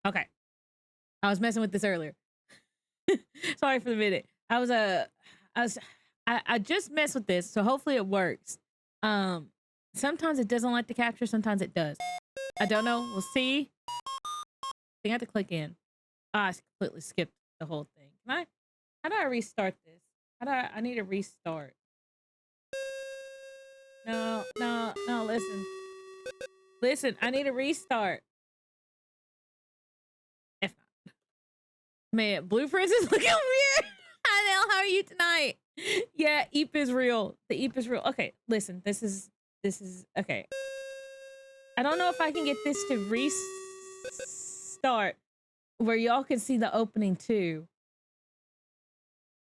Okay. I was messing with this earlier. Sorry for the minute. I just messed with this, so hopefully it works. Sometimes it doesn't like to capture, sometimes it does. I don't know. We'll see. I think I have to click in. I completely skipped the whole thing. How do I restart this? I need to restart. No, listen. Listen, I need to restart. If not. Man, Blueprints is looking weird. Hi, Nell, how are you tonight? Yeah, Eep is real. The Eep is real. Okay, listen, this is okay. I don't know if I can get this to restart where y'all can see the opening too.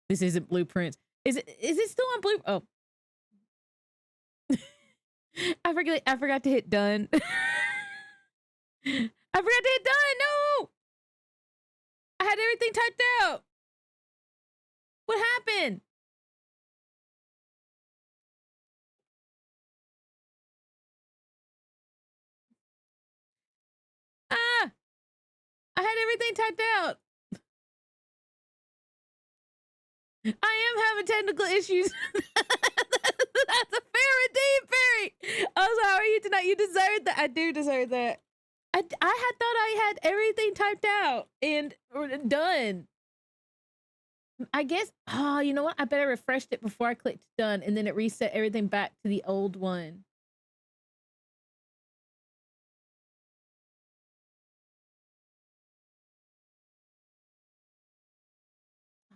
This isn't Blueprints. Is it still on Blue? Oh. I forgot to hit done. I forgot to hit done. No. I had everything typed out. What happened? Ah! I had everything typed out. I am having technical issues. That's a fair indeed, Perry. Also, how are you tonight? You deserve that. I do deserve that. I had thought I had everything typed out and done. I guess, oh, you know what? I better refreshed it before I clicked done, and then it reset everything back to the old one.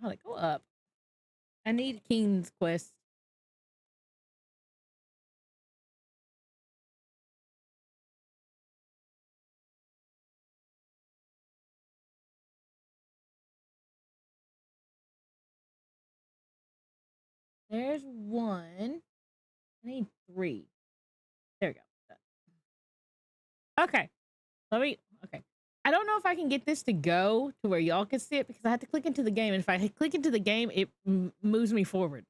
How to go up? I need King's Quest. There's one. I need 3. There we go. Okay. Okay. I don't know if I can get this to go to where y'all can see it because I have to click into the game. And if I click into the game, it moves me forward.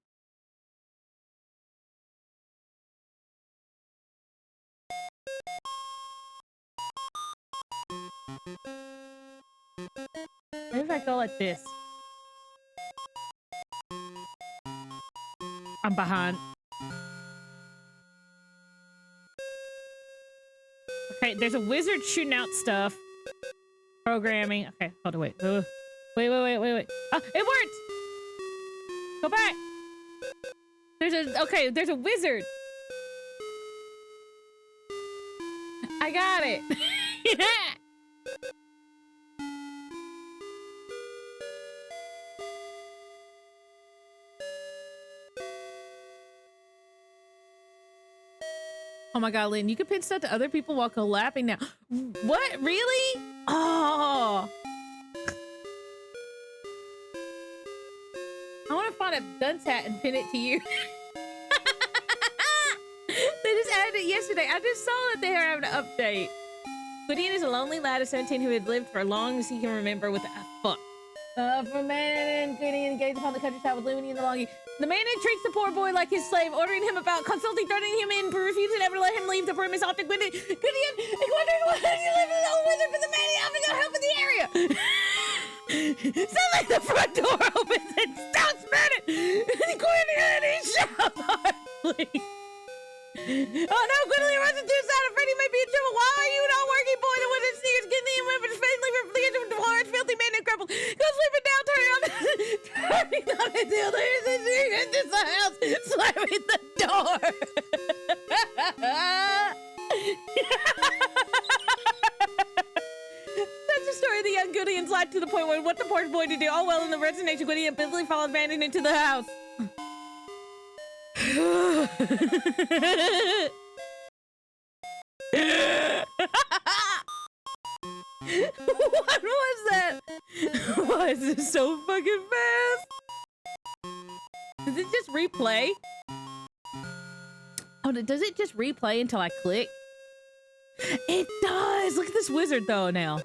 Maybe if I go like this. I'm behind. Okay, there's a wizard shooting out stuff. Programming. Okay, hold on, wait. Wait. Ah, it worked! Go back! There's a wizard! I got it! Yeah! Oh my god, Lynn, you can pin stuff to other people while collabing now. What? Really? Oh. I want to find a dunce hat and pin it to you. They just added it yesterday. I just saw that they are having an update. Gwydion is a lonely lad of 17 who had lived for as long as he can remember with fuck. For man and Gwydion engaged upon the countryside with Lumini and the longing. The man treats the poor boy like his slave, ordering him about, consulting, threatening him in, but refusing ever to let him leave the room. Is often Gwydion wondering why you live in the old wizard for the man he often got help in the area. Suddenly the front door opens and stops Bennett. Gwydion, he shouts harshly. Oh no, Gwydion runs into his side, afraid he may be in trouble. Why are you not working, boy? The wizard sneers, getting the remember his face, leaving the edge of the large, filthy man and crumpled. Go sleeping down, turning on until there's a secret into the house, slamming the door. That's the story of the young Gwydion's life to the point where what the poor boy to do. All well in the resignation, Gwydion busily follows Bandit into the house. What was that? Why is this so fucking fast? Does it just replay? Oh, does it just replay until I click? It does! Look at this wizard though now.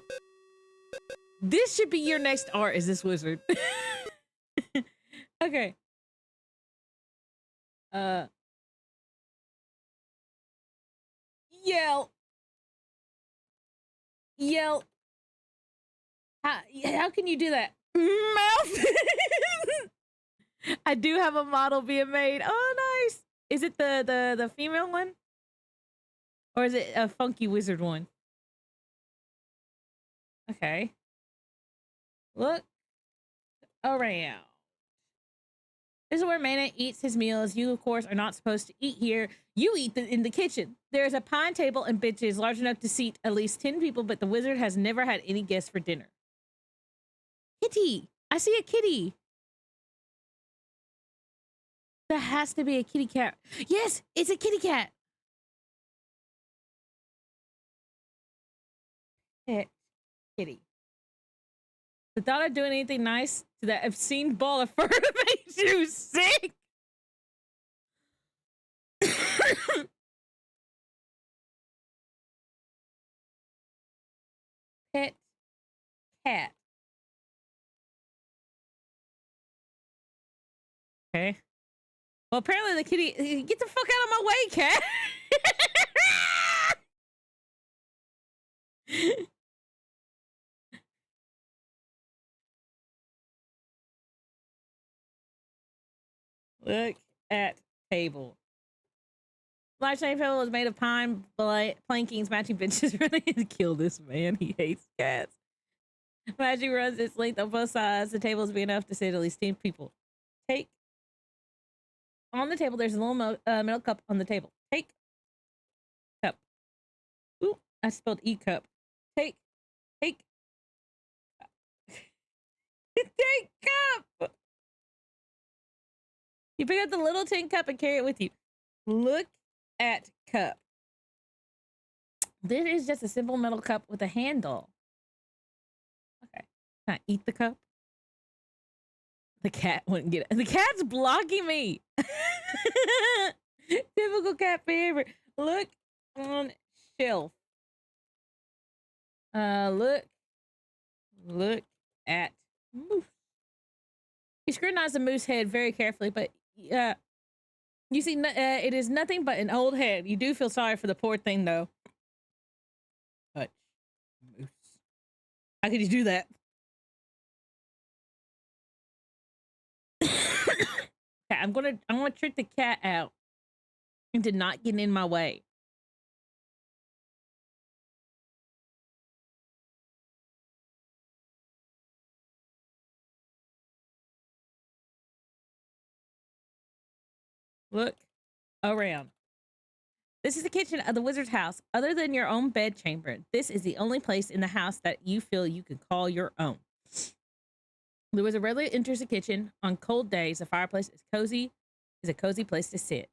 This should be your next art, is this wizard. Okay. Yell. How can you do that? Mouth. I do have a model being made. Oh, nice. Is it the female one? Or is it a funky wizard one? Okay. Look around. This is where Mana eats his meals. You, of course, are not supposed to eat here. You eat in the kitchen. There's a pine table and benches large enough to seat at least 10 people, but the wizard has never had any guests for dinner. Kitty! I see a kitty. There has to be a kitty cat. Yes, it's a kitty cat. Pet kitty. The thought of doing anything nice to that obscene ball of fur makes you sick. Pet cat. Okay. Well, apparently the kitty... Get the fuck out of my way, cat! Look at table. Large dining table is made of pine plankings, matching benches. Ready to kill this man. He hates cats. Magic runs its length on both sides. The table is big enough to sit at least 10 people. Take. On the table, there's a little metal cup on the table. Take. Cup. Ooh, I spelled E cup. Take. Take. Cup. Take cup. You pick up the little tin cup and carry it with you. Look at cup. This is just a simple metal cup with a handle. Okay. Can I eat the cup? The cat wouldn't get it. The cat's blocking me. Typical cat behavior. Look on shelf. Look at moose. You scrutinize the moose head very carefully, but you see, it is nothing but an old head. You do feel sorry for the poor thing, though. Touch moose. How could you do that? Okay, I'm gonna trick the cat out into not getting in my way. Look around. This is the kitchen of the wizard's house. Other than your own bedchamber, this is the only place in the house that you feel you could call your own. The wizard rarely enters the kitchen. On cold days, the fireplace is a cozy place to sit.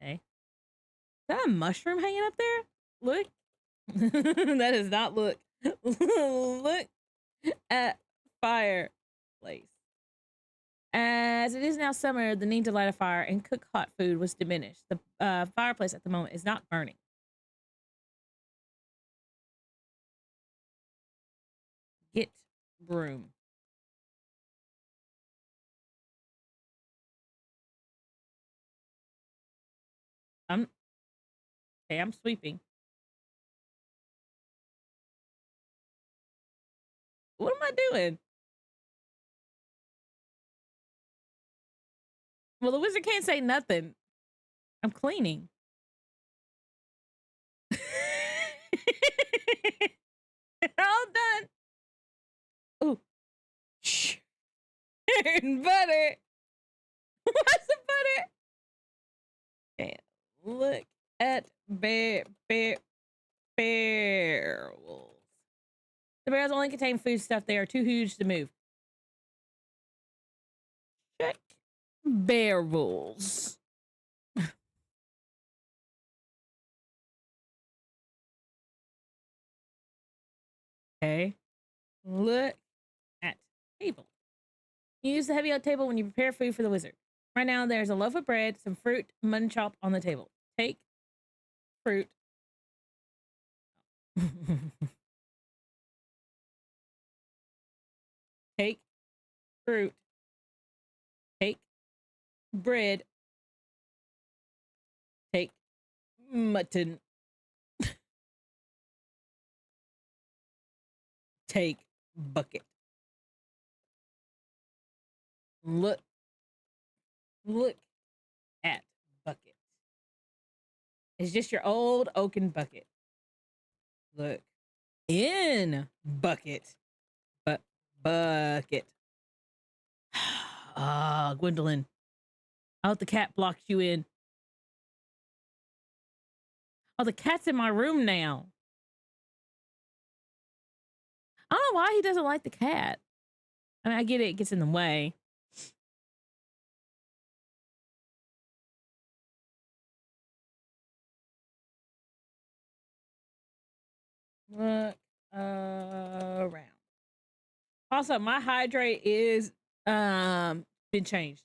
Okay. Is that a mushroom hanging up there? Look. That is not look. Look at fireplace. As it is now summer, the need to light a fire and cook hot food was diminished. The fireplace at the moment is not burning. Get broom. Okay, I'm sweeping. What am I doing? Well, the wizard can't say nothing. I'm cleaning. All done. Ooh. Shh. Butter. What's the butter? Okay. Look at barrels. The barrels only contain food stuff. They are too huge to move. Check barrels. Okay. Look at table. You use the heavy oak table when you prepare food for the wizard. Right now, there's a loaf of bread, some fruit, mutton chop on the table. Take fruit. Take fruit. Take bread. Take mutton. take bucket. Look at bucket. It's just your old oaken bucket. Look in bucket. Bucket. Ah, Gwendolyn. I hope the cat blocks you in. Oh, the cat's in my room now. I don't know why he doesn't like the cat. I mean, I get it gets in the way. Look around. Also, my hydrate is been changed.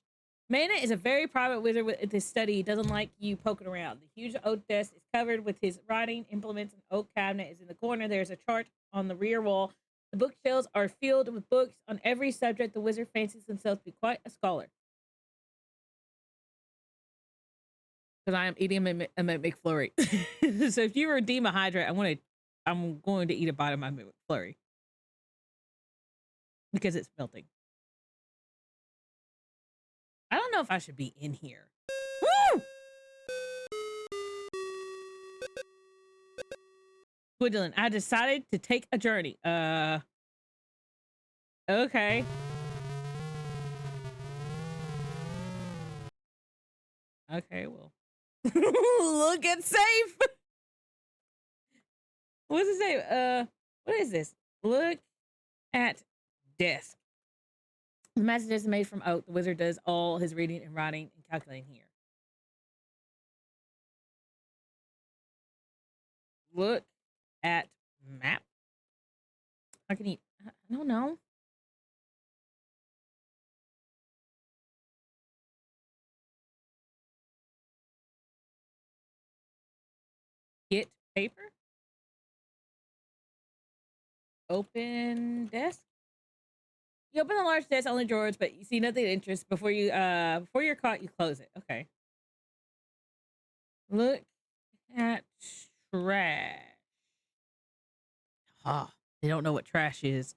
Mana is a very private wizard with this study. He doesn't like you poking around. The huge oak desk is covered with his writing implements. An oak cabinet is in the corner. There's a chart on the rear wall. The bookshelves are filled with books on every subject. The wizard fancies himself to be quite a scholar. Because I am eating a McFlurry. So if you redeem a hydrate, I'm going to eat a bite of my McFlurry. Because it's melting. I don't know if I should be in here. Woo! Gwendolyn, I decided to take a journey. Okay. Okay, well. Look at safe. What's it say? What is this? Look at desk. The message is made from oak. The wizard does all his reading and writing and calculating here. Look at map. I can eat. I don't know. Get paper. Open desk. You open the large desk, only drawers, but you see nothing of interest. Before you're caught, you close it. Okay. Look at trash. Ah, they don't know what trash is.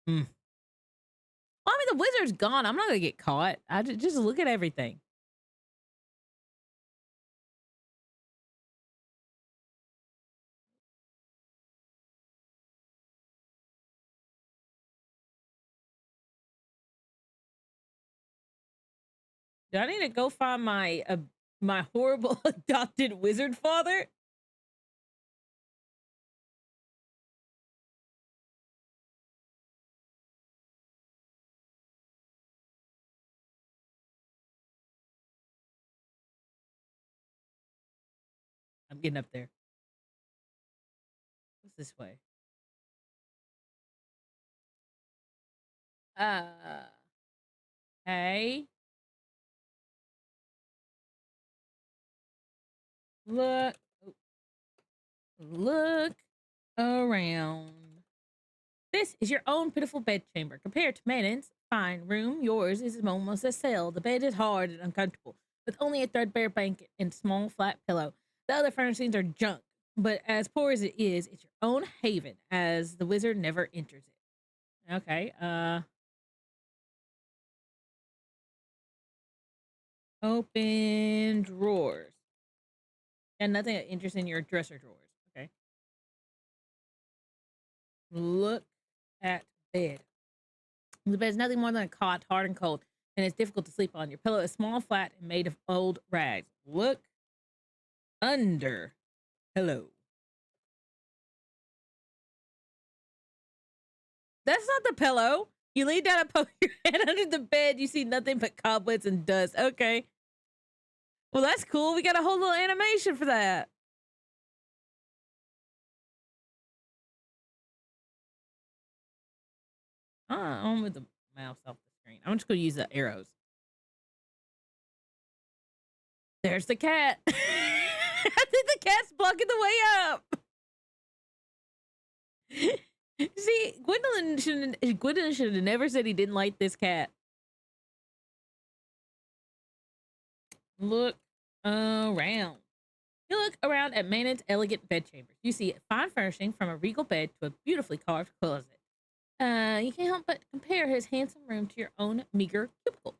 Well, I mean, the wizard's gone. I'm not gonna get caught. I just look at everything. Do I need to go find my horrible adopted wizard father? I'm getting up there. What's this way? Hey. Look around. This is your own pitiful bedchamber. Compared to Manon's fine room, yours is almost a cell. The bed is hard and uncomfortable, with only a threadbare blanket and small flat pillow. The other furnishings are junk, but as poor as it is, it's your own haven, as the wizard never enters it. Okay, open drawers. And nothing interesting in your dresser drawers. Okay. Look at bed. The bed is nothing more than a cot, hard and cold, and it's difficult to sleep on. Your pillow is small, flat, and made of old rags. Look under pillow. That's not the pillow. You lay down and poke your head under the bed. You see nothing but cobwebs and dust. Okay. Well, that's cool. We got a whole little animation for that. I'll move the mouse off the screen. I'm just going to use the arrows. There's the cat. I think the cat's blocking the way up. See, Gwendolyn should have never said he didn't like this cat. Look around. You look around at Manon's elegant bedchambers. You see fine furnishing from a regal bed to a beautifully carved closet. You can't help but compare his handsome room to your own meager cubicle.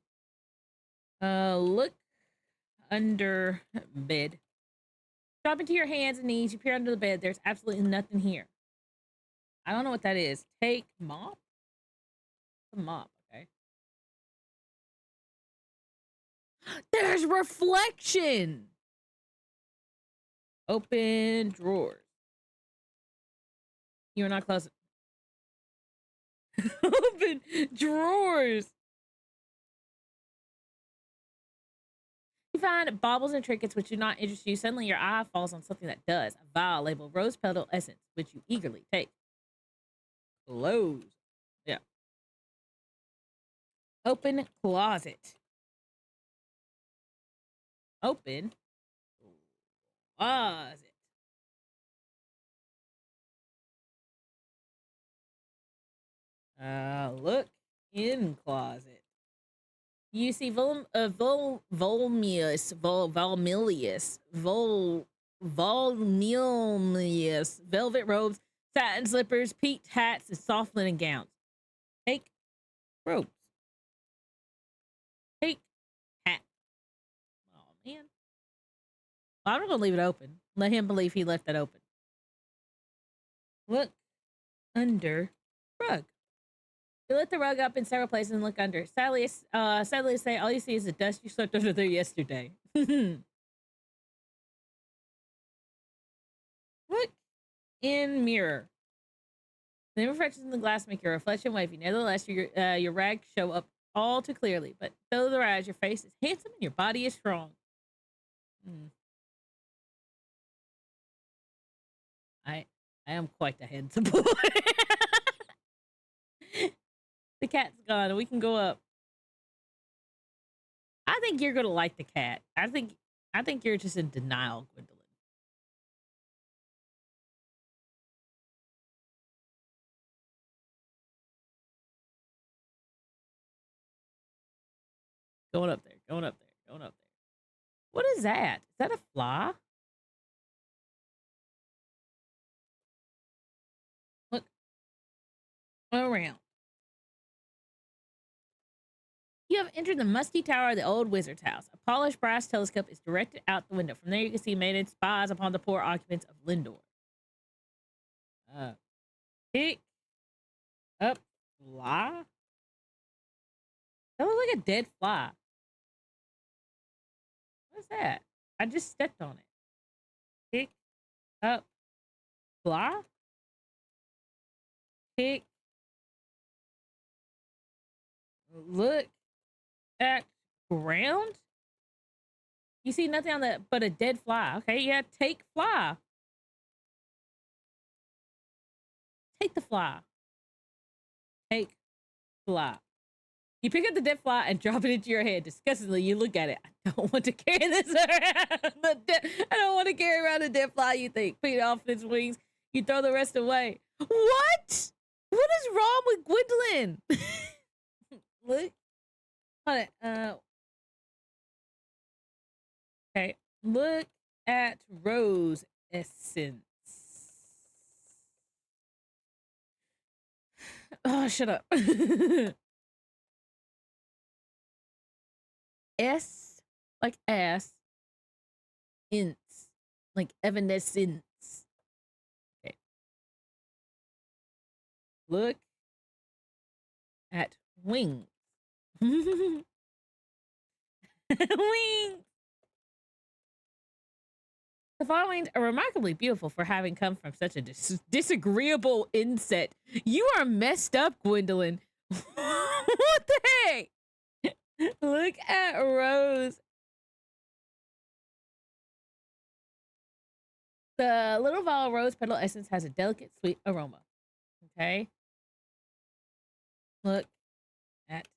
Look under bed. Drop into your hands and knees. You peer under the bed. There's absolutely nothing here. I don't know what that is. Take mop? The mop, okay. There's reflection! Open drawers. You're not close. Open drawers. You find baubles and trinkets which do not interest you. Suddenly your eye falls on something that does. A vial labeled rose petal essence, which you eagerly take. Close. Yeah. Open closet. Open closet. Look in closet. You see Volmilius, velvet robes, satin slippers, peaked hats, and soft linen gowns. Take robes. Take hat. Oh, man. Well, I'm not going to leave it open. Let him believe he left that open. Look under rug. You lift the rug up in several places and look under. Sadly say all you see is the dust you slept under there yesterday. Look in mirror. The reflections in the glass make your reflection wavy. Nevertheless, your rags show up all too clearly. But though the rise, your face is handsome and your body is strong. I am quite a handsome boy. The cat's gone. We can go up. I think you're gonna like the cat. I think you're just in denial, Gwendolyn. Going up there. Going up there. Going up there. What is that? Is that a fly? Look around. You have entered the musty tower of the old wizard's house. A polished brass telescope is directed out the window. From there, you can see maiden spies upon the poor occupants of Lindor. Pick up fly. That looks like a dead fly. What is that? I just stepped on it. Pick up fly. Pick. Look at ground. You see nothing on the but a dead fly. Okay, yeah, take fly. Take the fly. Take fly. You pick up the dead fly and drop it into your hand. Disgustingly, you look at it. I don't want to carry this around. I don't want to carry around a dead fly, you think. Pick it off its wings. You throw the rest away. What? What is wrong with Gwendolyn? Look. Hold it. Okay. Look at rose essence. Oh, shut up. S like ass. Ints. Like evanescence. Okay. Look at wings. Wings. The following are remarkably beautiful for having come from such a disagreeable inset. You are messed up, Gwendolyn. What the heck? Look at Rose. The little vial of rose petal essence has a delicate, sweet aroma. Okay. Look at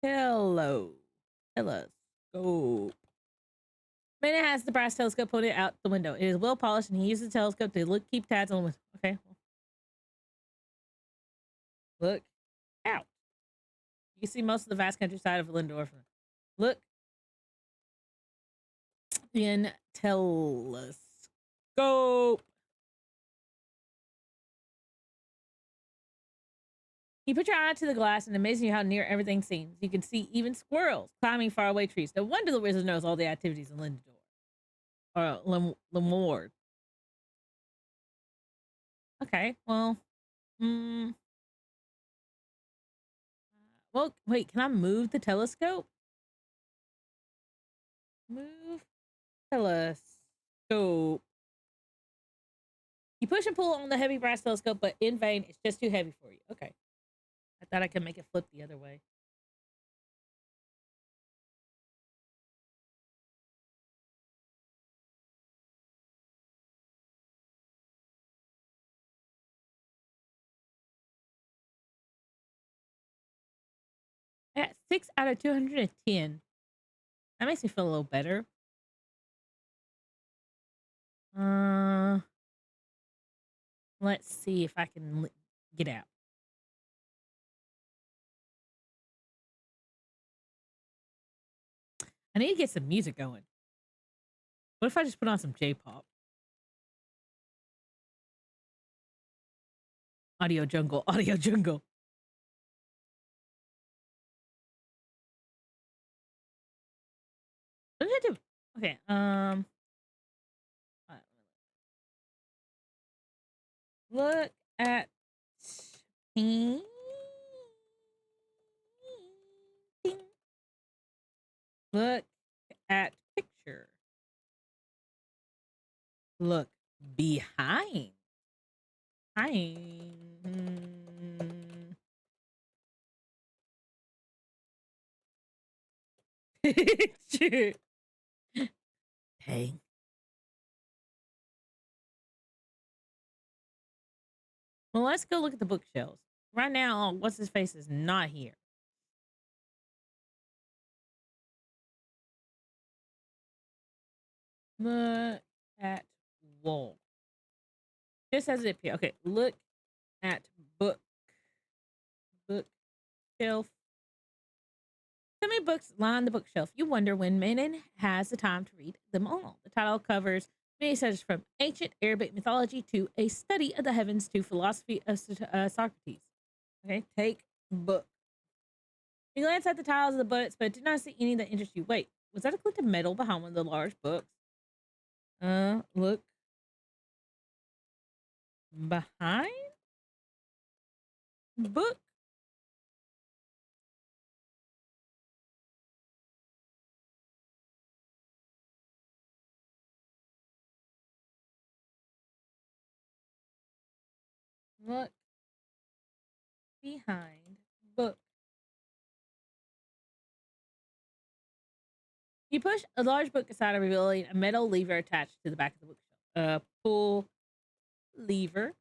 telescope. Maiden has the brass telescope pointed out the window. It is well polished, and he uses the telescope to keep tabs on the window. Okay. Look out. You can see most of the vast countryside of Lindorf. Look in telescope. You put your eye to the glass and amazing you how near everything seems. You can see even squirrels climbing faraway trees. No wonder the wizard knows all the activities in Lindor. Or Lemord. Okay, well. Well, wait, can I move the telescope? Move telescope. You push and pull on the heavy brass telescope, but in vain. It's just too heavy for you. Okay. I thought I could make it flip the other way. At 6 out of 210. That makes me feel a little better. Let's see if I can get out. I need to get some music going. What if I just put on some J-pop? Audio jungle, audio jungle. What did I do? Okay, look at painting. Look at picture. Look behind. Picture. Dang. Well, let's go look at the bookshelves. Right now, what's his face is not here. Look at wall. Just as it appears. Okay, look at bookshelf. So many books line the bookshelf. You wonder when Menon has the time to read them all. The title covers many subjects from ancient Arabic mythology to a study of the heavens to philosophy of Socrates. Okay, take book. You glance at the titles of the books, but did not see any that interest you. Wait, was that a clip of metal behind one of the large books? Look behind book. Look behind book. You push a large book aside, revealing a metal lever attached to the back of the bookshelf. Pull lever.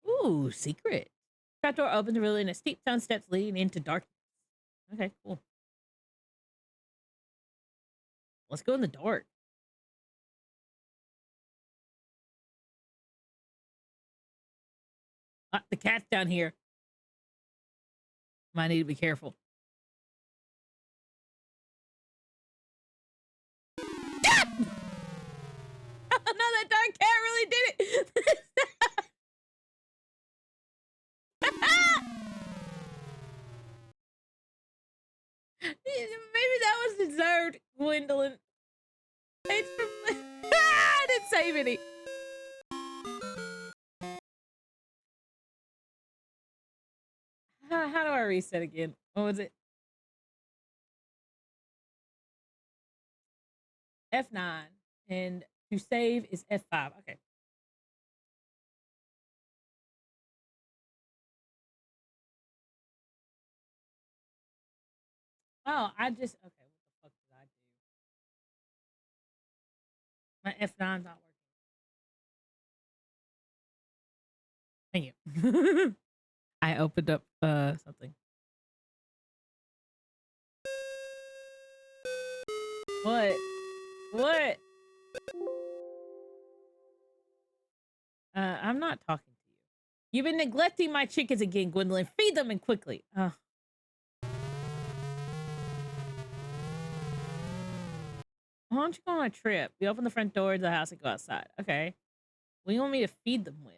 Ooh, secret. Trapdoor opens, revealing a steep stone steps leading into darkness. Okay, cool. Let's go in the dark. The cat's down here. Might need to be careful. No, that darn cat really did it. Maybe that was deserved, Gwendolyn. It's from. I didn't save any. How do I reset again? What was it? F9. And to save is F5. Okay. Oh, I just. Okay, what the fuck did I do? My F9's not working. Thank you. I opened up something. What? What? I'm not talking to you. You've been neglecting my chickens again, Gwendolyn. Feed them and quickly. Why don't you go on a trip? We open the front door to the house and go outside. Okay. What do you want me to feed them with?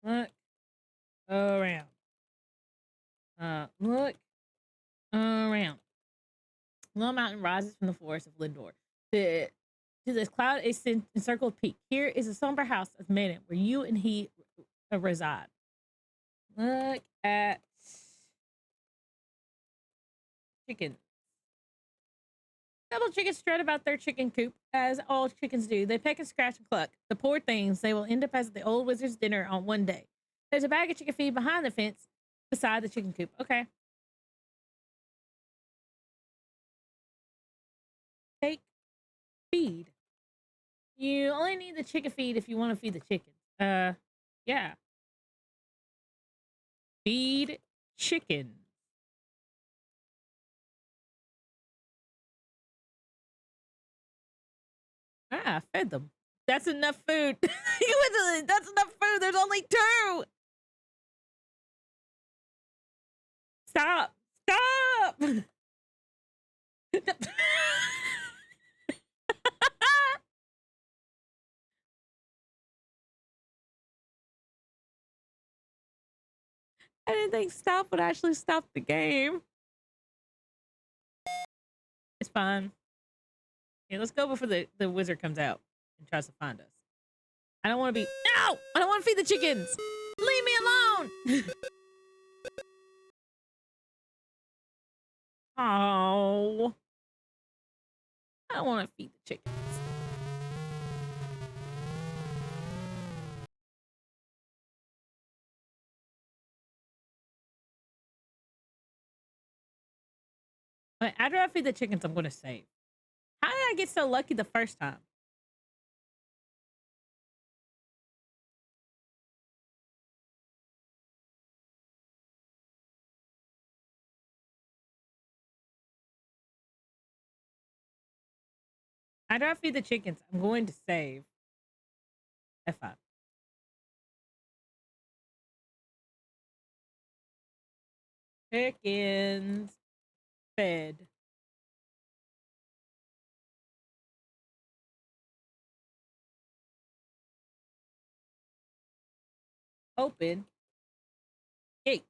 Look around. Look around. Little mountain rises from the forest of Lindor. To this cloud encircled peak. Here is a somber house of Manon, where you and he reside. Look at chicken. Several chickens strut about their chicken coop, as all chickens do. They peck and scratch and cluck. The poor things, they will end up as the old wizard's dinner on one day. There's a bag of chicken feed behind the fence beside the chicken coop. Okay. Take feed. You only need the chicken feed if you want to feed the chickens. Yeah. Feed chicken. Ah, fed them. That's enough food. That's enough food. There's only two. Stop. Stop. I didn't think stop would actually stop the game. It's fine. Yeah, let's go before the wizard comes out and tries to find us. I don't want to be... No! I don't want to feed the chickens! Leave me alone! Oh. I don't want to feed the chickens. But after I feed the chickens, I'm going to save. How did I get so lucky the first time? After I feed the chickens, I'm going to save. F5. Chickens fed. Open gate.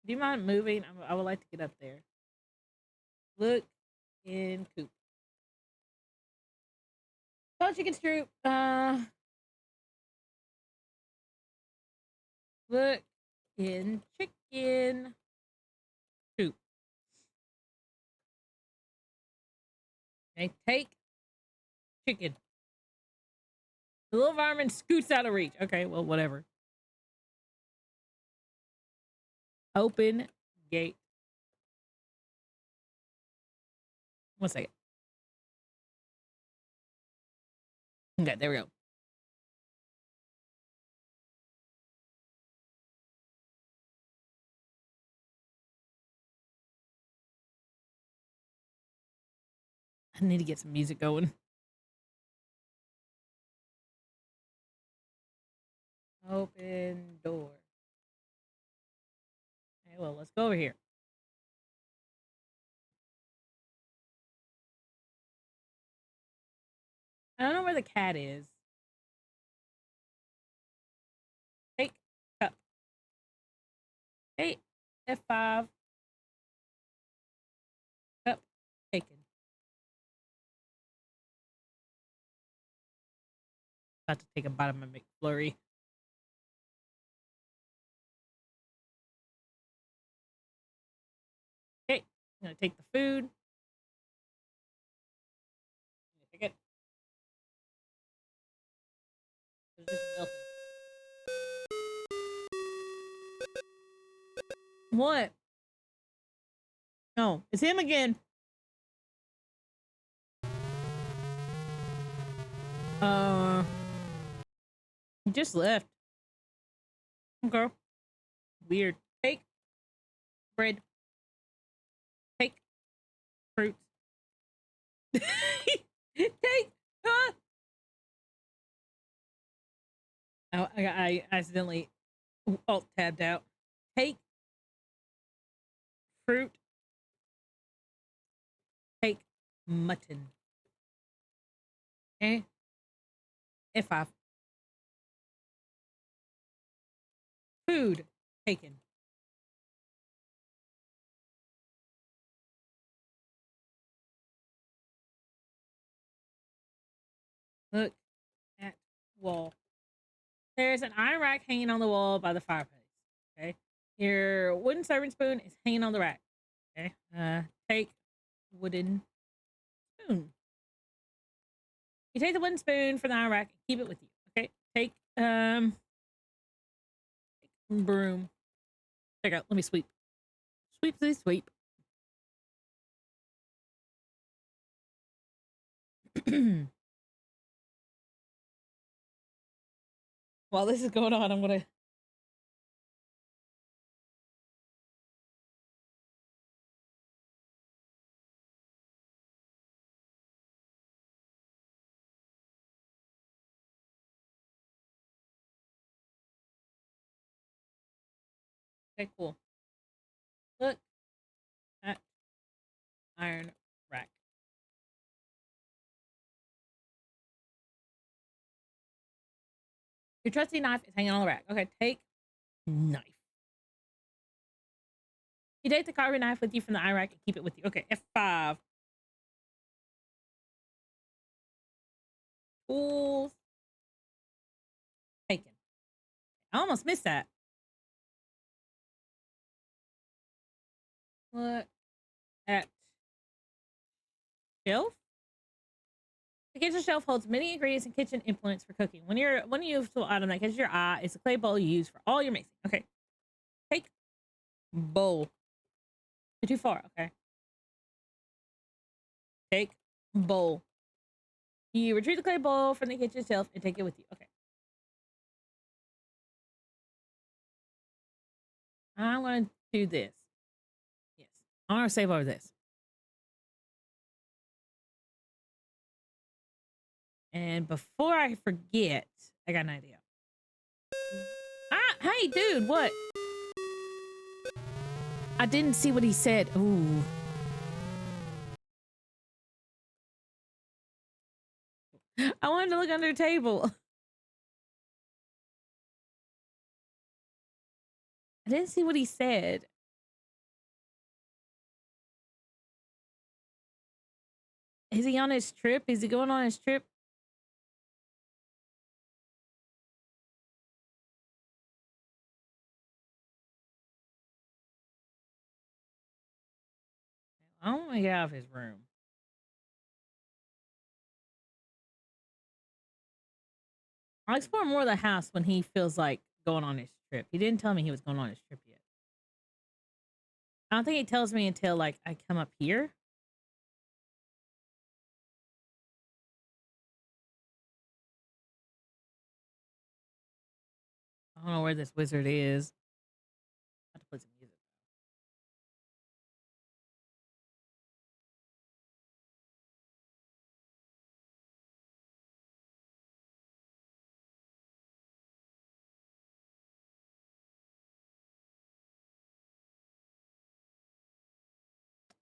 Do you mind moving? I would like to get up there. Look in coop. Oh, chickens troop. Look in chicken coop. Okay, take chicken. The little varmint scoots out of reach. Okay, well, whatever. Open gate. 1 second. Okay, there we go. I need to get some music going. Open door. Okay, well, let's go over here. I don't know where the cat is. Take cup. Okay, F5. Cup taken. About to take a bite of my McFlurry. Okay, I'm gonna take the food. Take it. It's just melted. What? No, it's him again. He just left. Okay. Weird. Take bread. Take fruits. Take. Oh, I accidentally alt tabbed out. Take fruit. Take mutton. Okay. F5. Food taken. Look at wall. There's an iron rack hanging on the wall by the fireplace. Okay. Your wooden serving spoon is hanging on the rack. Okay. Take wooden spoon. You take the wooden spoon from the iron rack and keep it with you. Okay. Take broom. Check out. Let me sweep. Sweep, sweep. While this is going on, I'm gonna. Okay, cool. Look at iron rack. Your trusty knife is hanging on the rack. Okay, take knife. You take the carving knife with you from the iron rack and keep it with you. Okay, F5. Tools taken. I almost missed that. Look at shelf. The kitchen shelf holds many ingredients and kitchen implements for cooking. One useful item that catches your eye is the clay bowl you use for all your mixing. Okay, take bowl. You're too far. Okay, take bowl. You retrieve the clay bowl from the kitchen shelf and take it with you. Okay. I'm going to do this. Yes. I'm going to save over this. And before I forget, I got an idea. Hey, dude, what? I didn't see what he said. Ooh. I wanted to look under the table. I didn't see what he said. Is he on his trip? Is he going on his trip? I want to get out of his room. I'll explore more of the house when he feels like going on his trip. He didn't tell me he was going on his trip yet. I don't think he tells me until like I come up here. I don't know where this wizard is. I have to play some music.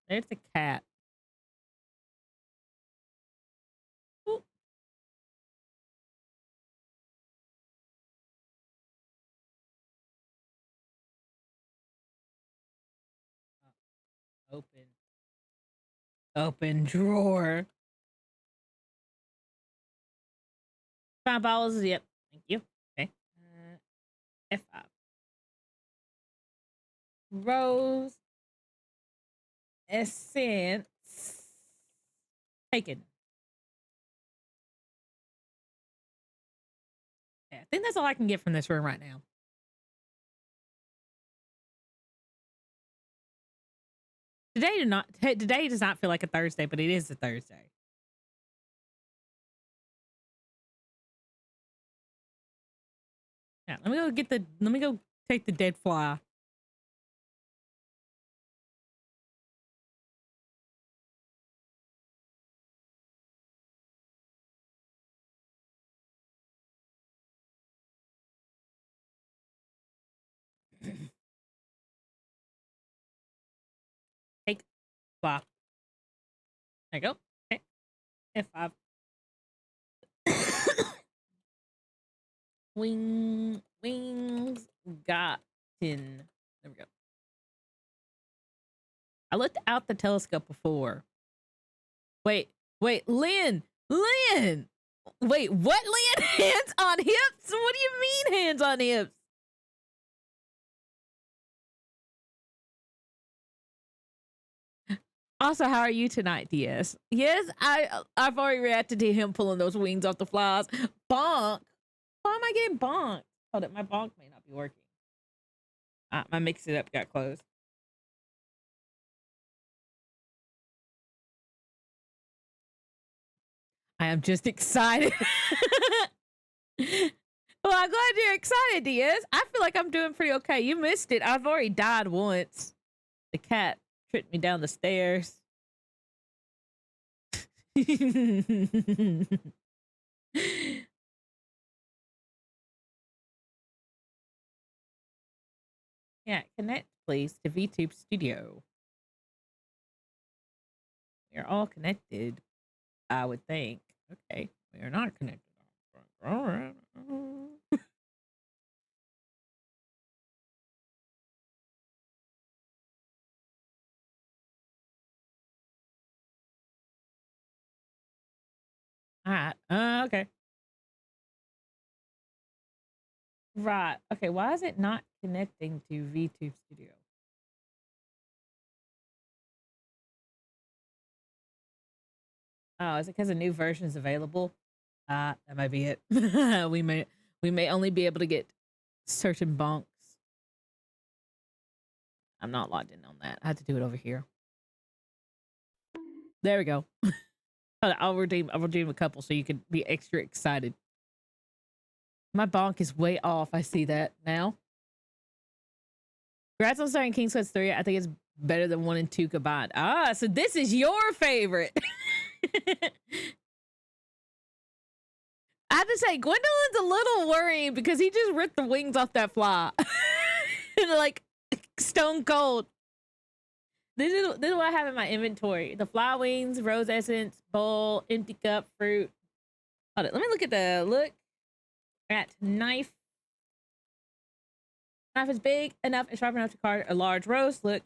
There's the cat. Ooh. Open. Open drawer. 5 balls. Yep. Thank you. Okay. F5. Rose. Essence. Taken. Yeah, I think that's all I can get from this room right now. Today does not feel like a Thursday, but it is a Thursday. Yeah, let me go take the dead fly. Take fly. There you go. Okay. F5. Wings gotten. There we go. I looked out the telescope before. Wait, Lynn! Lynn! Wait, what, Lynn? Hands on hips? What do you mean hands on hips? Also, how are you tonight, DS? Yes, I've already reacted to him pulling those wings off the flies. Bonk. Why am I getting bonked? Hold up, my bonk may not be working. My mix it up got closed. I am just excited. Well, I'm glad you're excited, Diaz. I feel like I'm doing pretty okay. You missed it. I've already died once. The cat tripped me down the stairs. Yeah, connect, please, to VTube Studio. We are all connected, I would think. Okay, we are not connected. All right. All right. Okay. Right. Okay. Why is it not connecting to VTube Studio? Oh, is it because a new version is available? That might be it. we may only be able to get certain bonks. I'm not logged in on that. I have to do it over here. There we go. I'll redeem a couple so you can be extra excited. My bonk is way off. I see that now. Congrats on starting King's Quest 3. I think it's better than 1 and 2 combined. Ah, so this is your favorite. I have to say, Gwendolyn's a little worrying because he just ripped the wings off that fly. Like, stone cold. This is what I have in my inventory. The fly wings, rose essence, bowl, empty cup, fruit. Hold on, let me look at knife. Knife is big enough and sharp enough to carve a large roast. Look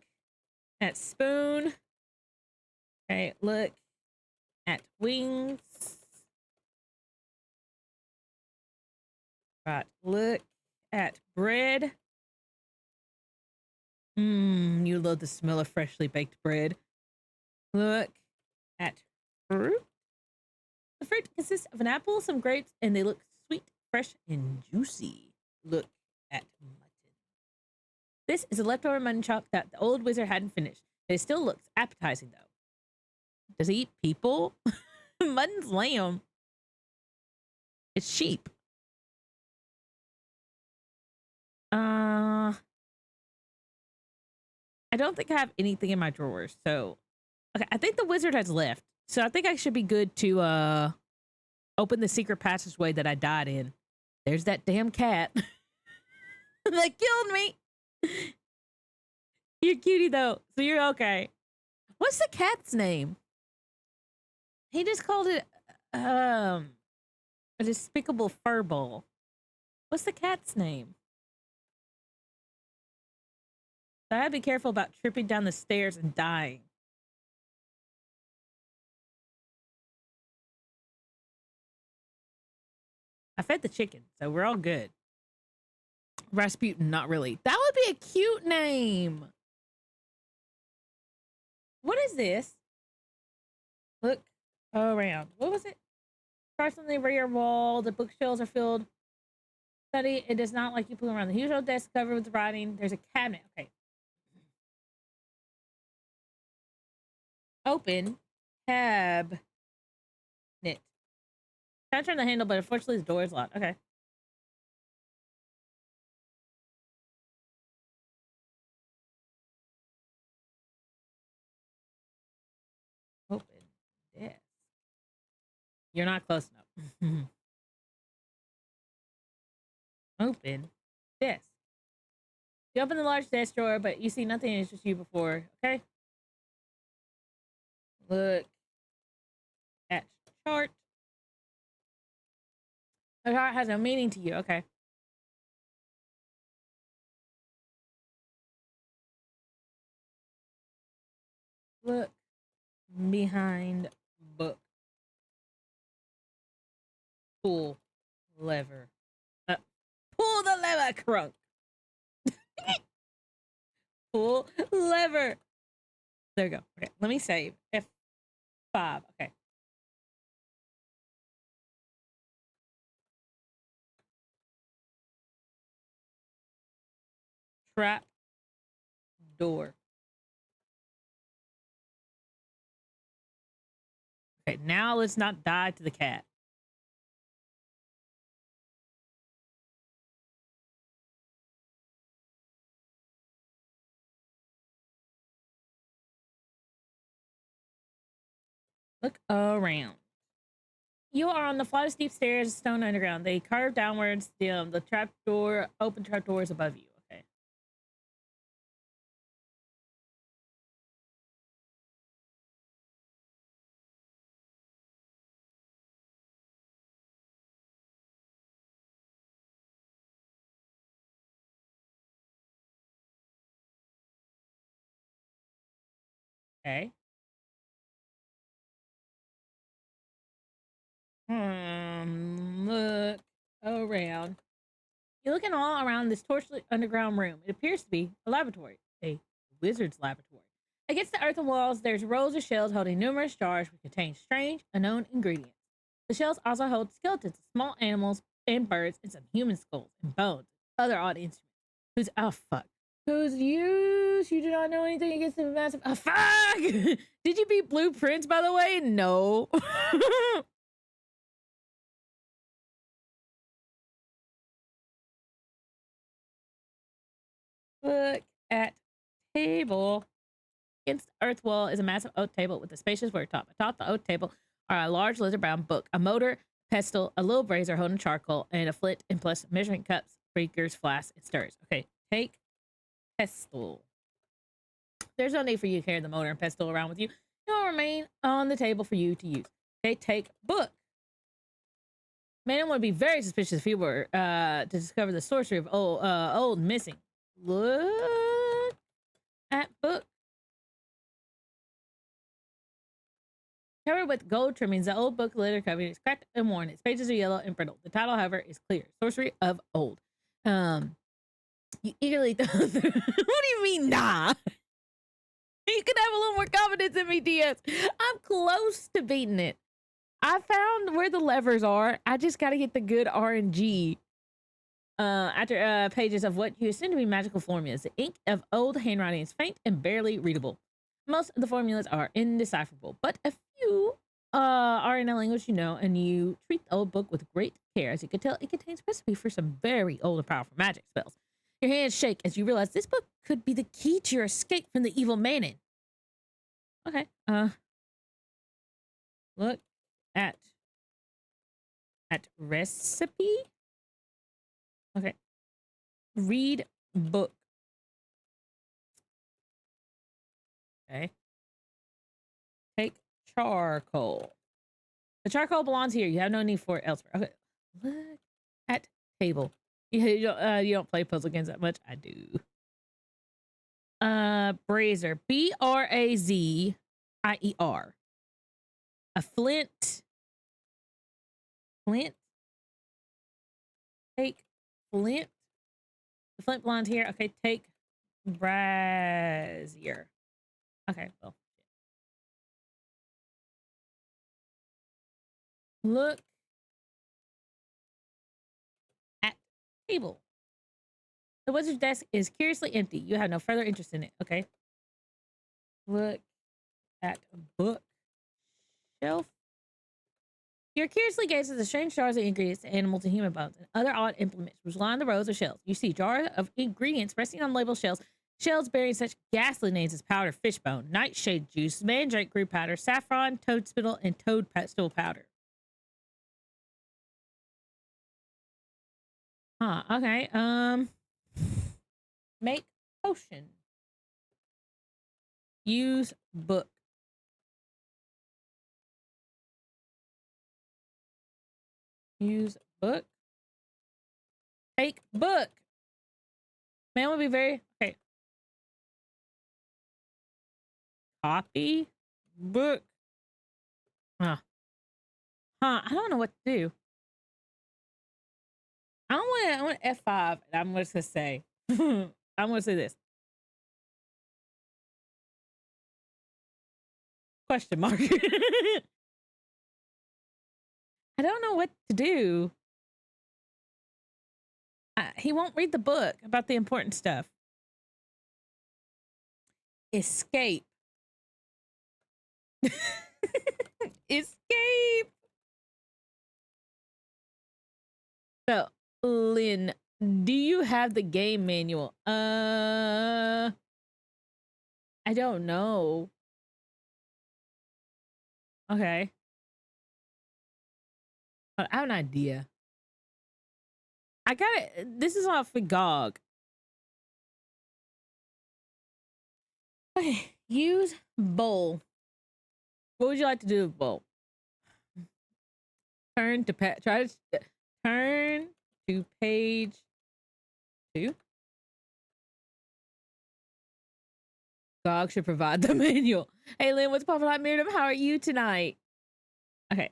at spoon. Okay, look at wings. Right, look at bread. You love the smell of freshly baked bread. Look at fruit. The fruit consists of an apple, some grapes, and they look sweet, fresh, and juicy. Look at mutton. This is a leftover mutton chop that the old wizard hadn't finished. It still looks appetizing, though. Does he eat people? Mutton's lamb. It's sheep. I don't think I have anything in my drawers, so okay, I think the wizard has left. So I think I should be good to open the secret passageway that I died in. There's that damn cat. That killed me. You're cutie though, so you're okay. What's the cat's name? He just called it a despicable furball. What's the cat's name? So I gotta be careful about tripping down the stairs and dying. I fed the chicken, so we're all good. Rasputin, not really. That would be a cute name. What is this? Look around. What was it? Across on the rear wall, the bookshelves are filled. Study. It does not like you pull around the usual desk covered with writing. There's a cabinet. Okay. Open. Cabinet. Trying to turn the handle, but unfortunately the door is locked. Okay. Open. Yes. You're not close enough. Open. Desk. You open the large desk drawer, but you see nothing. It's just you before. Okay. Look at chart. The chart has no meaning to you. Okay. Look behind book. Pull lever. Uh, pull the lever, crunk. Pull lever. There we go. Okay, let me save. F5. Okay. Trap door. Okay, now let's not die to the cat. Look around. You are on the flight of steep stairs, stone underground. They curve downwards. The trap door, open trap door is above you. Okay. Okay. Look around. You're looking all around this torchlit underground room. It appears to be a laboratory, a wizard's laboratory. Against the earthen walls, there's rows of shells holding numerous jars which contain strange, unknown ingredients. The shells also hold skeletons of small animals and birds and some human skulls and bones and other odd instruments. Who's oh fuck? Whose use you do not know anything against the massive oh fuck! Did you beat blueprints by the way? No. Look at table. Against the earth wall is a massive oak table with a spacious worktop. Atop the oak table are a large leather bound book, a motor, pestle, a little brazier holding charcoal, and a flint and plus measuring cups, breakers, flasks, and stirrers. Okay, take pestle. There's no need for you to carry the motor and pestle around with you. It will remain on the table for you to use. Okay, take book. Man would be very suspicious if he were to discover the sorcery of old missing. Look at book. Covered with gold trimmings, the old book litter cover is cracked and worn. Its pages are yellow and brittle. The title, however, is clear: Sorcery of Old. You eagerly. What do you mean, nah? You could have a little more confidence in me, DS. I'm close to beating it. I found where the levers are. I just got to get the good RNG. After pages of what you assume to be magical formulas, the ink of old handwriting is faint and barely readable. Most of the formulas are indecipherable, but a few are in a language you know, and you treat the old book with great care. As you can tell, it contains recipe for some very old and powerful magic spells. Your hands shake as you realize this book could be the key to your escape from the evil Manon. Okay. Look at recipe. Okay. Read book. Okay. Take charcoal. The charcoal belongs here. You have no need for it elsewhere. Okay. Look at table. You don't play puzzle games that much. I do. Brazier. Brazier. A flint. Flint. Take flint. The flint belongs here. Okay, take brazier. Okay, well. Look at table. The wizard's desk is curiously empty. You have no further interest in it. Okay. Look at book shelf. You're curiously gazing at the strange jars of ingredients, animals, and human bones, and other odd implements which line the rows of shelves. You see jars of ingredients resting on labeled shells, shells bearing such ghastly names as powder fishbone, nightshade juice, mandrake root powder, saffron, toad spittle, and toad stool powder. Huh, okay. Make potion. Use book. Use book. Take book. Man would be very okay. Copy book. I don't know what to do. I want F5. And I'm just gonna say. I'm gonna say this. Question mark. I don't know what to do. He won't read the book about the important stuff. Escape. Escape. So, Lynn, do you have the game manual? I don't know. Okay. I have an idea. I got it. This is off of GOG. Okay. Use bowl. What would you like to do with bowl? Turn to try to turn to page 2. GOG should provide the manual. Hey Lynn, what's poppin' up, Miriam? How are you tonight? Okay,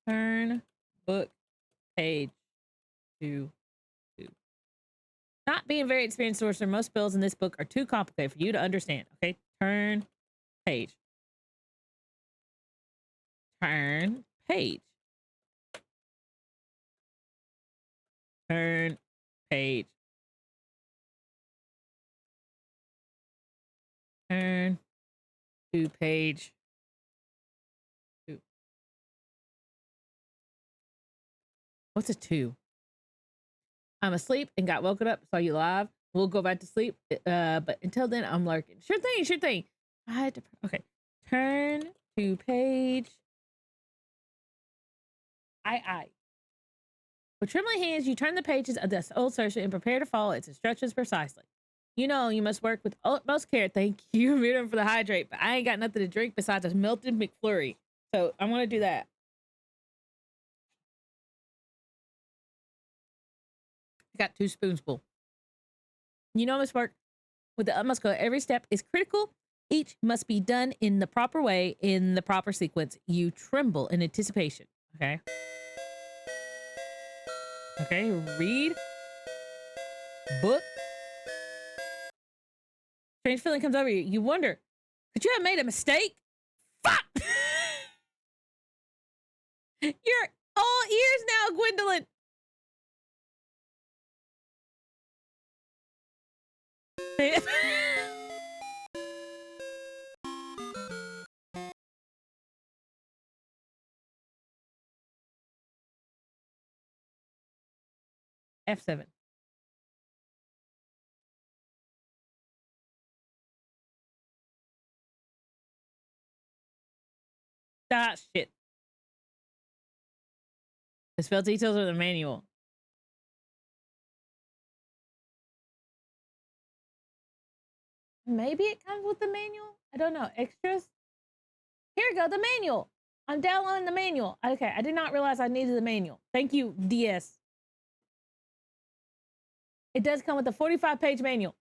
turn book page 2. Not being very experienced sorcerer, most spells in this book are too complicated for you to understand. Okay, turn page. Turn page. Turn page. Turn to page 2. What's a 2? I'm asleep and got woken up. Saw you live. We'll go back to sleep. But until then, I'm lurking. Sure thing. Sure thing. I had to. Okay. Turn to page. With trembling hands, you turn the pages of the old sorcerer and prepare to follow its instructions precisely. You know you must work with utmost care. Thank you, Miriam, for the hydrate. But I ain't got nothing to drink besides a melted McFlurry. So I'm gonna do that. I got 2 spoons full. You know must work with the utmost care. Every step is critical. Each must be done in the proper way, in the proper sequence. You tremble in anticipation. Okay. Okay, read. Book. Strange feeling comes over you. You wonder, could you have made a mistake? Fuck! You're all ears now, Gwendolyn. F7. Ah, shit. The spell details are the manual. Maybe it comes with the manual? I don't know. Extras? Here we go, the manual. I'm downloading the manual. Okay, I did not realize I needed the manual. Thank you, DS. It does come with a 45-page manual.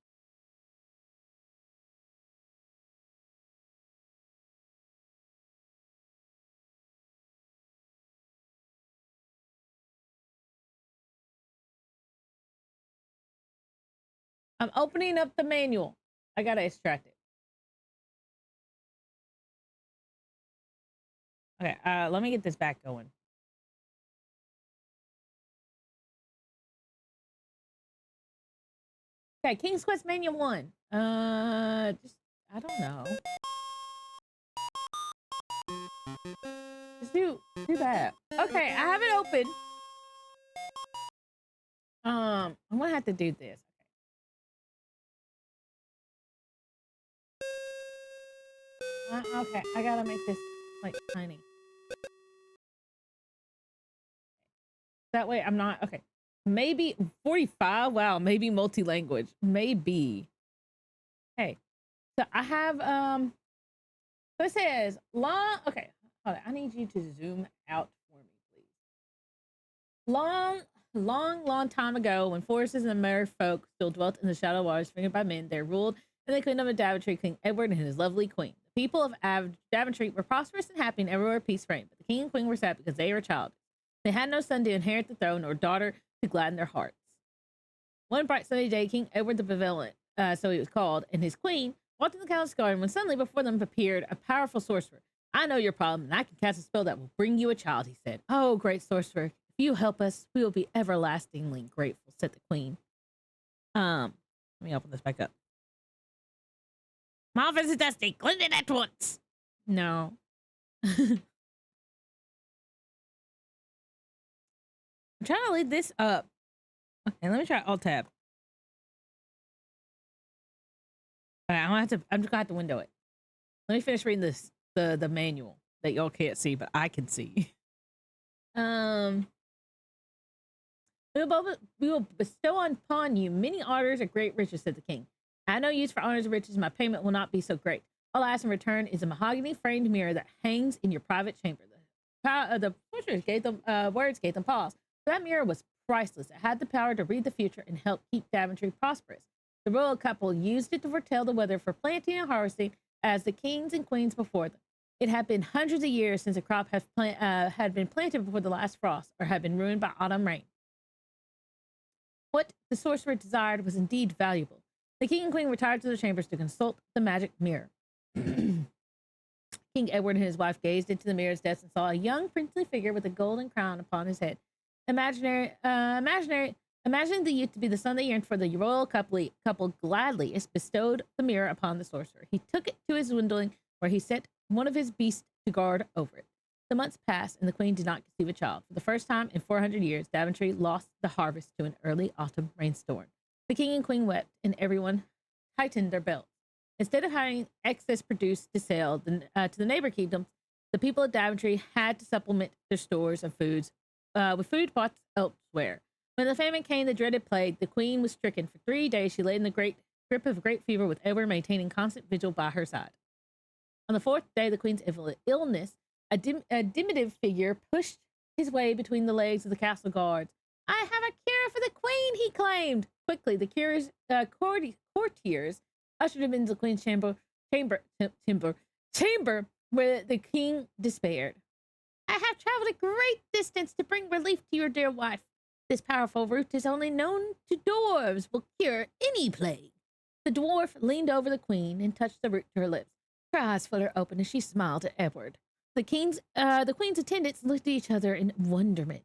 I'm opening up the manual. I gotta extract it. Okay, let me get this back going. Okay, King's Quest Manual 1. Just, I don't know. Just do that. Okay, I have it open. I'm gonna have to do this. Okay, I gotta make this like tiny. That way I'm not, okay. Maybe 45, wow, maybe multi-language, maybe. Okay, so I have, so it says, okay, hold on, I need you to zoom out for me, please. Long time ago, when forests and merfolk still dwelt in the shadow waters fingered by men, there ruled and the kingdom of Daventry, King Edward and his lovely queen. The people of Daventry were prosperous and happy, and everywhere peace reigned. But the king and queen were sad because they were childless. They had no son to inherit the throne or daughter to gladden their hearts. One bright sunny day, King Edward the Benevolent, so he was called, and his queen walked in the palace garden when suddenly before them appeared a powerful sorcerer. I know your problem, and I can cast a spell that will bring you a child, he said. Oh, great sorcerer, if you help us, we will be everlastingly grateful, said the queen. Let me open this back up. My office is dusty. Clean it at once. No. I'm trying to lead this up. Okay, let me try Alt Tab. All right, I'm just gonna have to window it. Let me finish reading this the manual that y'all can't see, but I can see. We will bestow upon you many honors and great riches, said the king. I have no use for honors and riches. My payment will not be so great. All I ask in return is a mahogany framed mirror that hangs in your private chamber. The portraits gave them words gave them pause. That mirror was priceless. It had the power to read the future and help keep Daventry prosperous. The royal couple used it to foretell the weather for planting and harvesting as the kings and queens before them. It had been hundreds of years since a crop had been planted before the last frost or had been ruined by autumn rain. What the sorcerer desired was indeed valuable. The king and queen retired to their chambers to consult the magic mirror. King Edward and his wife gazed into the mirror's depths and saw a young princely figure with a golden crown upon his head. Imagining the youth to be the son they yearned for, the royal couple gladly bestowed the mirror upon the sorcerer. He took it to his windowing, where he set one of his beasts to guard over it. The months passed, and the queen did not conceive a child. For the first time in 400 years, Daventry lost the harvest to an early autumn rainstorm. The king and queen wept, and everyone tightened their belts. Instead of having excess produce to sell to the neighbor kingdoms, the people of Daventry had to supplement their stores of foods with food bought elsewhere. When the famine came, the dreaded plague, the queen was stricken. For 3 days, she lay in the grip of great fever, with Edward maintaining constant vigil by her side. On the 4th day, the queen's illness, a diminutive figure pushed his way between the legs of the castle guards. I have a cure for the queen, he claimed. Quickly, the courtiers ushered him into the queen's chamber, where the king despaired. I have traveled a great distance to bring relief to your dear wife. This powerful root is only known to dwarves, will cure any plague. The dwarf leaned over the queen and touched the root to her lips. Her eyes fluttered open as she smiled at Edward. The queen's attendants looked at each other in wonderment.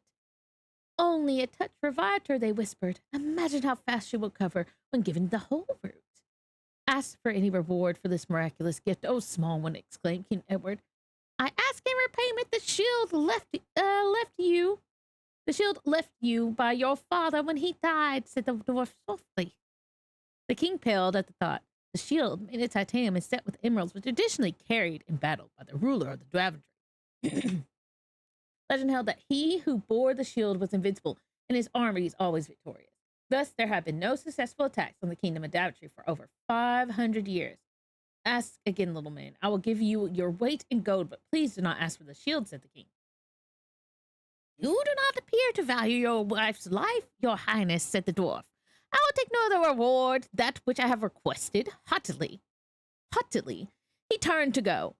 Only a touch revived her, they whispered. Imagine how fast she will recover when given the whole root. Ask for any reward for this miraculous gift. Oh, small one, exclaimed King Edward. I ask in repayment the shield left you. The shield left you by your father when he died, said the dwarf softly. The king paled at the thought. The shield, made of titanium and set with emeralds, was traditionally carried in battle by the ruler of the Daventry. Legend held that he who bore the shield was invincible, and his armies always victorious. Thus, there have been no successful attacks on the kingdom of Daventry for over 500 years. Ask again, little man. I will give you your weight in gold, but please do not ask for the shield, said the king. You do not appear to value your wife's life, your highness, said the dwarf. I will take no other reward, that which I have requested, haughtily. He turned to go.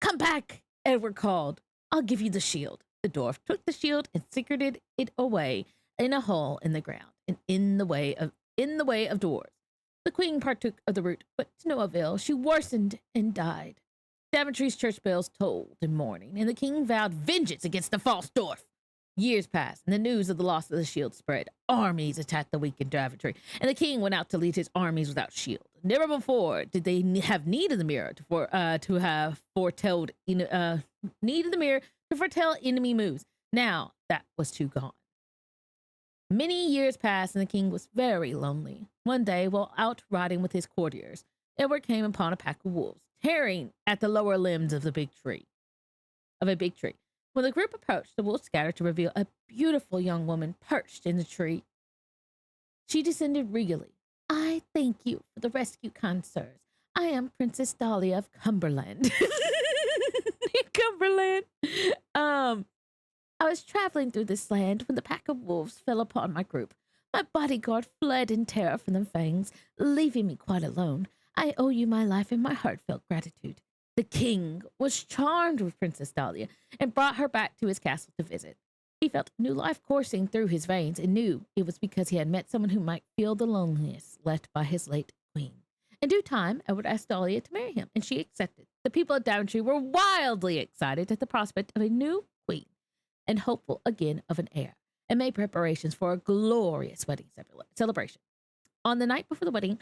Come back, Edward called. I'll give you the shield. The dwarf took the shield and secreted it away in a hole in the ground, and in the way of dwarves. The queen partook of the root, but to no avail. She worsened and died. Daventry's church bells tolled in mourning, and the king vowed vengeance against the false dwarf. Years passed, and the news of the loss of the shield spread. Armies attacked the weakened Daventry, and the king went out to lead his armies without shield. Never before did they have need of the mirror to have foretelled need of the mirror to foretell enemy moves. Now that was too gone. Many years passed, and the king was very lonely. One day, while out riding with his courtiers, Edward came upon a pack of wolves tearing at the lower limbs of a big tree. When the group approached, the wolves scattered to reveal a beautiful young woman perched in the tree. She descended regally. I thank you for the rescue, kind sirs. I am Princess Dahlia of Cumberland. Cumberland. I was traveling through this land when the pack of wolves fell upon my group. My bodyguard fled in terror from the fangs, leaving me quite alone. I owe you my life and my heartfelt gratitude. The king was charmed with Princess Dahlia and brought her back to his castle to visit. He felt new life coursing through his veins and knew it was because he had met someone who might feel the loneliness left by his late queen. In due time, Edward asked Dahlia to marry him, and she accepted. The people of Daventry were wildly excited at the prospect of a new queen and hopeful again of an heir, and made preparations for a glorious wedding celebration. On the night before the wedding,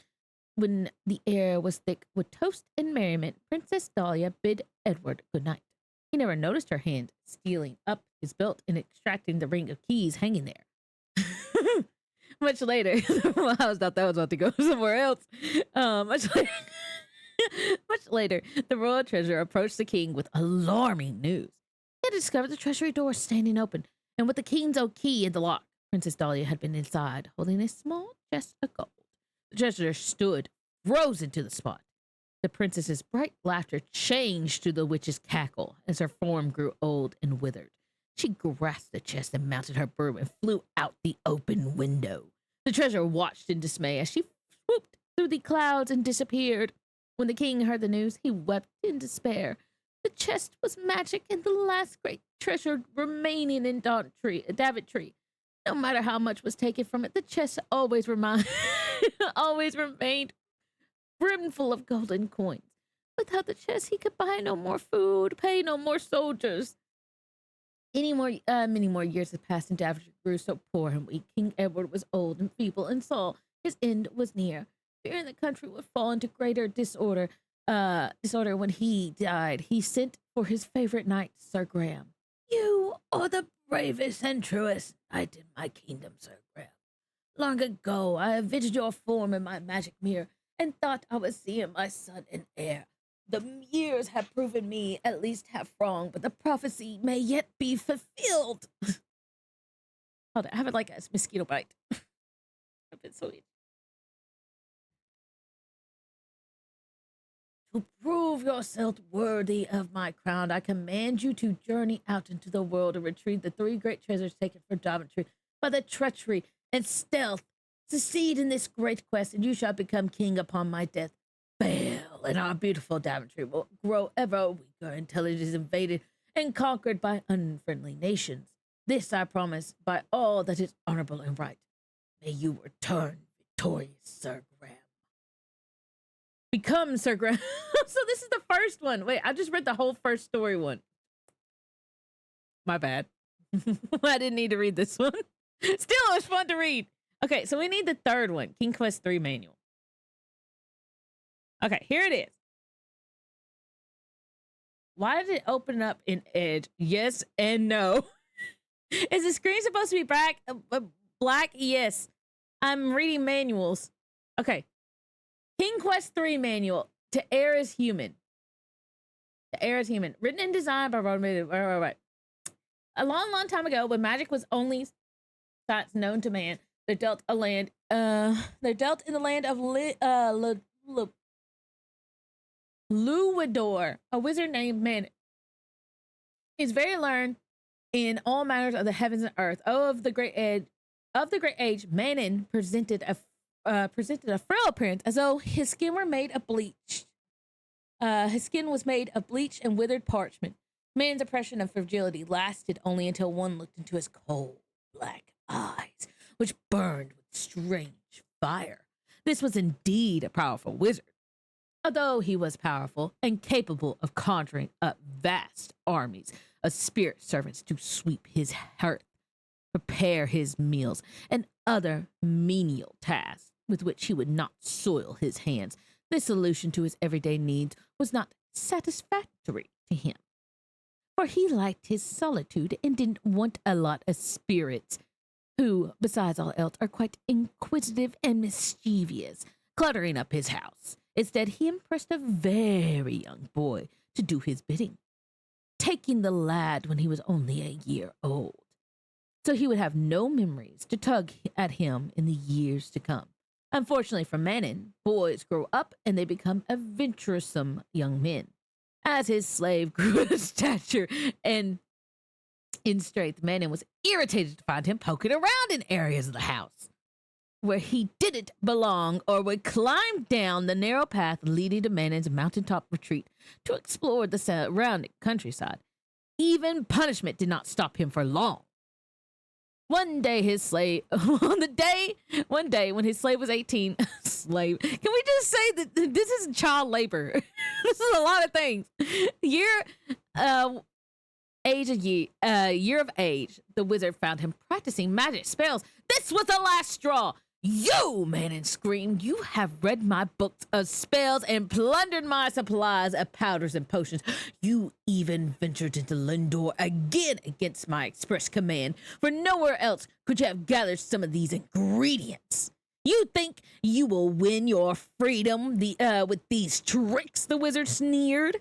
when the air was thick with toast and merriment, Princess Dahlia bid Edward good night. He never noticed her hand stealing up his belt and extracting the ring of keys hanging there. Much later, well, I thought that was about to go somewhere else. Much later, the royal treasurer approached the king with alarming news. He had discovered the treasury door standing open, and with the king's old key in the lock, Princess Dahlia had been inside, holding a small chest of gold. The treasurer stood, frozen to the spot. The princess's bright laughter changed to the witch's cackle as her form grew old and withered. She grasped the chest and mounted her broom and flew out the open window. The treasurer watched in dismay as she swooped through the clouds and disappeared. When the king heard the news, he wept in despair. The chest was magic and the last great treasure remaining in Daventry. No matter how much was taken from it, the chest always remained brimful of golden coins. Without the chest, he could buy no more food, pay no more soldiers. Many more years had passed, and Daventry grew so poor and weak. King Edward was old and feeble, and saw his end was near. Fearing the country would fall into greater disorder when he died, he sent for his favorite knight, Sir Graham. You are the bravest and truest knight in my kingdom, Sir Graham. Long ago, I envisioned your form in my magic mirror and thought I was seeing my son and heir. The years have proven me at least half wrong, but the prophecy may yet be fulfilled. Hold on, I have it like a mosquito bite. I've been so itchy. To prove yourself worthy of my crown, I command you to journey out into the world and retrieve the 3 great treasures taken from Daventry by the treachery and stealth. Succeed in this great quest, and you shall become king upon my death. Fail, and our beautiful Daventry will grow ever weaker until it is invaded and conquered by unfriendly nations. This I promise by all that is honorable and right. May you return victorious, Sir Graham. Become Sir Graham. So this is the first one. Wait, I just read the whole first story one. My bad. I didn't need to read this one. Still, it was fun to read. Okay, so we need the third one, King Quest 3 manual. Okay, here it is. Why did it open up in Edge? Yes and no. Is the screen supposed to be black? Yes. I'm reading manuals. Okay. King Quest 3 manual. To Err is Human. To Err is Human. Written and designed by right. A long, long time ago, when magic was only thoughts known to man, they dealt in the land of Luidor, a wizard named Manon. He's very learned in all matters of the heavens and earth. Of the great age, Manon presented a frail appearance, as though his skin were made of bleach. His skin was made of bleach and withered parchment. Manon's impression of fragility lasted only until one looked into his cold, black eyes, which burned with strange fire. This was indeed a powerful wizard. Although he was powerful and capable of conjuring up vast armies of spirit servants to sweep his hearth, prepare his meals, and other menial tasks with which he would not soil his hands, this solution to his everyday needs was not satisfactory to him. For he liked his solitude and didn't want a lot of spirits who, besides all else, are quite inquisitive and mischievous, cluttering up his house. Instead, he impressed a very young boy to do his bidding, taking the lad when he was only a year old, so he would have no memories to tug at him in the years to come. Unfortunately for Manon, boys grow up and they become adventuresome young men. As his slave grew in stature and in strength, Manon was irritated to find him poking around in areas of the house. where he didn't belong or would climb down the narrow path leading to Manon's mountaintop retreat to explore the surrounding countryside. Even punishment did not stop him for long. One day one day when his slave was 18, slave. Can we just say that this is child labor? This is a lot of things. Year of age, the wizard found him practicing magic spells. This was the last straw. You, Manon screamed, you have read my books of spells and plundered my supplies of powders and potions. You even ventured into Lindor again against my express command, for nowhere else could you have gathered some of these ingredients. You think you will win your freedom with these tricks, the wizard sneered.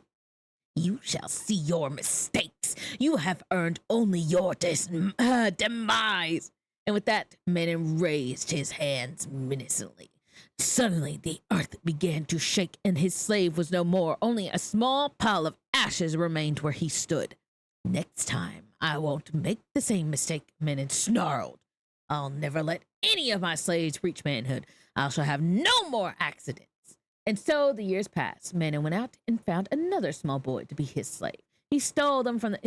You shall see your mistakes. You have earned only your demise. And with that, Manon raised his hands menacingly. Suddenly, the earth began to shake, and his slave was no more. Only a small pile of ashes remained where he stood. Next time, I won't make the same mistake, Manon snarled. I'll never let any of my slaves reach manhood. I shall have no more accidents. And so the years passed. Manon went out and found another small boy to be his slave. He stole him from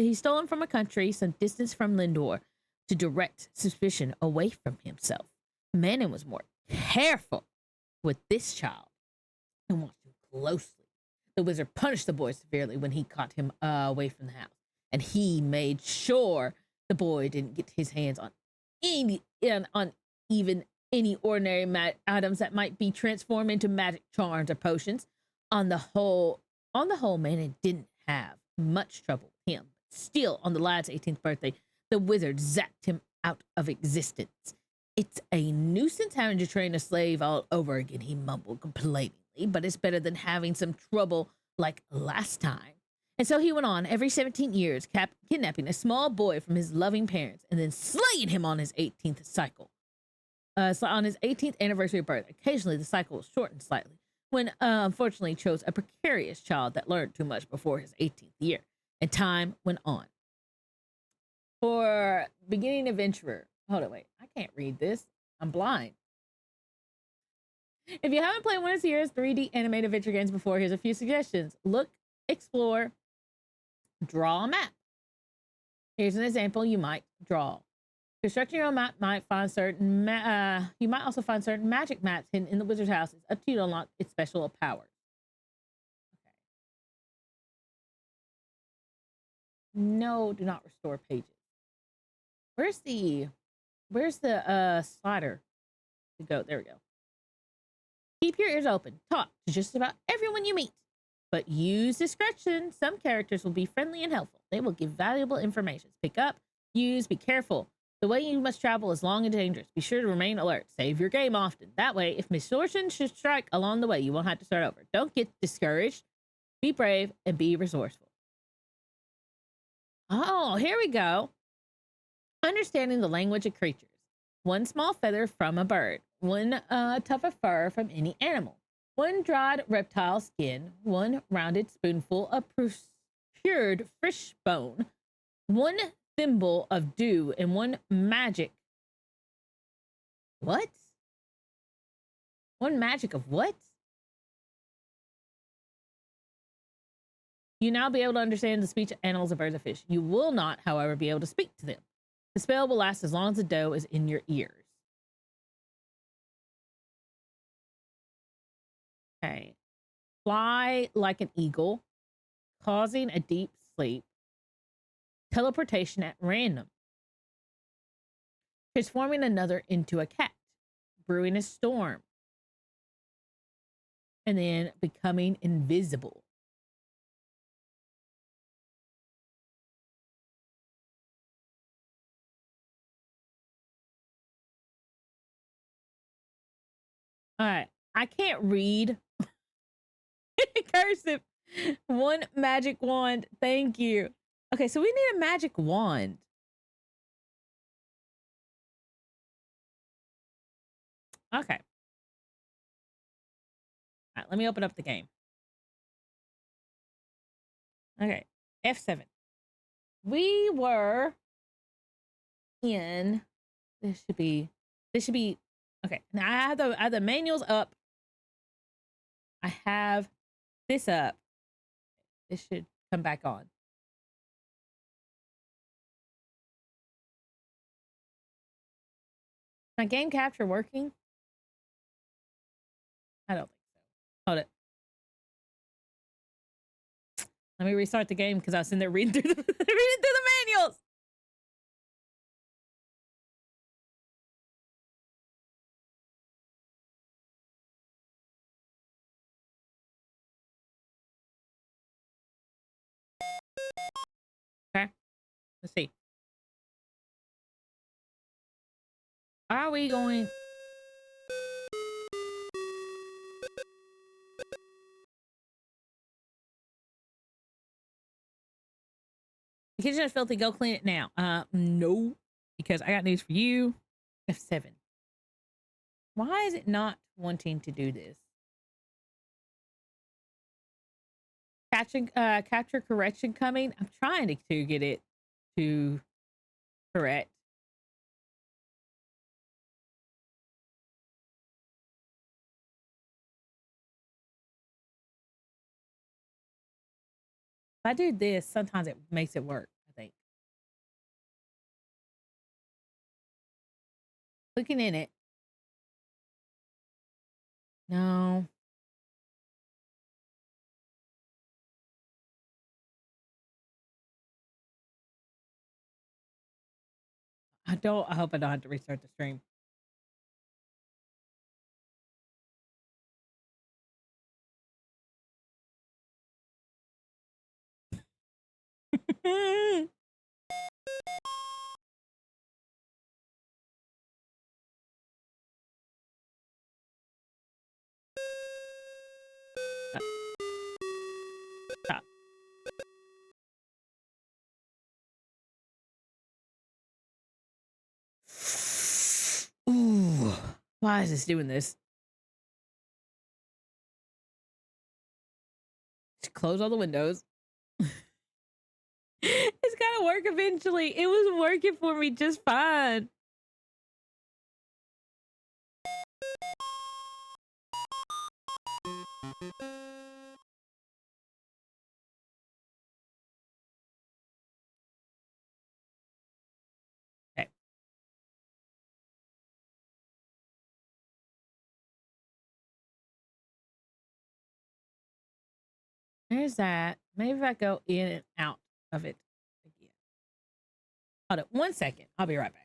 a country some distance from Lindor, to direct suspicion away from himself. Manon was more careful with this child and watched him closely. The wizard punished the boy severely when he caught him away from the house, and he made sure the boy didn't get his hands on any ordinary items that might be transformed into magic charms or potions. On the whole, Manon didn't have much trouble with him. Still, on the lad's 18th birthday, the wizard zapped him out of existence. It's a nuisance having to train a slave all over again, he mumbled complainingly, but it's better than having some trouble like last time. And so he went on every 17 years, kidnapping a small boy from his loving parents and then slaying him on his 18th cycle. On his 18th anniversary of birth. Occasionally, the cycle was shortened slightly, when unfortunately chose a precarious child that learned too much before his 18th year. And time went on. For beginning adventurer. Hold on, wait. I can't read this. I'm blind. If you haven't played one of Sierra's 3D animated adventure games before, here's a few suggestions. Look, explore, draw a map. Here's an example you might draw. Constructing your own map might find you might also find certain magic maps hidden in the wizard's house. It's up to you to unlock its special powers. Okay. No, do not restore pages. Where's the slider to go? There we go. Keep your ears open. Talk to just about everyone you meet, but use discretion. Some characters will be friendly and helpful. They will give valuable information. Pick up, use, be careful. The way you must travel is long and dangerous. Be sure to remain alert. Save your game often. That way, if misfortune should strike along the way, you won't have to start over. Don't get discouraged. Be brave and be resourceful. Oh, here we go. Understanding the language of creatures. One small feather from a bird. One tuft of fur from any animal. One dried reptile skin. One rounded spoonful of procured fish bone. One thimble of dew, and one magic. What? One magic of what? You now be able to understand the speech of animals and birds and fish. You will not, however, be able to speak to them. The spell will last as long as the dough is in your ears. Okay. Fly like an eagle, causing a deep sleep. Teleportation at random. Transforming another into a cat. Brewing a storm. And then becoming invisible. All right. I can't read. Cursive. One magic wand. Thank you. Okay, so we need a magic wand. Okay. All right, let me open up the game. Okay, F7. We were in. This should be Okay, now I have the manuals up. I have this up. This should come back on. My game capture working? I don't think so. Hold it. Let me restart the game because I was in there reading through the reading through the manuals. Okay, let's see. Are we going? The kitchen is filthy. Go clean it now. No, because I got news for you. F7. Why is it not wanting to do this? Capture correction coming. I'm trying to get it to correct. If I do this, sometimes it makes it work, I think. Clicking in it. No. I hope I don't have to restart the stream. Stop. Ooh. Why is this doing this? Just close all the windows. It's gotta work eventually. It was working for me just fine. Okay. There's that. Maybe if I go in and out of it again. Hold up 1 second. I'll be right back.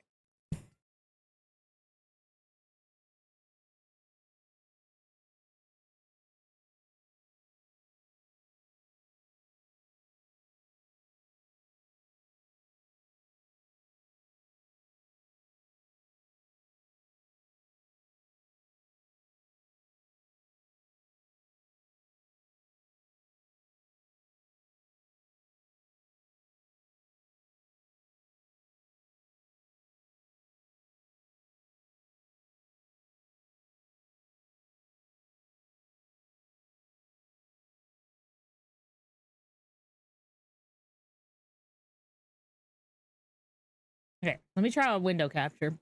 Okay, let me try a window capture.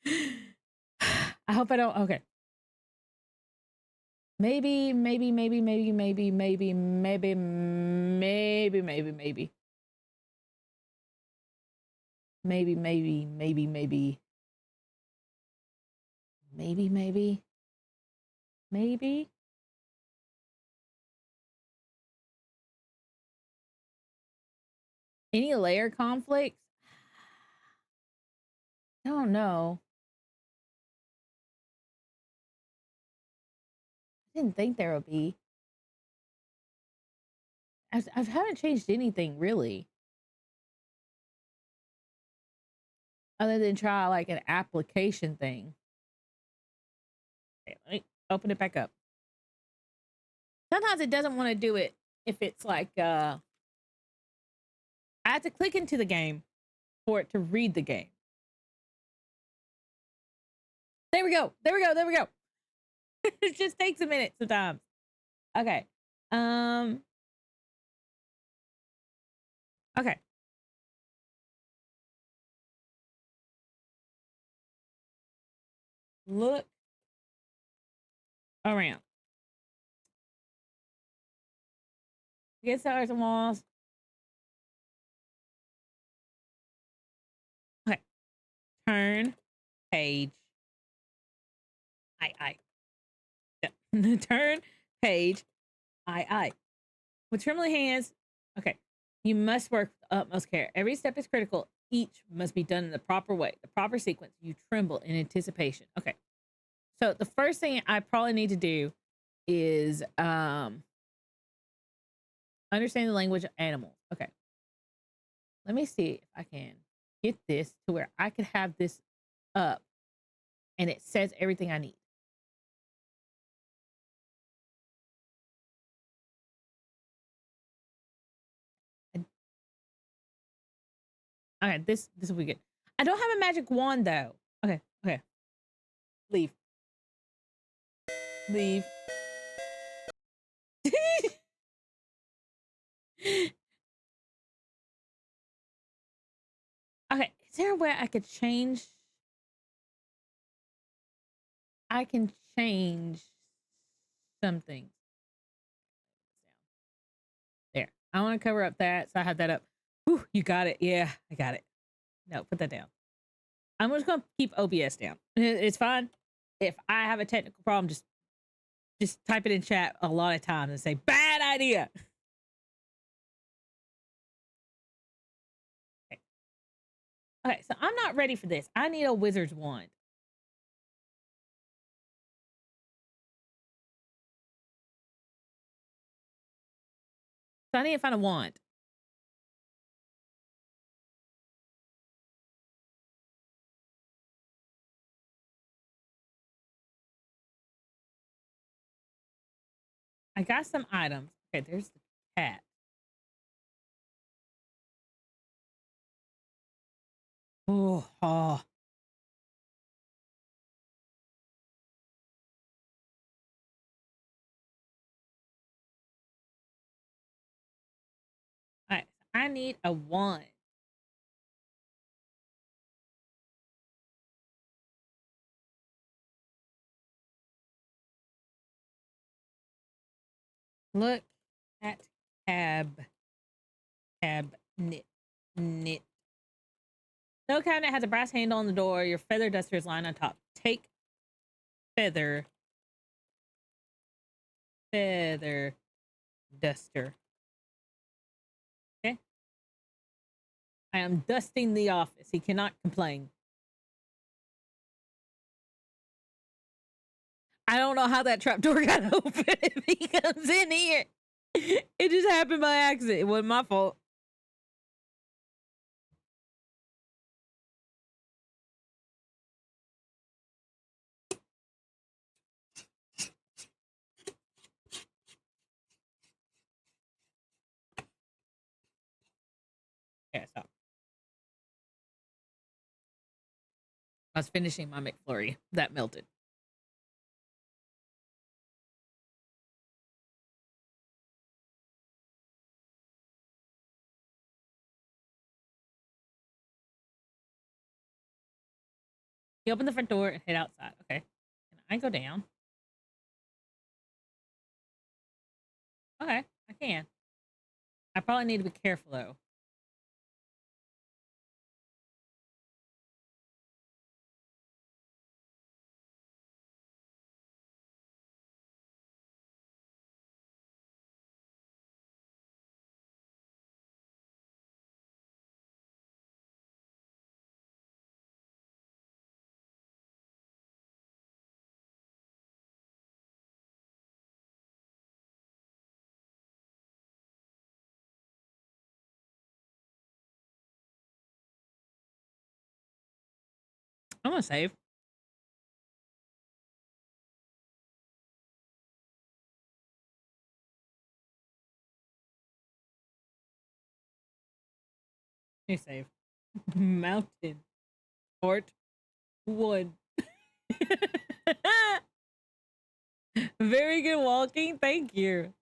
I hope I don't. Okay. Maybe. Maybe. Any layer conflicts? I don't know. I didn't think there would be. I haven't changed anything really. Other than try like an application thing. Okay, let me open it back up. Sometimes it doesn't want to do it if it's like I have to click into the game for it to read the game. There we go. It just takes a minute sometimes. Okay. Okay. Look around. Get stars and walls. Okay. Turn page. I. Yeah. Turn page. I. With trembling hands. Okay. You must work with utmost care. Every step is critical. Each must be done in the proper way, the proper sequence. You tremble in anticipation. Okay. So the first thing I probably need to do is understand the language of animals. Okay. Let me see if I can get this to where I could have this up and it says everything I need. Okay, this will be good. I don't have a magic wand though. Okay, okay. Leave. Leave. Okay, is there a way I could change? I can change something. There. I want to cover up that, so I have that up. Whew, you got it. Yeah, I got it. No, put that down. I'm just gonna keep OBS down. It's fine. If I have a technical problem, just type it in chat a lot of times and say bad idea. Okay. Okay, so I'm not ready for this. I need a wizard's wand. So I need to find a wand. I got some items. Okay, there's the cat. Oh, oh. All right, I need a wand. Look at cabinet. Knit. No cabinet has a brass handle on the door. Your feather duster is lying on top. Take feather duster. Okay. I am dusting the office. He cannot complain. I don't know how that trapdoor got open if he comes in here. It just happened by accident. It wasn't my fault. Yeah, stop. I was finishing my McFlurry. That melted. He opened the front door and head outside. Okay. Can I go down? Okay, I can. I probably need to be careful though. I'm gonna save. You save. Mountain. Fort. Wood. Very good walking. Thank you.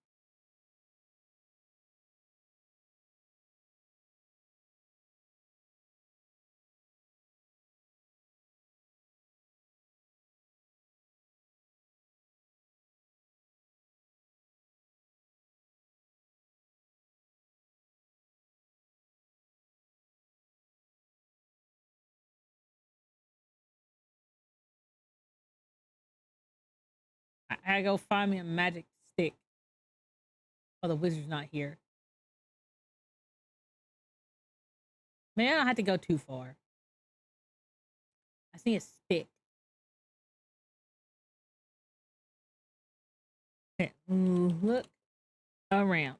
I gotta go find me a magic stick. Oh, the wizard's not here. Man, I don't have to go too far. I see a stick. Okay, look around.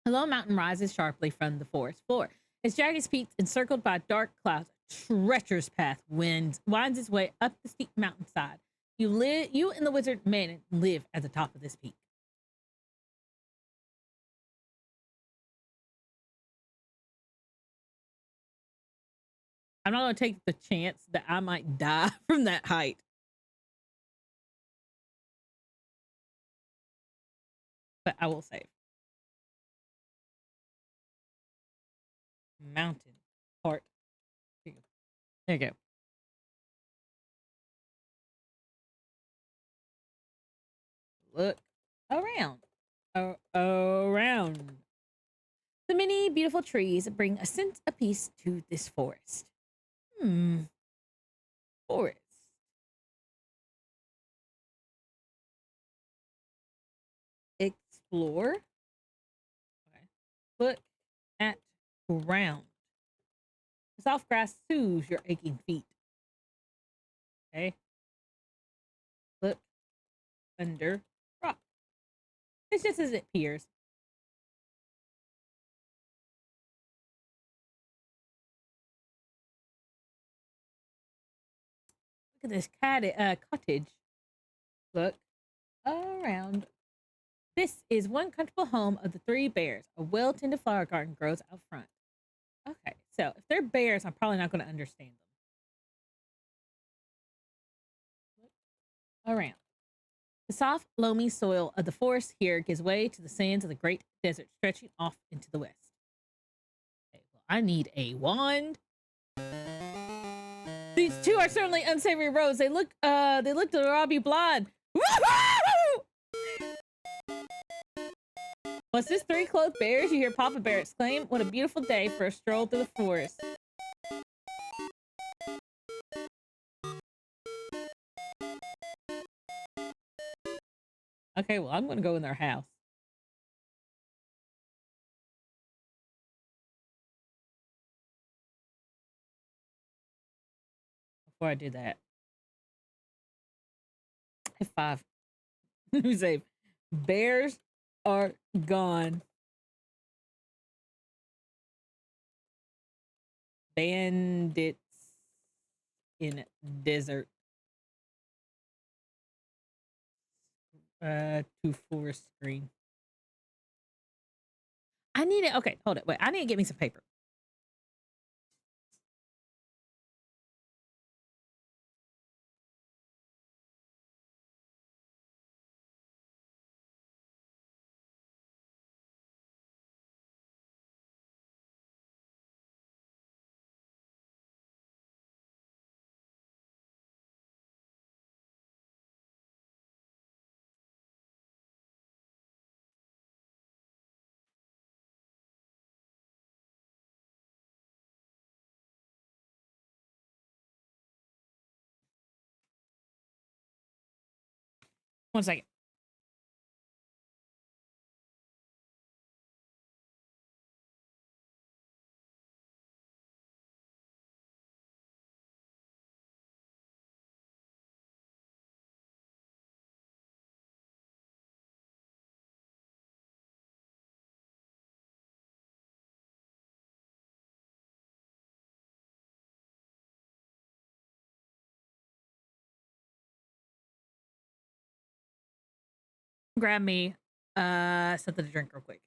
A low mountain rises sharply from the forest floor. Its jagged peaks encircled by dark clouds, a treacherous path winds its way up the steep mountainside. You and the wizard man live at the top of this peak. I'm not going to take the chance that I might die from that height. But I will save. Mountain part. There you go. Look around. Around. The many beautiful trees bring a sense of peace to this forest. Forest. Explore. Okay. Look at ground. Soft grass soothes your aching feet. Okay. Look under rock. It's just as it appears. Look at this cottage. Look around. This is one comfortable home of the three bears. A well-tended flower garden grows out front. Okay, so if they're bears, I'm probably not going to understand them. Look around. The soft, loamy soil of the forest here gives way to the sands of the great desert stretching off into the west. Okay, well, I need a wand. These two are certainly unsavory roads. They look to rob you blind. What's this three-clothed bears? You hear Papa Bear exclaim. What a beautiful day for a stroll through the forest. Okay, well, I'm going to go in their house. Before I do that. F5. Let me save. Bears are gone. Bandits in desert. To forest screen. I need it. Okay, hold it. Wait, I need to get me some paper. One second. Grab me something to drink real quick.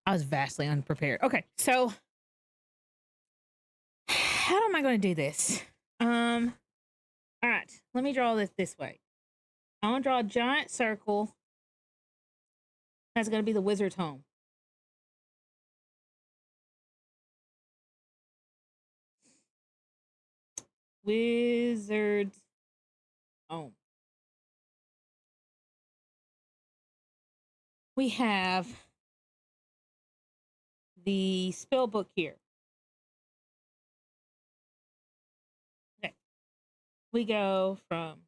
I was vastly unprepared. Okay, so how am I going to do this? All right, let me draw this way. I want to draw a giant circle. That's going to be the wizard's home. Wizard's home. We have the spell book here. Okay. We go from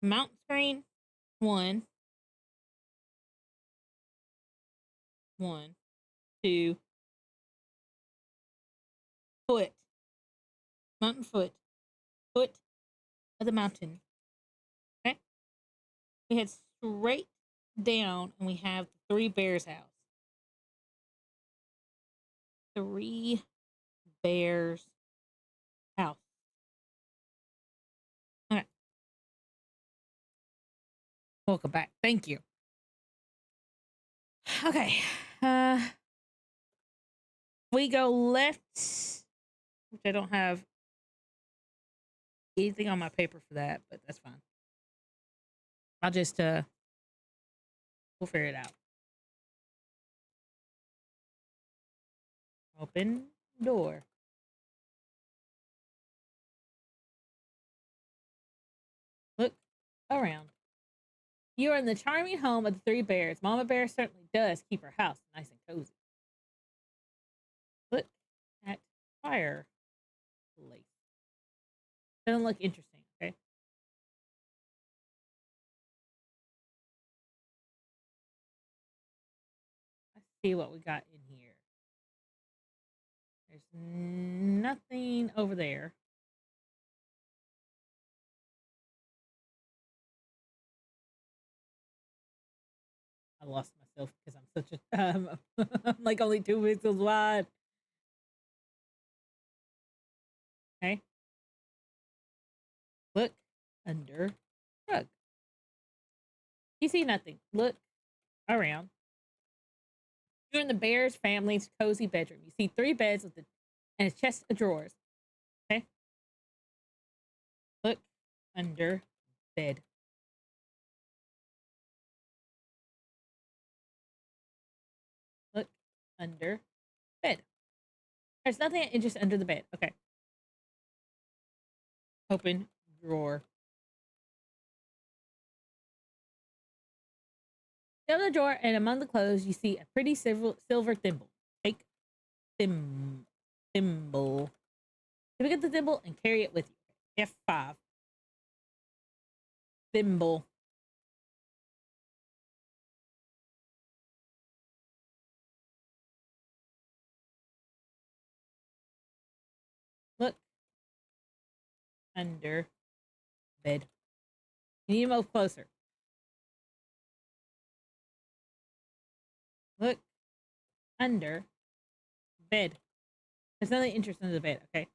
mountain screen, one, to foot, mountain foot of the mountain. Okay. We head straight down and we have the Three Bears house. Three Bears house. Okay. Welcome back. Thank you. Okay. We go left, which I don't have anything on my paper for that, but that's fine. I'll just we'll figure it out. Open door. Look around. You are in the charming home of the Three Bears. Mama Bear certainly does keep her house nice and cozy. Look at fireplace. Doesn't look interesting, okay? Let's see what we got in here. There's nothing over there. I lost myself because I'm such a I'm like only 2 pixels wide. Okay. Look under rug. You see nothing. Look around. You're in the Bears family's cozy bedroom. You see 3 beds with and a chest of drawers. Okay. Look under bed. Look under bed. There's nothing just under the bed. Okay. Open drawer. Down the drawer and among the clothes, you see a pretty silver thimble. Take thimble. Pick up the thimble and carry it with you. F5. Thimble. Look under bed. You need to move closer. Look under bed. There's nothing interesting in the bed, okay?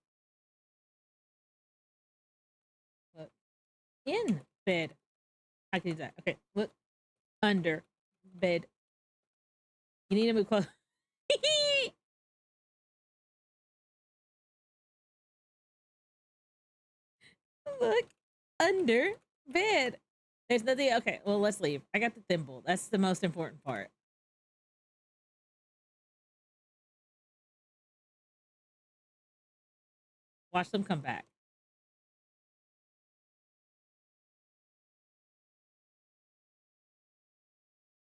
Look in bed. I can do that. Okay, look under bed. You need to move close. Look under bed. There's nothing. Okay, well, let's leave. I got the thimble. That's the most important part. Watch them come back.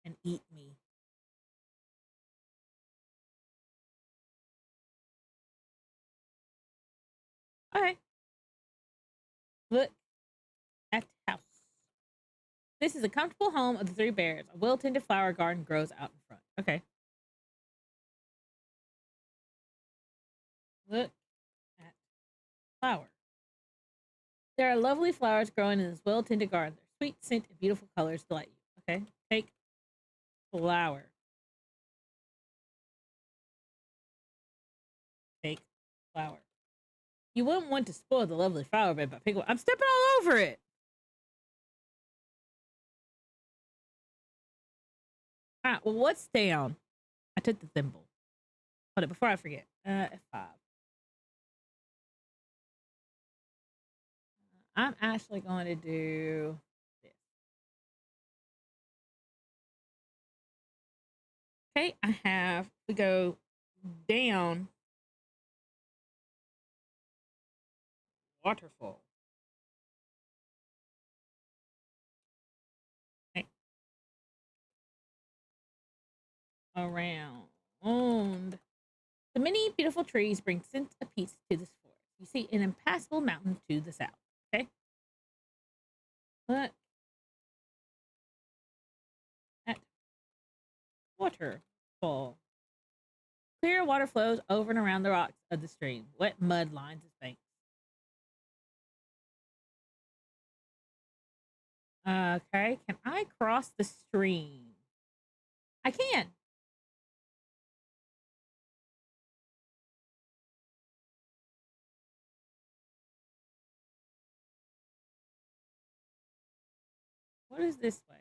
And eat me. Okay. Look at the house. This is a comfortable home of the Three Bears. A well-tended flower garden grows out in front. Okay. Look at flower. There are lovely flowers growing in this well-tended garden. Their sweet scent and beautiful colors delight you. Okay. Take flower. Take flower. You wouldn't want to spoil the lovely flower bed by picking one. I'm stepping all over it. All right, well, what's down? I took the thimble. Hold it before I forget. F5. I'm actually going to do this. Okay, we go down waterfall. Okay. Around. The many beautiful trees bring sense of peace to this forest. You see an impassable mountain to the south. Okay. Look at waterfall. Clear water flows over and around the rocks of the stream. Wet mud lines its banks. Okay, can I cross the stream? I can. What is this way?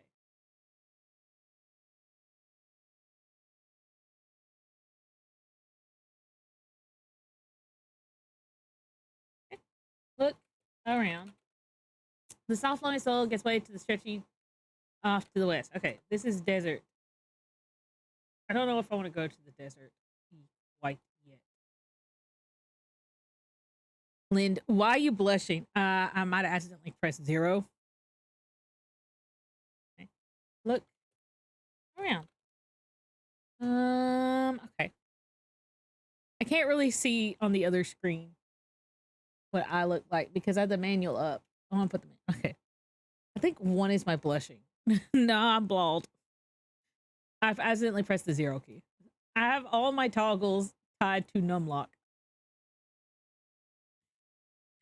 Okay. Look around. The soft flowing soil gets way to the stretchy off to the west. Okay, this is desert. I don't know if I want to go to the desert quite yet. Lind, why are you blushing? I might have accidentally pressed 0. Okay. Look around. Okay. I can't really see on the other screen what I look like because I have the manual up. I want to put them in. Okay. I think 1 is my blushing. No, I'm bald. I've accidentally pressed the 0 key. I have all my toggles tied to numlock.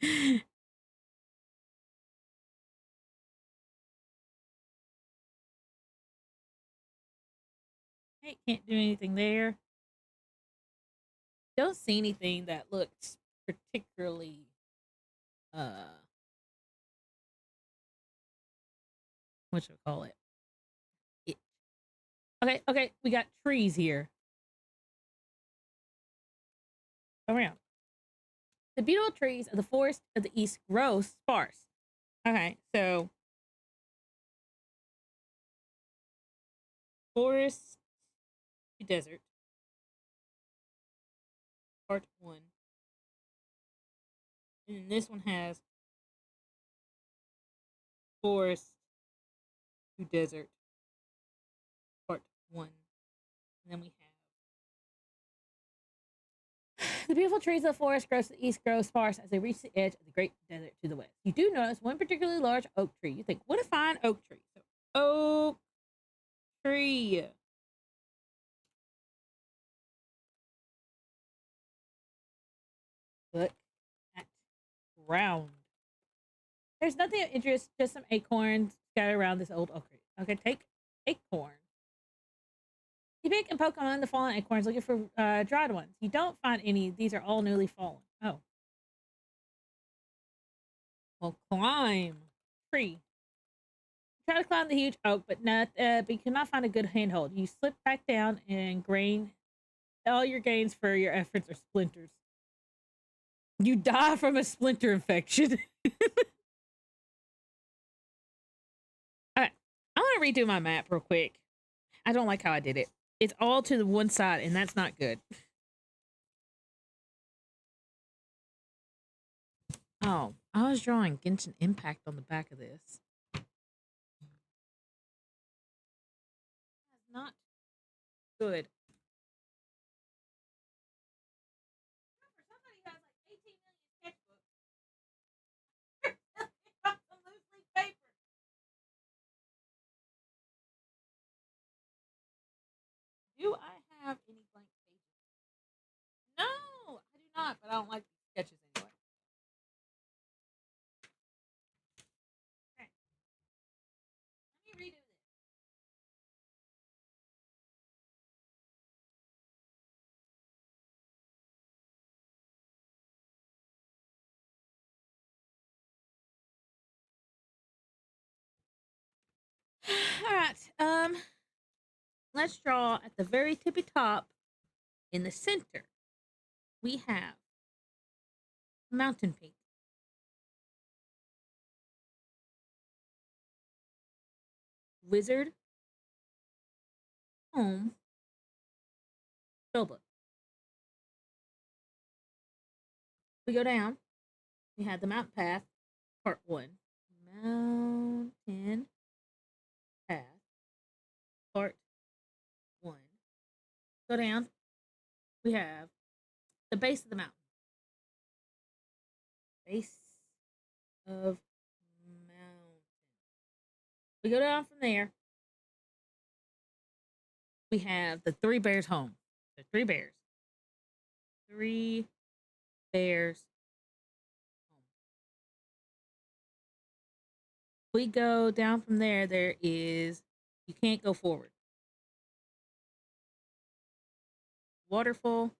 I can't do anything there. Don't see anything that looks particularly what should I call it? Okay, we got trees here. Around. The beautiful trees of the forest of the east grow sparse. Okay, so forest to desert. Part 1. And then this one has forest to desert. Part 1. And then we have the beautiful trees of the forest grow to the east grow sparse as they reach the edge of the great desert to the west. You do notice one particularly large oak tree. You think, what a fine oak tree. So, oak tree. Look at ground. There's nothing of interest, just some acorns scattered around this old oak tree. Okay, take acorn. You pick and poke on the fallen acorns looking for dried ones. You don't find any. These are all newly fallen. Oh. Well, climb. Tree. Try to climb the huge oak, but you cannot find a good handhold. You slip back down and gain all your gains for your efforts are splinters. You die from a splinter infection. Alright. I want to redo my map real quick. I don't like how I did it. It's all to the one side, and that's not good. Oh, I was drawing Genshin Impact on the back of this. That's not good. Somebody has like 18 million sketchbooks. Loosely papered. Do I have any blank pages? No, I do not, but I don't like sketches anyway. Okay, let me redo this. All right. Let's draw at the very tippy top in the center. We have mountain peak. Wizard home spellbook. We go down. We have the mountain path, part one. Mountain path, part one. Go down. We have the base of the mountain. Base of mountain. We go down from there. We have the Three Bears home. The Three Bears. Three Bears home. We go down from there. There is, you can't go forward. Waterfall.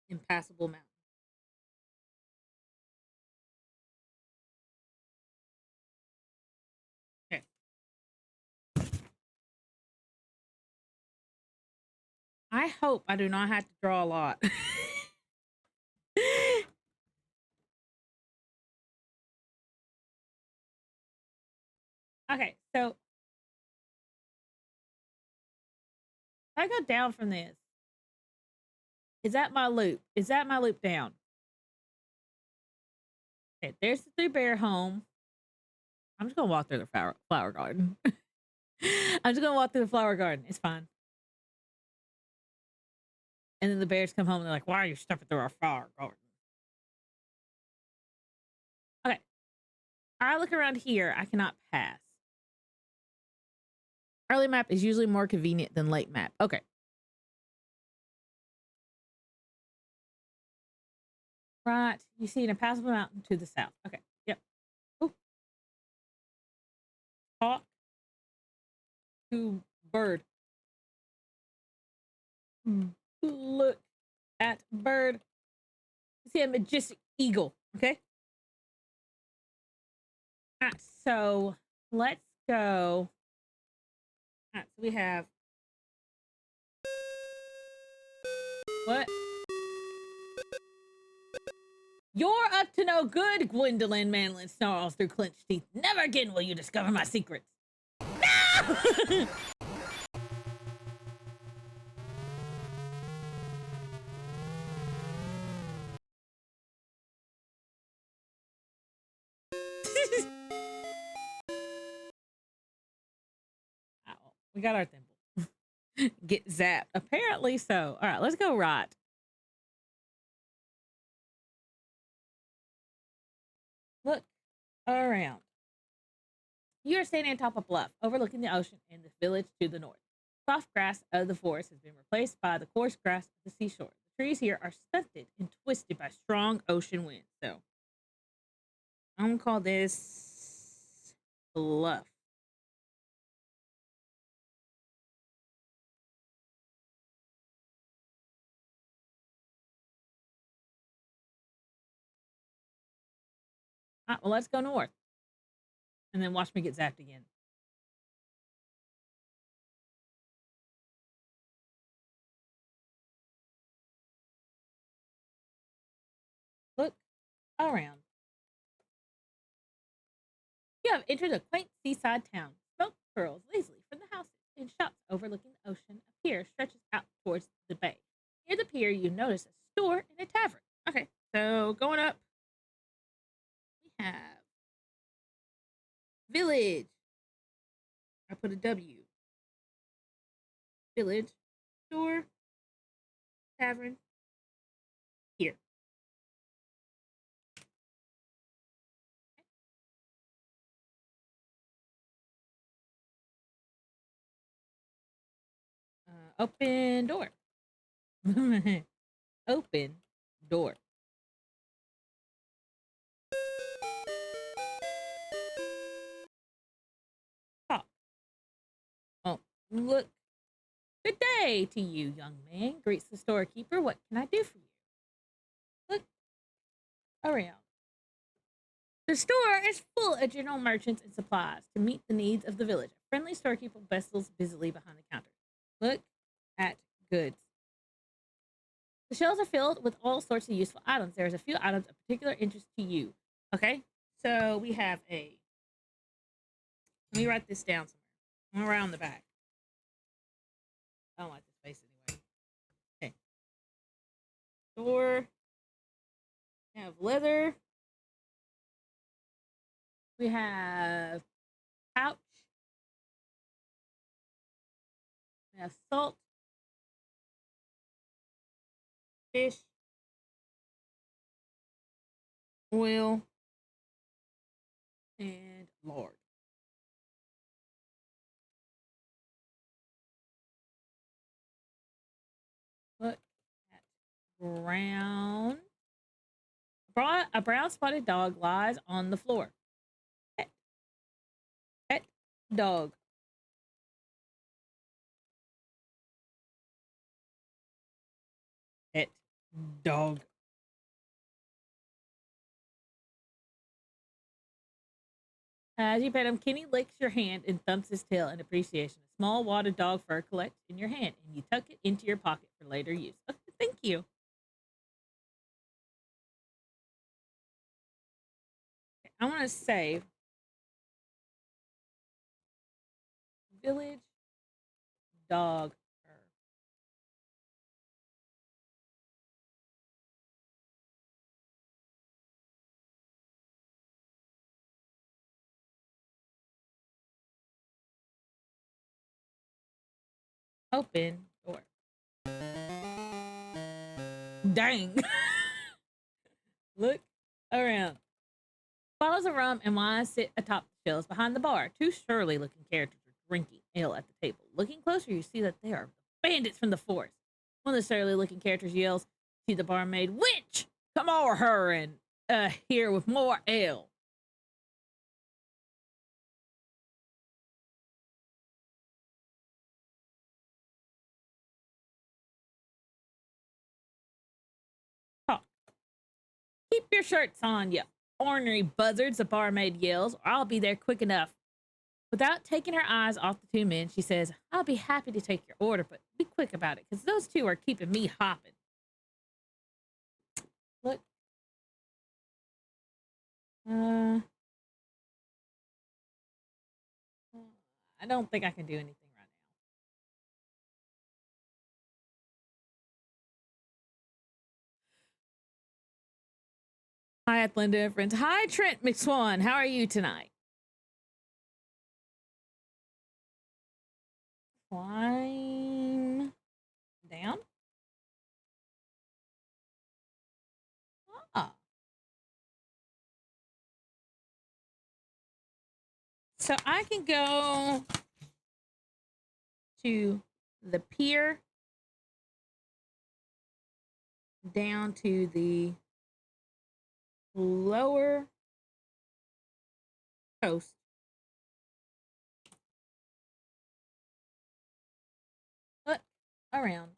Impassable mountain. Okay. I hope I do not have to draw a lot. Okay, so if I go down from this, is that my loop? Is that my loop down? Okay, there's the Three Bear home. I'm just gonna walk through the flower garden. I'm just gonna walk through the flower garden. It's fine. And then the bears come home and they're like, "Why are you stepping through our flower garden?" Okay. I look around here. I cannot pass. Early map is usually more convenient than late map. Okay. Right. You see an impassable mountain to the south. Okay. Yep. Ooh. Talk to bird. Look at bird. See a majestic eagle. Okay. All right, so let's go. All right, so we have what? You're up to no good, Gwendolyn Manlin snarls through clenched teeth. Never again will you discover my secrets. No! Ow, we got our thimble. Get zapped. Apparently so. All right, let's go right. Look around. You are standing atop a bluff overlooking the ocean and the village to the north. Soft grass of the forest has been replaced by the coarse grass of the seashore. The trees here are stunted and twisted by strong ocean winds. So I'm gonna call this bluff. All right, well, let's go north. And then watch me get zapped again. Look around. You have entered a quaint seaside town. Smoke curls lazily from the houses, and shops overlooking the ocean. A pier stretches out towards the bay. Near the pier, you notice a store and a tavern. Okay, so going up, we have village. I put a W. Village, store, tavern, here. Open door. Open door. Talk. Oh, look. Good day to you, young man, greets the storekeeper. What can I do for you? Look around. The store is full of general merchants and supplies to meet the needs of the village. A friendly storekeeper bustles busily behind the counter. Look at goods. The shelves are filled with all sorts of useful items. There's a few items of particular interest to you. Okay, so we have a. Let me write this down somewhere. Around the back. I don't like this space anyway. Okay. Store. We have leather. We have pouch. We have salt, fish, oil, and lard. Look at brown. A brown spotted dog lies on the floor. Pet. Pet dog. Pet dog. As you pet him, Kenny licks your hand and thumps his tail in appreciation. A small wad of dog fur collects in your hand, and you tuck it into your pocket for later use. Okay, thank you. Okay, I want to save village dog fur. Open door. Dang. Look around. Bottles of rum and wine sit atop the shelves behind the bar. Two surly looking characters are drinking ale at the table. Looking closer, you see that they are bandits from the forest. One of the surly looking characters yells to the barmaid, "Witch! Come over her and here with more ale." Talk. "Keep your shirts on, you ornery buzzards," the barmaid yells, "or I'll be there quick enough." Without taking her eyes off the two men, she says, "I'll be happy to take your order, but be quick about it, because those two are keeping me hopping." Look. Uh, I don't think I can do anything right now. Hi, Linda and friends. Hi, Trent McSwan. How are you tonight? Climb down. Ah. So I can go to the pier down to the lower coast. Around.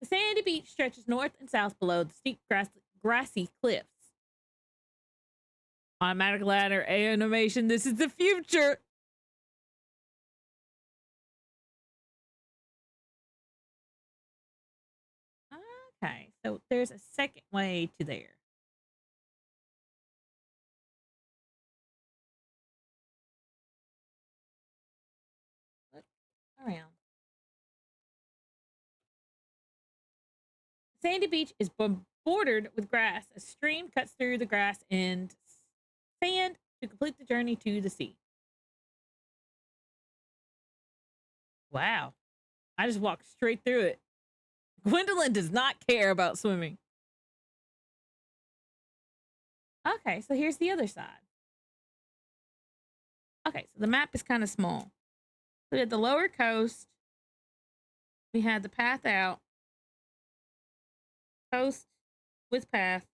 The sandy beach stretches north and south below the steep grassy cliffs. Automatic ladder animation. This is the future. Okay, so there's a second way to there. Look around. Sandy Beach is bordered with grass. A stream cuts through the grass and sand to complete the journey to the sea. Wow. I just walked straight through it. Gwendolyn does not care about swimming. Okay, so here's the other side. Okay, so the map is kind of small. We had the lower coast. We had the path out. Coast with path.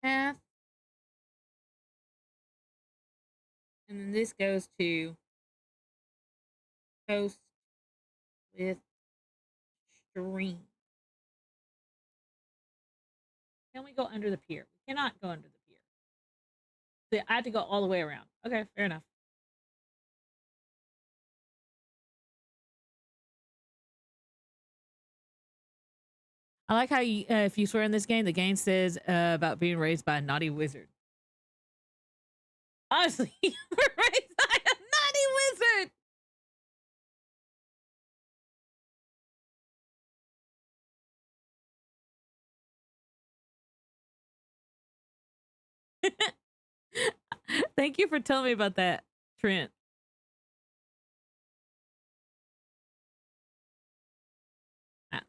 Path. And then this goes to coast with stream. Can we go under the pier? We cannot go under the pier. I have to go all the way around. Okay, fair enough. I like how you, if you swear in this game, the game says about being raised by a naughty wizard. Honestly, you were raised by a naughty wizard. Thank you for telling me about that, Trent.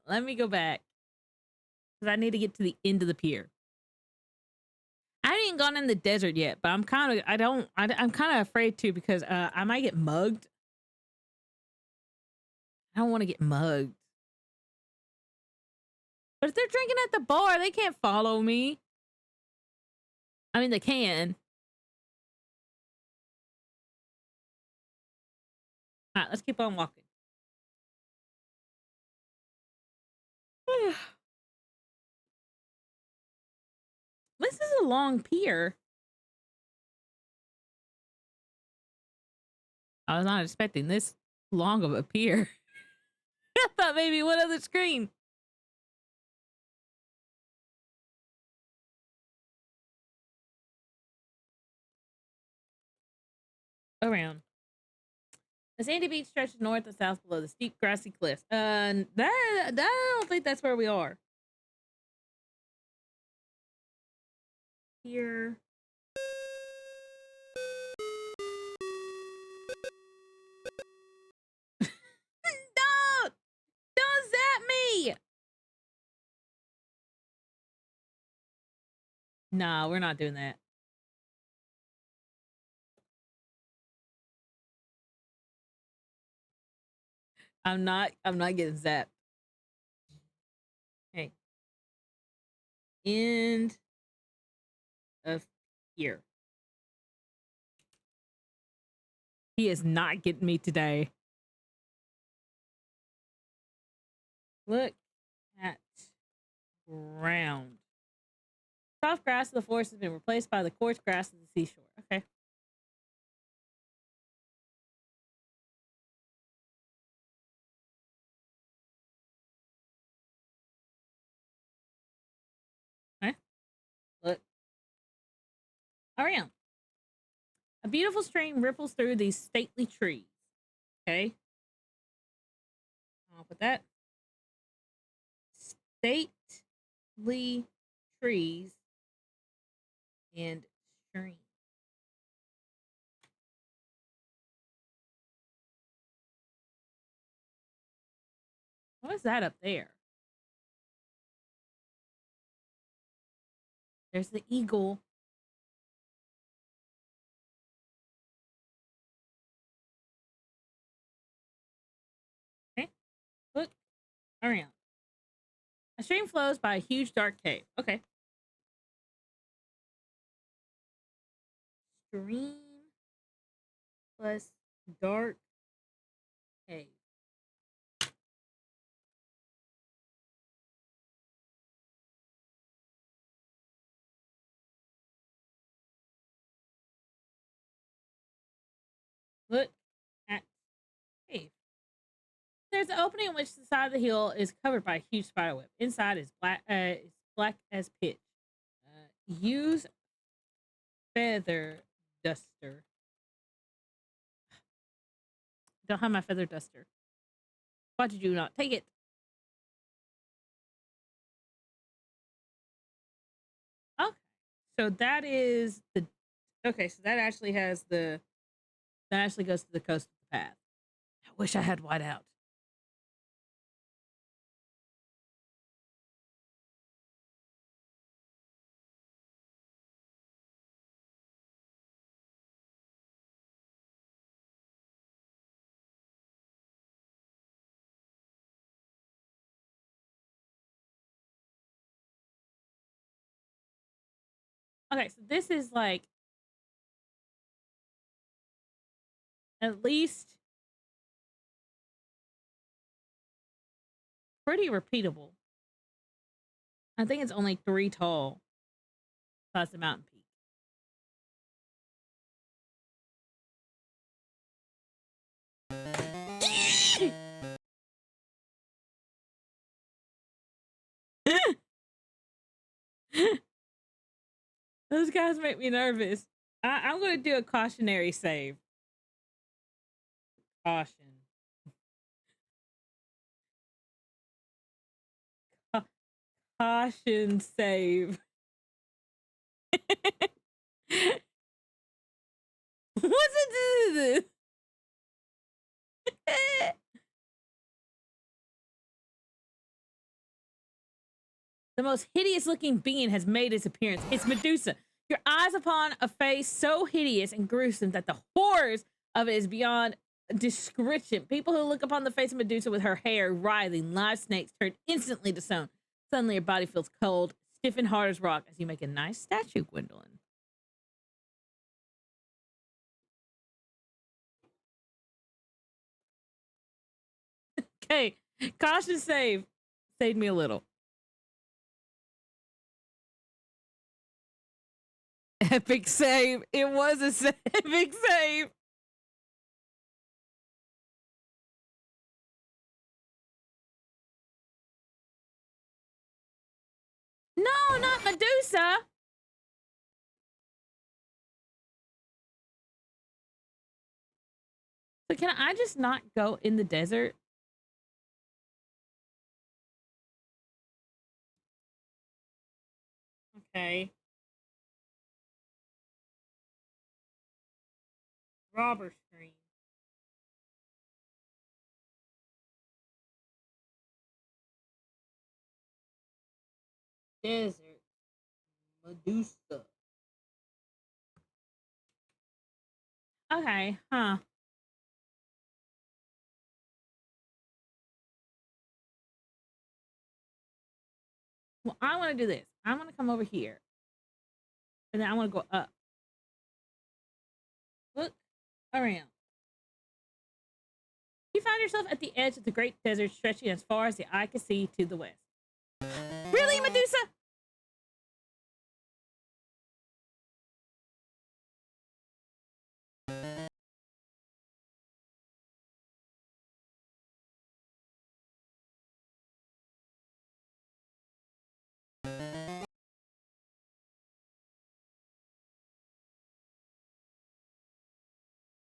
Let me go back because I need to get to the end of the pier. I haven't even gone in the desert yet, but I'm kind of I'm kind of afraid to because I might get mugged. I don't want to get mugged. But if they're drinking at the bar, they can't follow me. I mean, they can. All right, let's keep on walking. This is a long pier. I was not expecting this long of a pier. I thought maybe one other screen. Around. The sandy beach stretches north and south below the steep grassy cliffs. I don't think that's where we are. Here. Don't zap me! Nah, we're not doing that. I'm not getting zapped. Okay. End of here. He is not getting me today. Look at ground. Soft grass of the forest has been replaced by the coarse grass of the seashore. Okay. Okay. Look around. A beautiful stream ripples through these stately trees. Okay. I'll put that. Stately trees and stream. What is that up there? There's the eagle. Okay. Look around. A stream flows by a huge dark cave. Okay. Stream plus dark cave. Look at cave. There's an opening in which the side of the hill is covered by a huge spider web. Inside is black as pitch. Use feather duster. Don't have my feather duster. Why did you not take it? Okay. So that is the okay, so that actually has the that actually goes to the coast of the path. I wish I had white out. Okay, so this is like at least pretty repeatable. I think it's only 3 tall plus the mountain peak. Those guys make me nervous. I'm going to do a cautionary save. Caution. Caution save. What's it? The most hideous looking being has made its appearance. It's Medusa. Your eyes upon a face so hideous and gruesome that the horrors of it is beyond description. People who look upon the face of Medusa with her hair writhing, live snakes turn instantly to stone. Suddenly, your body feels cold, stiff and hard as rock as you make a nice statue, Gwendolyn. Okay, caution save. Saved me a little. Epic save. It was a epic save. No, not Medusa. So can I just not go in the desert? Okay. Robber screen. Desert. Medusa. Okay, huh. Well, I want to do this. I want to come over here. And then I want to go up. Look around. You find yourself at the edge of the great desert stretching as far as the eye can see to the west. Really, Medusa?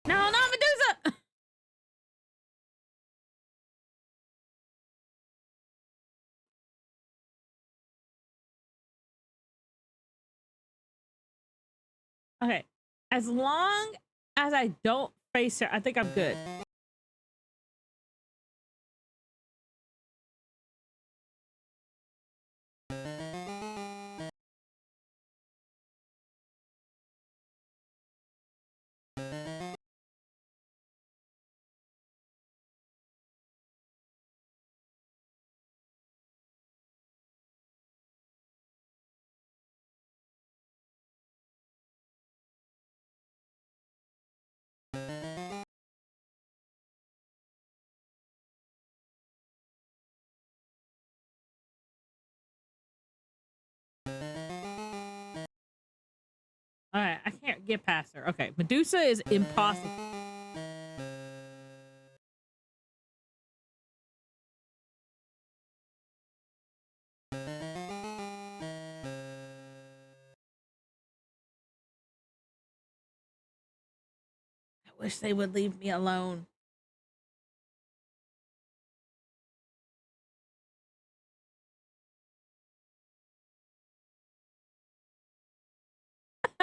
No, not Medusa! Okay. As long as I don't face her, I think I'm good. All right, I can't get past her. Okay, Medusa is impossible. I wish they would leave me alone.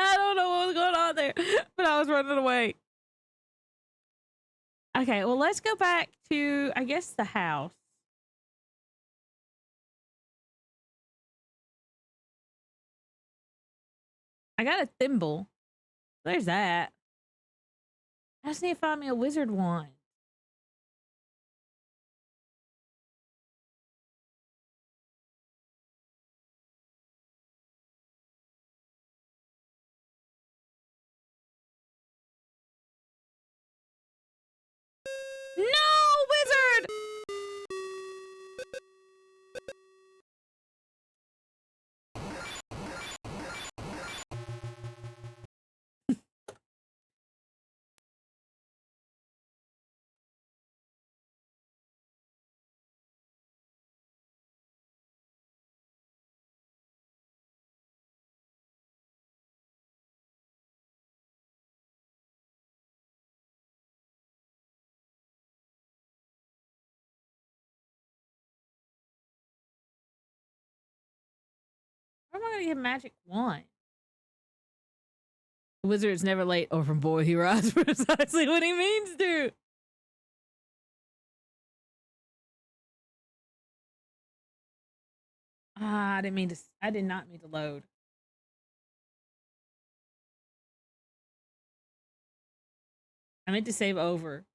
I don't know what was going on there, but I was running away. Okay, well, let's go back to, I guess, the house. I got a thimble. There's that. I just need to find me a wizard wand. No, wizard! Where am I gonna get magic wand? The wizard is never late, or from boy he rides precisely what he means to. Ah, I didn't mean to. I did not mean to load. I meant to save over.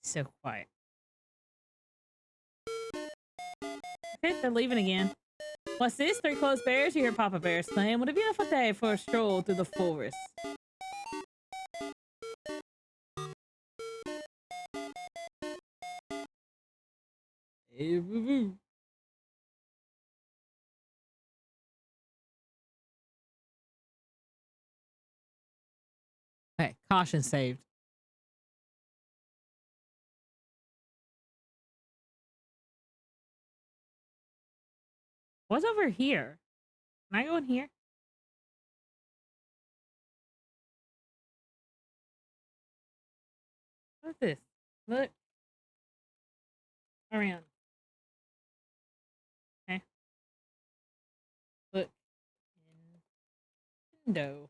So quiet. Okay, they're leaving again. What's this? Three closed bears? You hear Papa Bear's claim. What a beautiful day for a stroll through the forest. Hey, boo boo. Okay, caution saved. What's over here? Can I go in here? What's this? Look around. Okay. Look in window.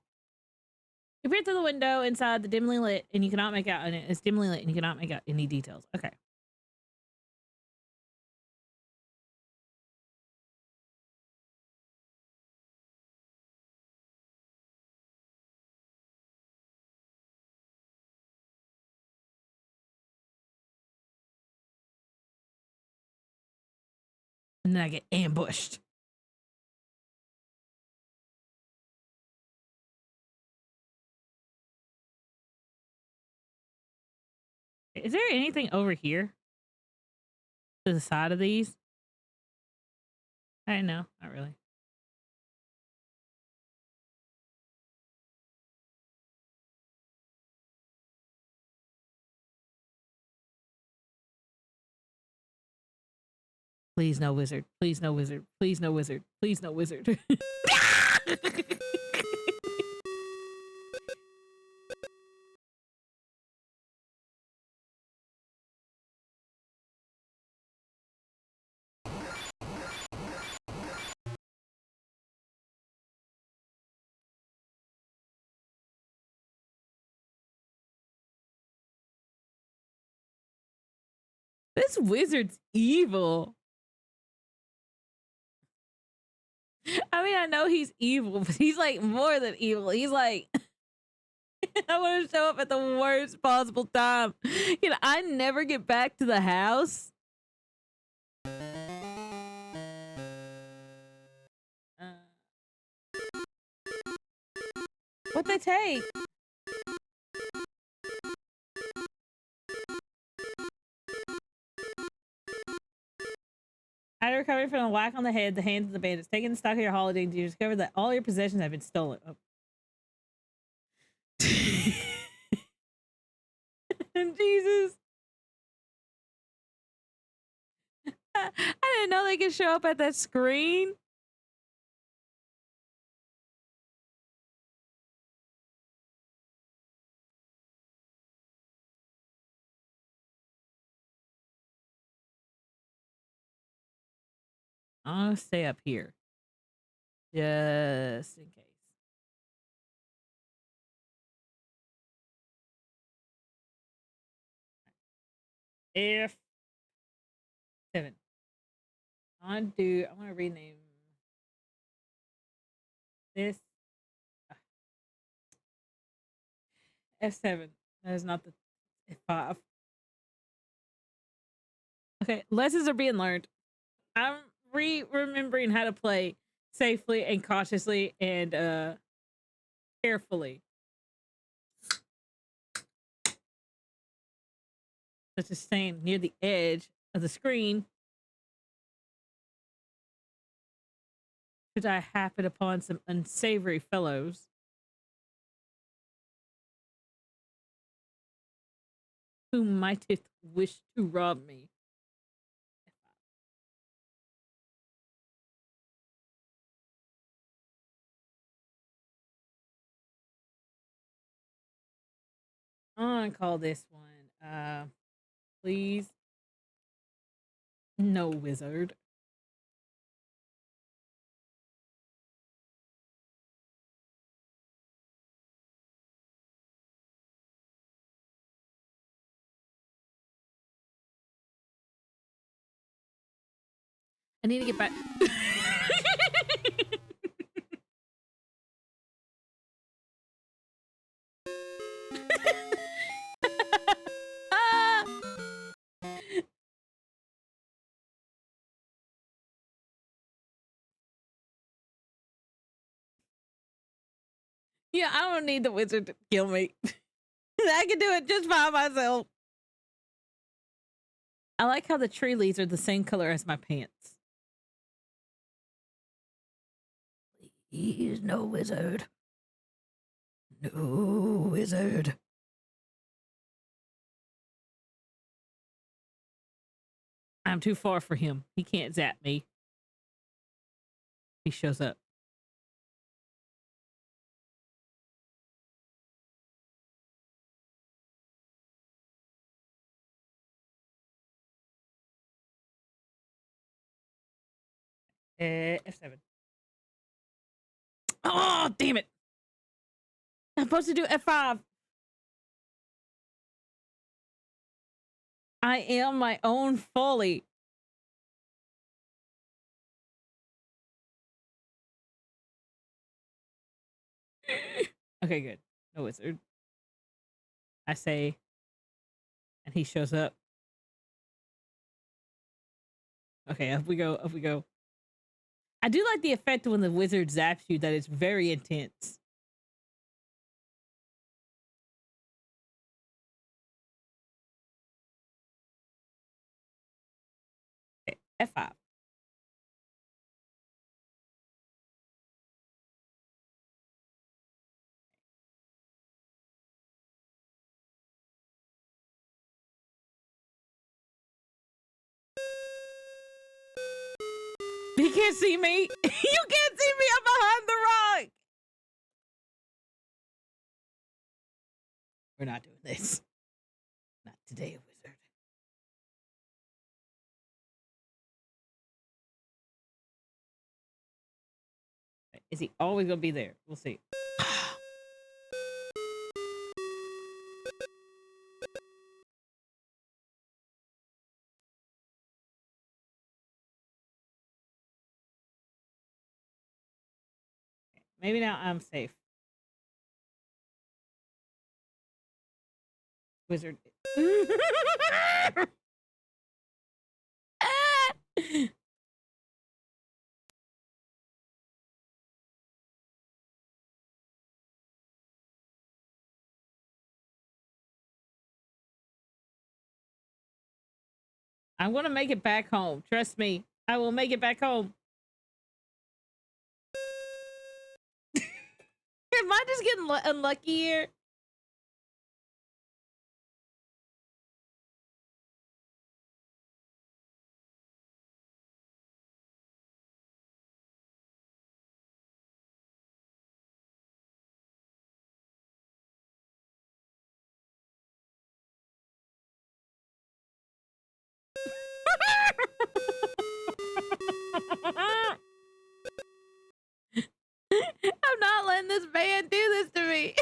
You peer through the window inside the dimly lit, and you cannot make out. And it's dimly lit, and you cannot make out any details. Okay. And then I get ambushed. Is there anything over here to the side of these? I don't know. Not really. Please no wizard. Please no wizard. Please no wizard. Please no wizard. This wizard's evil. I mean, I know he's evil, but he's like more than evil. He's like, I want to show up at the worst possible time. You know, I never get back to the house. What they take? After recovering from a whack on the head, the hands of the bandits, taking stock of your holiday, you discover that all your possessions have been stolen. Oh. Jesus. I didn't know they could show up at that screen. I'll stay up here. Just in case. F7. I want to rename this F7. That is not the F5. Okay, lessons are being learned. I'm remembering how to play safely and cautiously and carefully. Such as staying near the edge of the screen. Should I happen upon some unsavory fellows? Who mighteth wish to rob me? I'm gonna call this one please No wizard. I need to get back. Yeah, I don't need the wizard to kill me. I can do it just by myself. I like how the tree leaves are the same color as my pants. Please, no wizard. No wizard. I'm too far for him. He can't zap me. He shows up. F7. Oh, damn it. I'm supposed to do F5. I am my own folly. Okay, good. No wizard. I say, and he shows up. Okay, up we go. Up we go. I do like the effect when the wizard zaps you that it's very intense. Okay, F5. He can't see me. You can't see me. I'm behind the rock. We're not doing this. Not today, wizard. Is he always gonna be there? We'll see. Maybe now I'm safe. Wizard. I'm gonna make it back home. Trust me. I will make it back home. Am I just getting unlucky here? I'm not letting this man do this to me.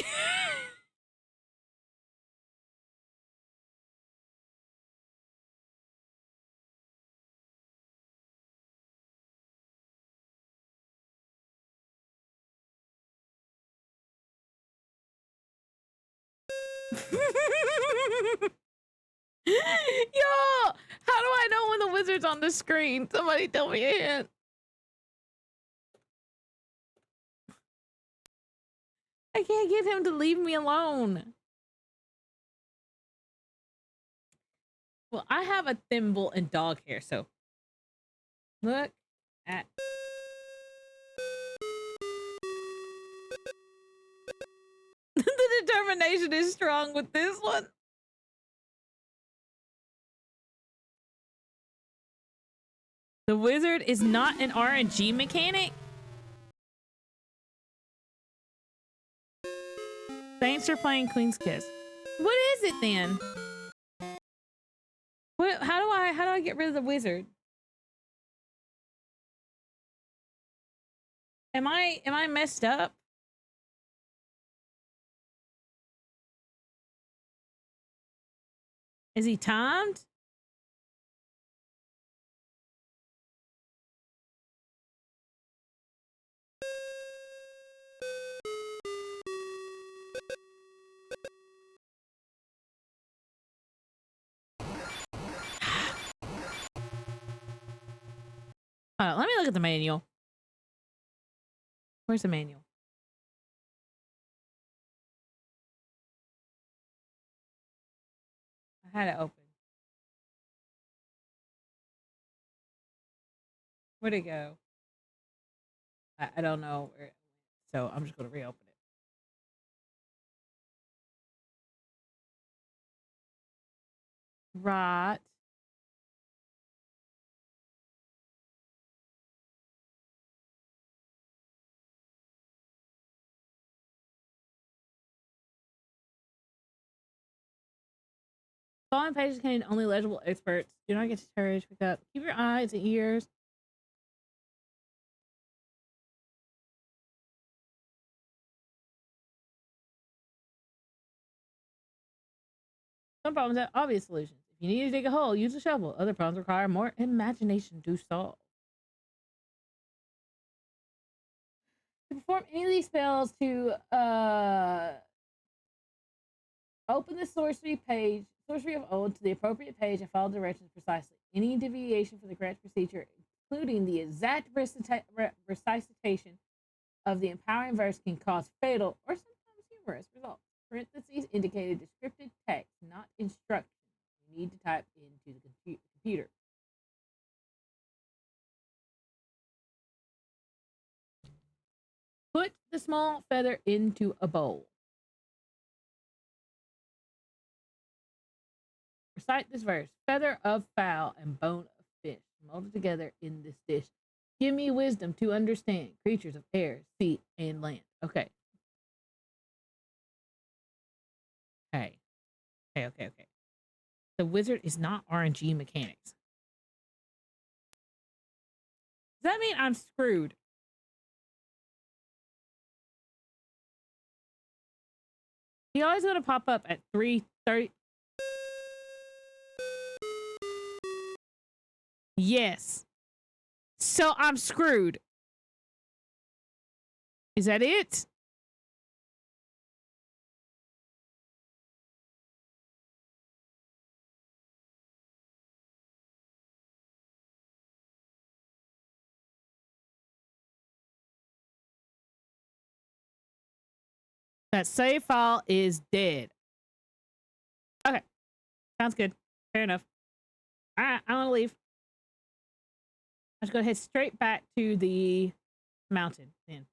Yo, how do I know when the wizard's on the screen? Somebody tell me a hint. I can't get him to leave me alone. Well, I have a thimble and dog hair, so look at. The determination is strong with this one. The wizard is not an RNG mechanic. Thanks for playing Queen's Kiss. What is it then? What? How do I get rid of the wizard? Am I messed up? Is he timed? Hold on, let me look at the manual. Where's the manual? I had it open. Where'd it go? I don't know where, so I'm just gonna reopen it. Right. Following pages contain only legible experts. Do not get discouraged. Pick up. Keep your eyes and ears. Some problems have obvious solutions. If you need to dig a hole, use a shovel. Other problems require more imagination to solve. To perform any of these spells, to open the sorcery page, sorcery of old, to the appropriate page and follow directions precisely. Any deviation from the correct procedure, including the exact recitation of the empowering verse, can cause fatal or sometimes humorous results. Parentheses indicated descriptive text, not instructions. You need to type into the computer. Put the small feather into a bowl. Recite this verse: feather of fowl and bone of fish, molded together in this dish. Give me wisdom to understand creatures of air, sea, and land. Okay. Okay. Okay. The wizard is not RNG mechanics. Does that mean I'm screwed? He always gonna pop up at 3:30. Yes. So I'm screwed. Is that it? That save file is dead. Okay. Sounds good. Fair enough. All right, I'm gonna leave. I'm just gonna head straight back to the mountain then.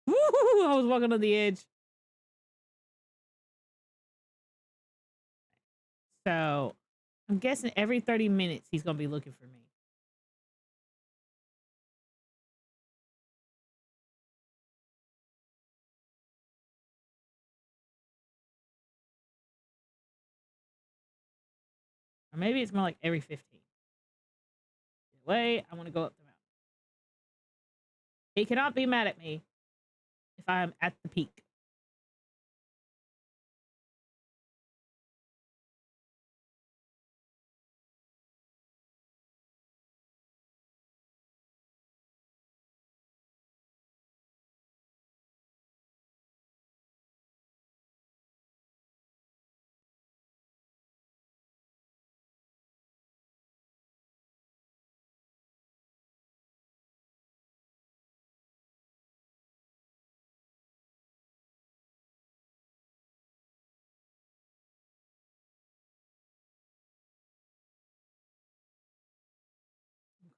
Woo! I was walking on the edge. So I'm guessing every 30 minutes he's gonna be looking for me. Or maybe it's more like every 15. Wait, I want to go up the mountain. He cannot be mad at me if I'm at the peak.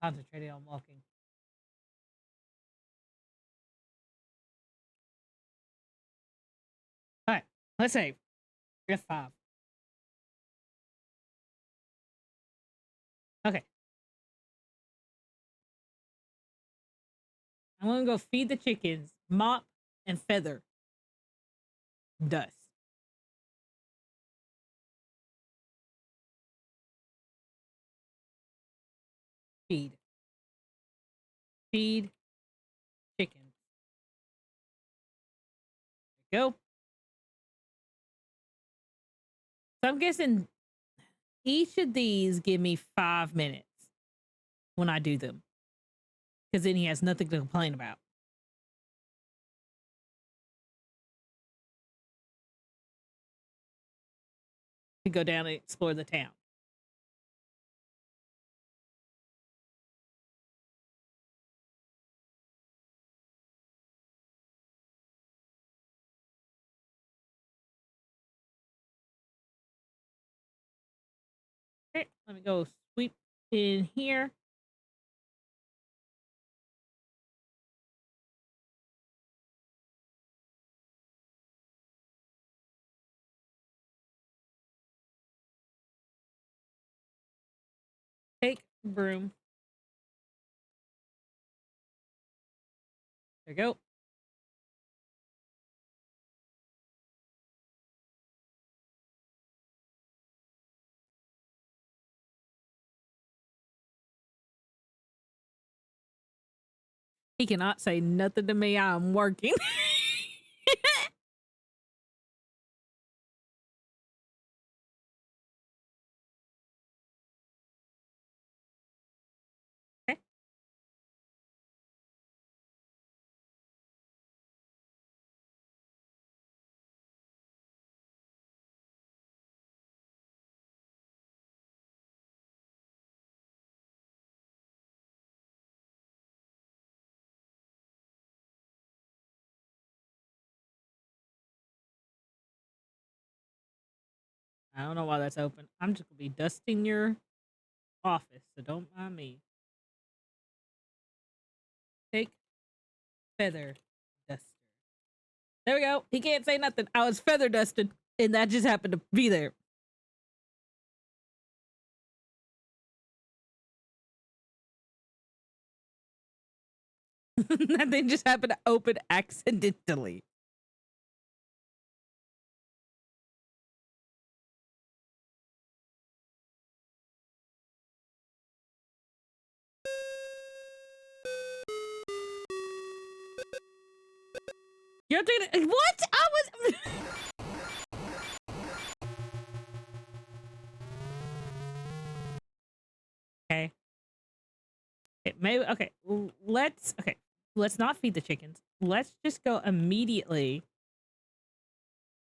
concentrating on walking. All right, let's save. F5. Okay. I'm gonna go feed the chickens, mop, and feather dust. Feed. Feed chickens. Go. So I'm guessing each of these give me 5 minutes when I do them. Because then he has nothing to complain about. To go down and explore the town. Okay, let me go sweep in here. Take broom. There you go. He cannot say nothing to me. I'm working. Okay. I don't know why that's open. I'm just gonna be dusting your office, so don't mind me. Take feather duster. There we go. He can't say nothing. I was feather dusted, and that just happened to be there. That thing just happened to open accidentally. You're doing what? I was. Okay. It may okay. Let's okay. Let's not feed the chickens. Let's just go immediately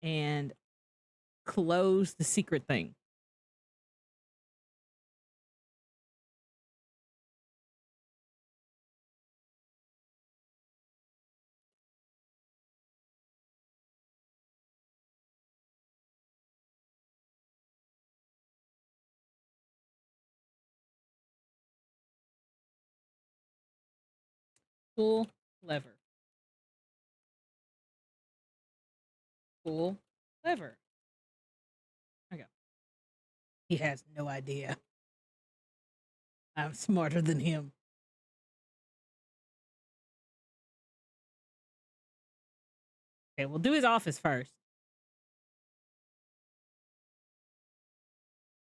and close the secret thing. Pull lever. Pull lever. There we go. He has no idea. I'm smarter than him. Okay, we'll do his office first.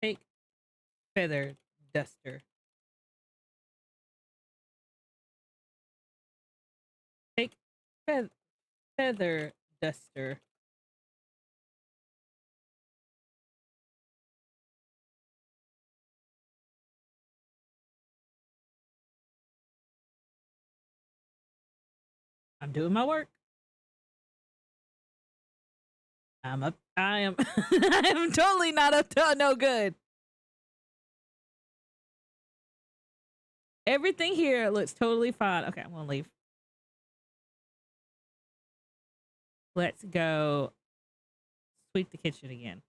Take feather duster. Take feather duster. I'm doing my work. I'm up. I am. I am totally not up to no good. Everything here looks totally fine. Okay, I'm gonna leave. Let's go sweep the kitchen again.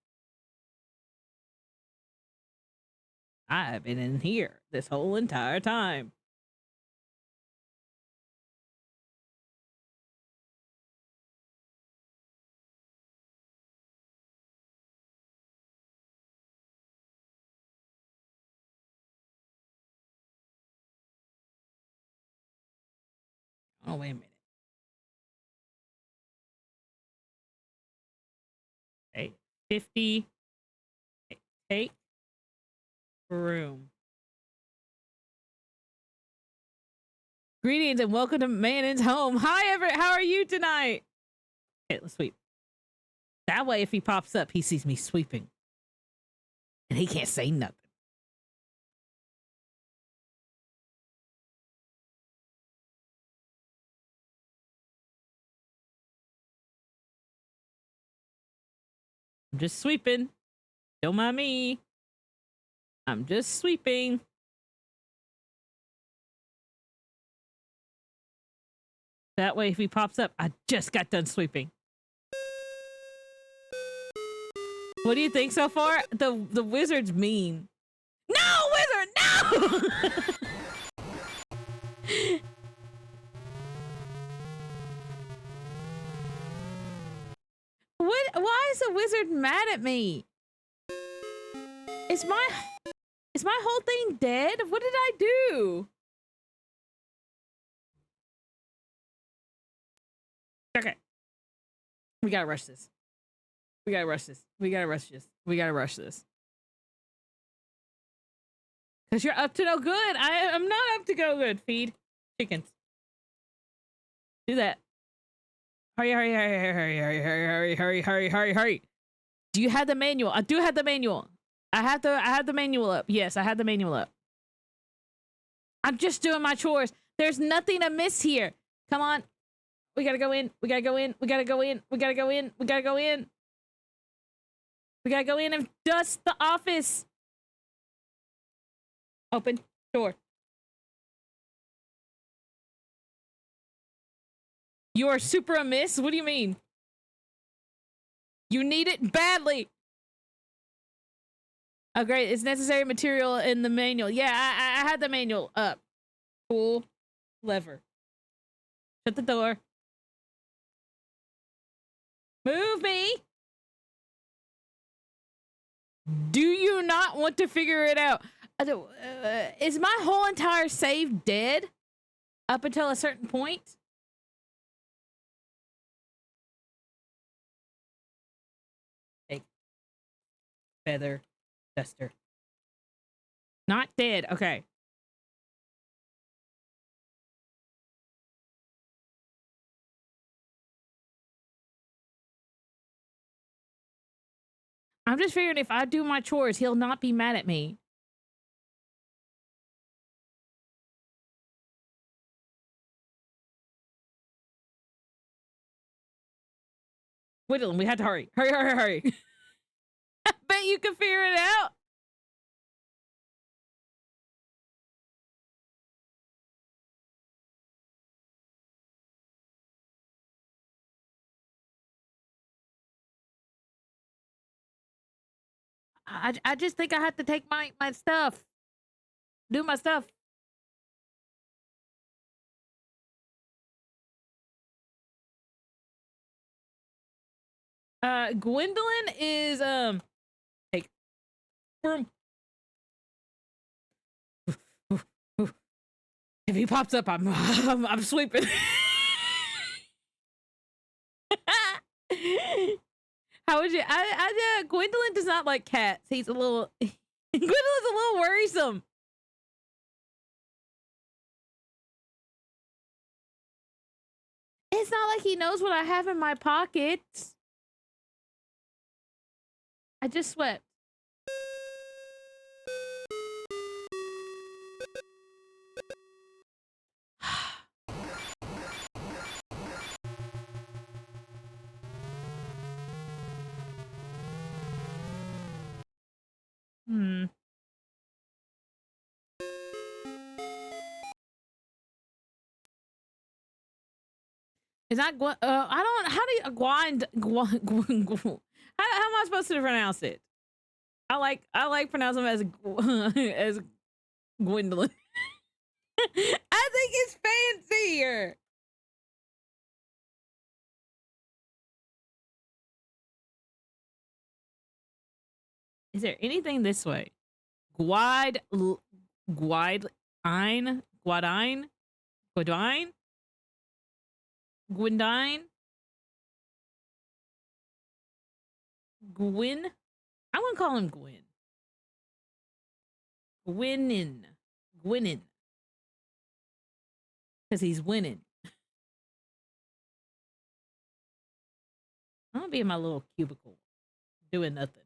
I've been in here this whole entire time. Oh, wait a minute. Okay, 50. Take room. Greetings and welcome to Manon's home. Hi, Everett. How are you tonight? Okay, let's sweep. That way, if he pops up, he sees me sweeping. And he can't say nothing. I'm just sweeping. Don't mind me. I'm just sweeping. That way, if he pops up, I just got done sweeping. What do you think so far? The wizard's mean. No, wizard, no! What? Why is the wizard mad at me? Is my whole thing dead? What did I do? Okay. We gotta rush this. We gotta rush this. We gotta rush this. We gotta rush this. Because you're up to no good. I'm not up to no good. Feed chickens. Do that. Hurry, hurry, hurry, hurry, hurry, hurry, hurry, hurry, hurry, hurry. Do you have the manual? I do have the manual. I have the manual up. Yes, I have the manual up. I'm just doing my chores. There's nothing amiss here. Come on. We gotta go in. We gotta go in. We gotta go in. We gotta go in. We gotta go in. We gotta go in and dust the office. Open door. You are super amiss? What do you mean? You need it badly. Oh, great. It's necessary material in the manual. Yeah, I had the manual up. Pull lever. Shut the door. Move me. Do you not want to figure it out? Is my whole entire save dead up until a certain point? Take feather duster. Not dead. Okay. I'm just figuring if I do my chores, he'll not be mad at me. Wait, we have to hurry. Hurry, hurry, hurry. I bet you can figure it out. I just think I have to take my stuff. Do my stuff. Gwendolyn is take room. If he pops up, I'm sweeping. How would you? Gwendolyn does not like cats. He's a little. Gwendolyn's a little worrisome. It's not like he knows what I have in my pockets. I just swept. Hmm. Is that I don't. How do you how am I supposed to pronounce it? I like pronouncing him as as Gwendolyn. I think it's fancier. Is there anything this way? Guidine, Guadine, Gwendine. Gwyn. I want to call him Gwyn. Gwynnin. Because he's winning. I'm gonna be in my little cubicle doing nothing.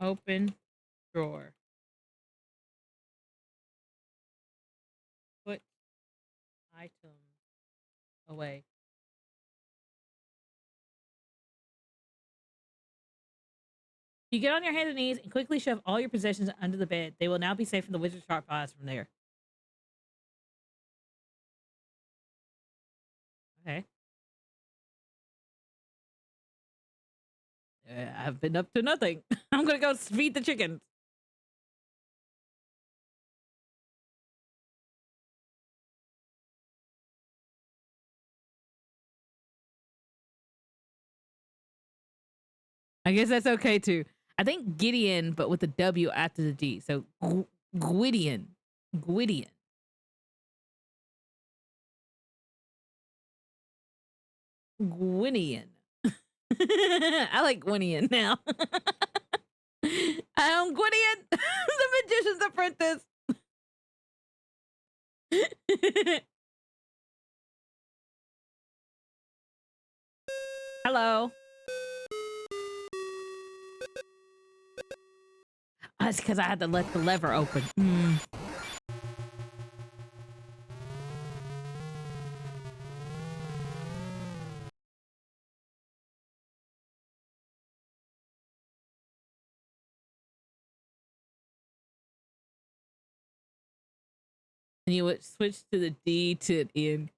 Open drawer. Put item away. You get on your hands and knees and quickly shove all your possessions under the bed. They will now be safe from the wizard's sharp eyes from there. Okay. I've been up to nothing. I'm gonna go feed the chickens. I guess that's okay too. I think Gideon, but with a W after the D. So Gwydion. Gwydion. Gwinian. I like Gwinian now. I am Gwinian, the magician's apprentice. Hello. That's because I had to let the lever open. And you would switch to the D to N.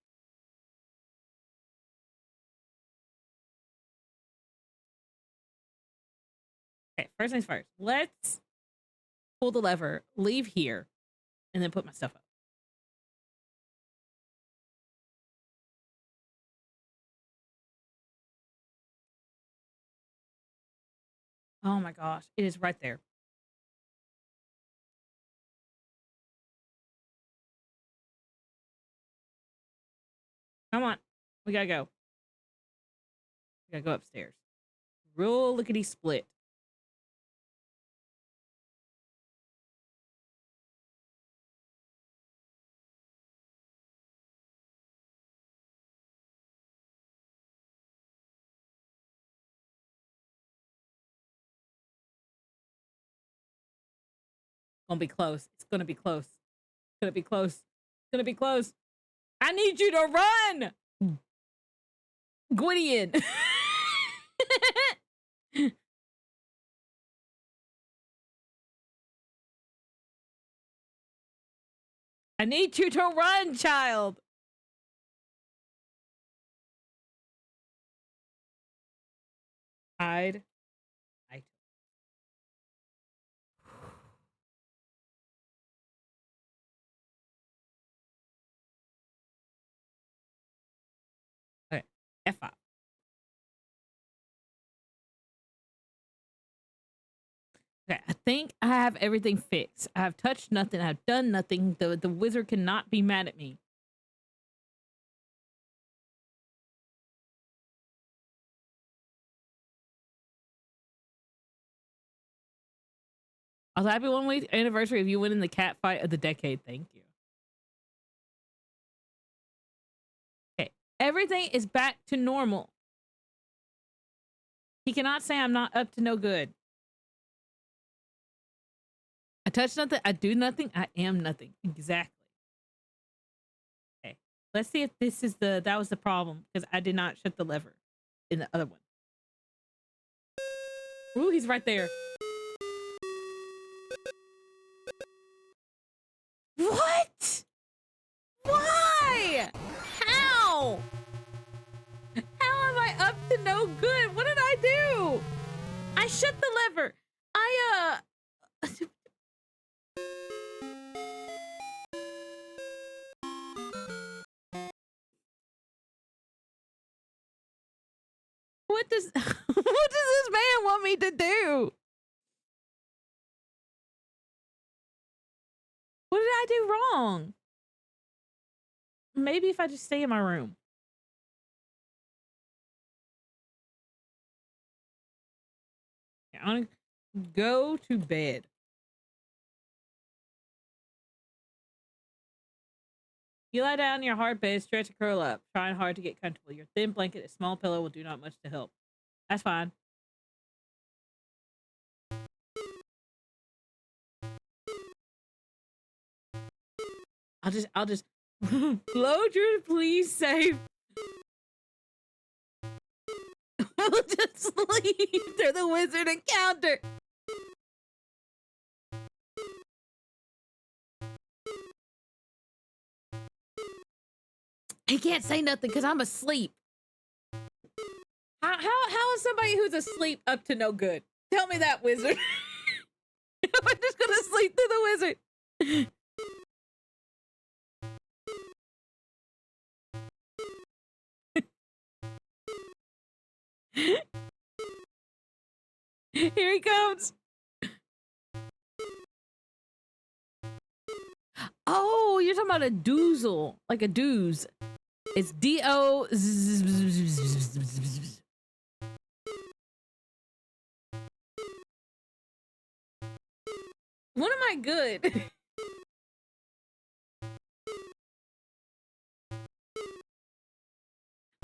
Okay, first things first. Let's pull the lever, leave here, and then put my stuff up. Oh my gosh, it is right there. Come on, we gotta go. We gotta go upstairs. Real lickety split. Gonna be close. It's gonna be close. It's gonna be close. It's gonna be close. I need you to run, Gwydion. I need you to run, child. Hide. Okay. F5. Okay, I think I have everything fixed. I have touched nothing. I've done nothing. The wizard cannot be mad at me. Also, happy 1 week anniversary of you winning the cat fight of the decade. Thank you. Okay, everything is back to normal. He cannot say I'm not up to no good. I touch nothing. I do nothing. I am nothing. Exactly. Let's see if this is that was the problem because I did not shut the lever in the other one. Ooh, he's right there. What? Why? How? How am I up to no good? What did I do? I shut the lever. What does what does this man want me to do? What did I do wrong? Maybe if I just stay in my room. I want to go to bed. You lie down in your hard bed, stretch and curl up, trying hard to get comfortable. Your thin blanket and small pillow will do not much to help. That's fine. I'll just load your please save. We'll just sleep through the wizard encounter. He can't say nothing because I'm asleep. How is somebody who's asleep up to no good? Tell me that, wizard. I'm just gonna sleep through the wizard. Here he comes. Oh, you're talking about a doozle, like a dooze. It's D-O. When am I good?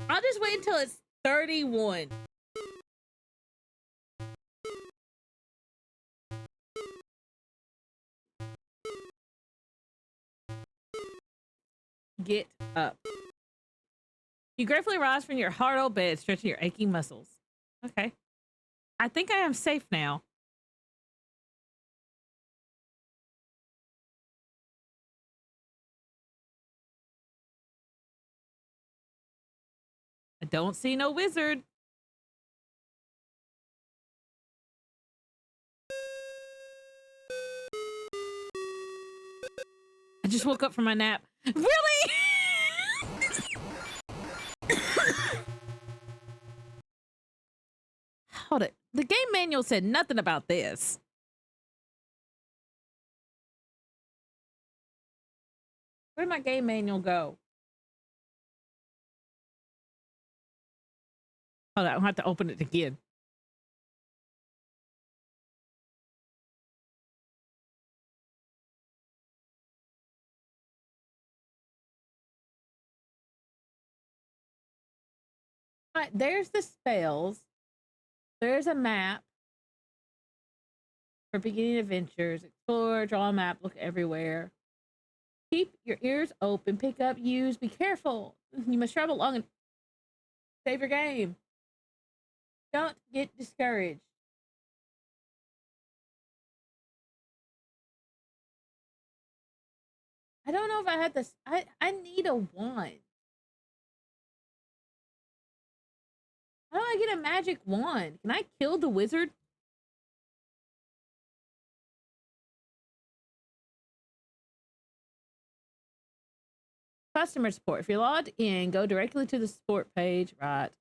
I'll just wait until it's 31. Get up. You gratefully rise from your hard old bed, stretching your aching muscles. Okay. I think I am safe now. I don't see no wizard. I just woke up from my nap. Really? Hold it. The game manual said nothing about this. Where'd my game manual go? Hold on, I'll have to open it again. All right, there's the spells. There's a map for beginning adventures. Explore, draw a map, look everywhere. Keep your ears open, pick up, use, be careful. You must travel along and save your game. Don't get discouraged. I don't know if I had this. I need a wand. How do I get a magic wand? Can I kill the wizard? Customer support. If you're logged in, go directly to the support page. Right.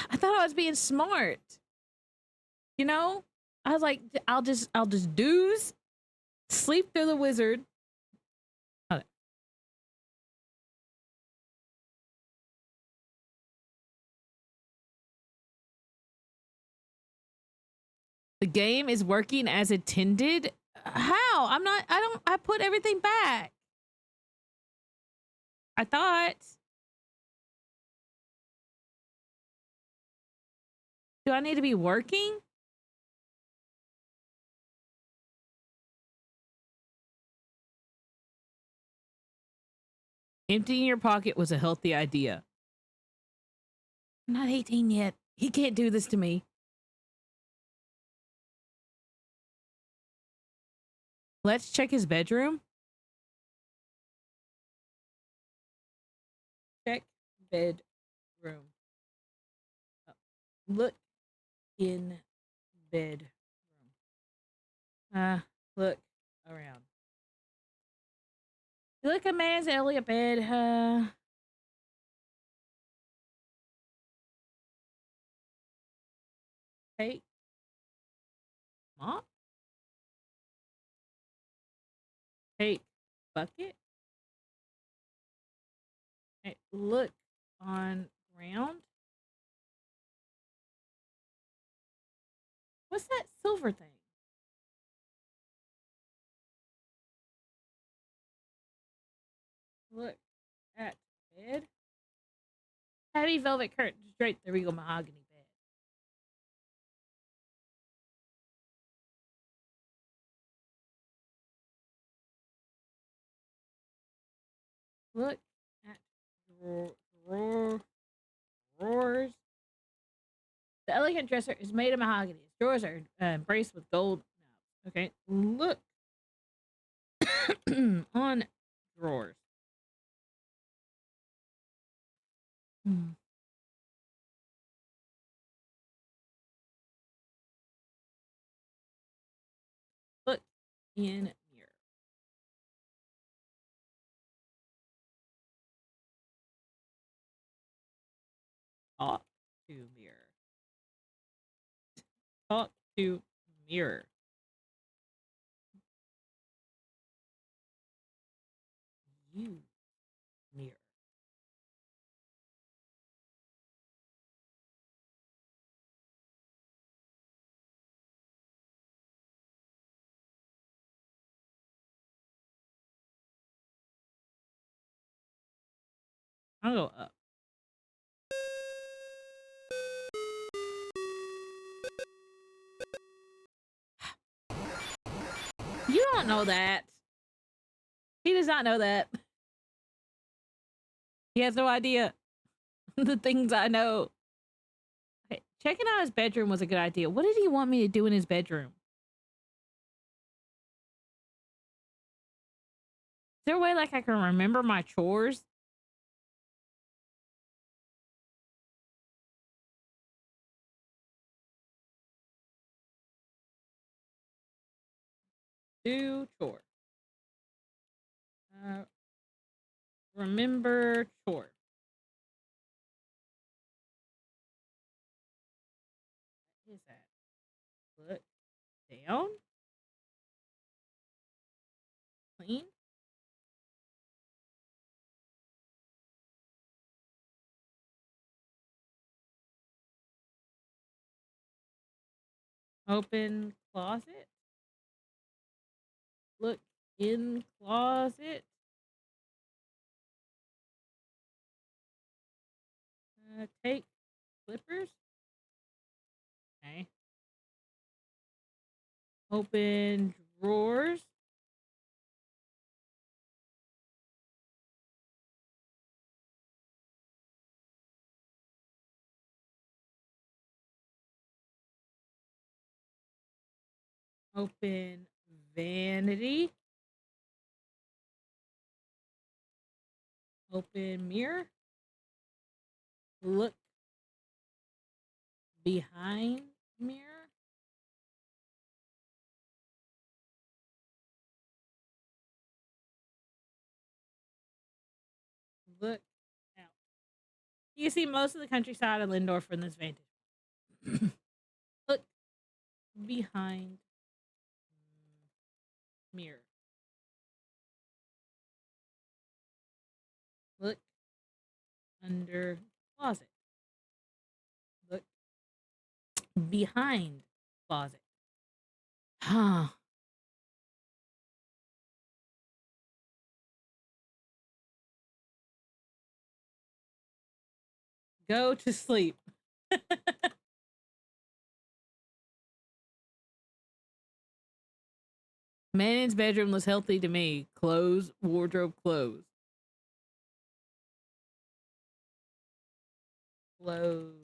I thought I was being smart. You know? I was like, I'll just doze, sleep through the wizard. Okay. The game is working as intended. How? I put everything back. I thought. Do I need to be working? Emptying your pocket was a healthy idea. I'm not 18 yet. He can't do this to me. Let's check his bedroom. Check bedroom. Oh, look in bedroom. Look around. Look a man's Elliot bed. Take mop. Take bucket. Hey, look on ground. What's that silver thing? Look at bed. Heavy velvet curtains. Straight the regal mahogany bed. Look at drawers. The elegant dresser is made of mahogany. Its drawers are embraced with gold knobs. Okay, look on drawers. Hmm. Look in mirror. Talk to mirror. Talk to mirror. You mirror. I'll go up. You don't know that. He does not know that. He has no idea the things I know. Okay, checking out his bedroom was a good idea. What did he want me to do in his bedroom? Is there a way like I can remember my chores? Do chore. Remember chore. What is that? Put down. Clean. Open closet. Look in closet. Take clippers. Okay. Open drawers. Open vanity. Open mirror. Look behind mirror. Look out. You see most of the countryside of Lindorf from this vantage. Look behind mirror. Look under closet. Look behind closet. Huh. Go to sleep. Manning's bedroom looks healthy to me. Clothes, wardrobe, clothes. Clothes.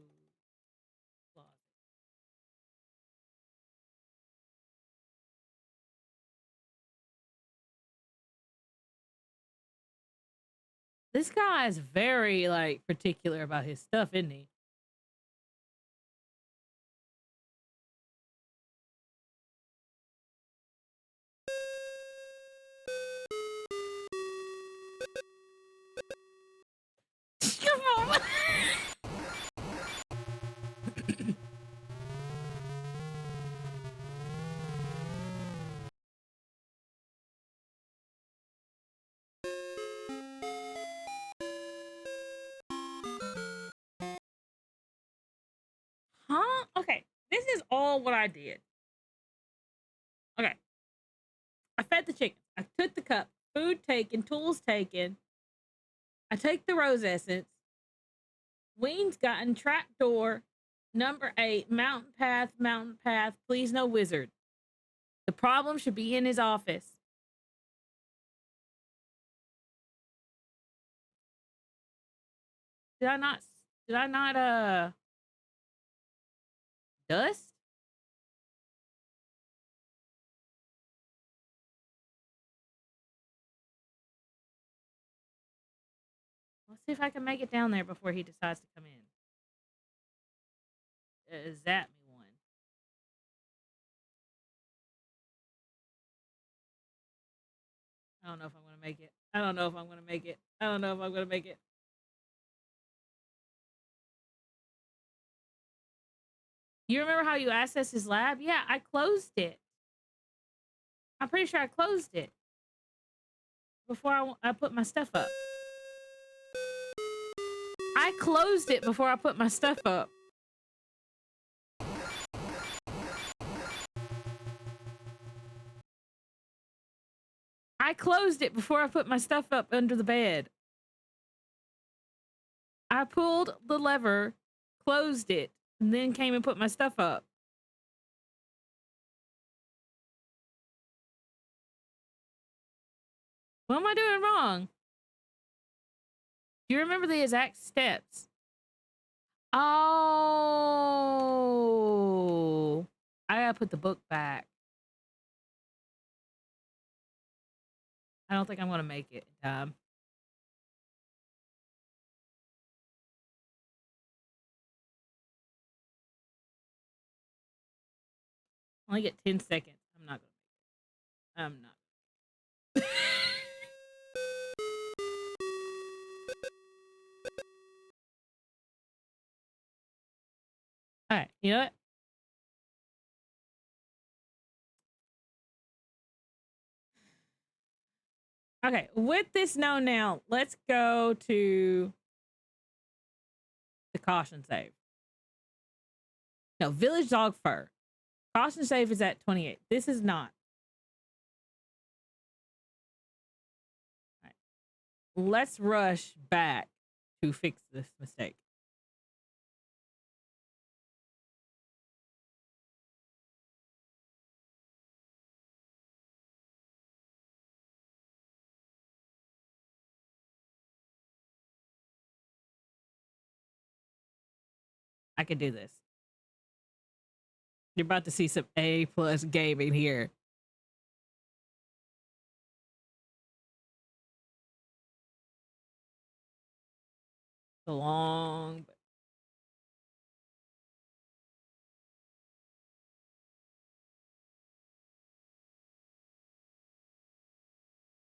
This guy is very, like, particular about his stuff, isn't he? Come on. Huh? Okay. This is all what I did. Okay. I fed the chicken. I took the cup. Food taken. Tools taken. I take the rose essence. Ween's gotten trapdoor. Number 8. Mountain path. Mountain path. Please no wizard. The problem should be in his office. Did I not? Did I not? Dust? Let's see if I can make it down there before he decides to come in. Zap me one. I don't know if I'm gonna make it. I don't know if I'm gonna make it. I don't know if I'm gonna make it. You remember how you accessed his lab? Yeah, I closed it. I'm pretty sure I closed it before I put my stuff up. I closed it before I put my stuff up. I closed it before I put my stuff up under the bed. I pulled the lever, closed it, and then came and put my stuff up. What am I doing wrong? Do you remember the exact steps? Oh, I gotta put the book back. I don't think I'm gonna make it in time. I only get 10 seconds. I'm not gonna make it. I'm not. All right, you know what? Okay, with this known now, let's go to the caution save. No, village dog fur. Caution save is at 28. This is not. All right. Let's rush back to fix this mistake. I can do this. You're about to see some A+ gaming here. So long.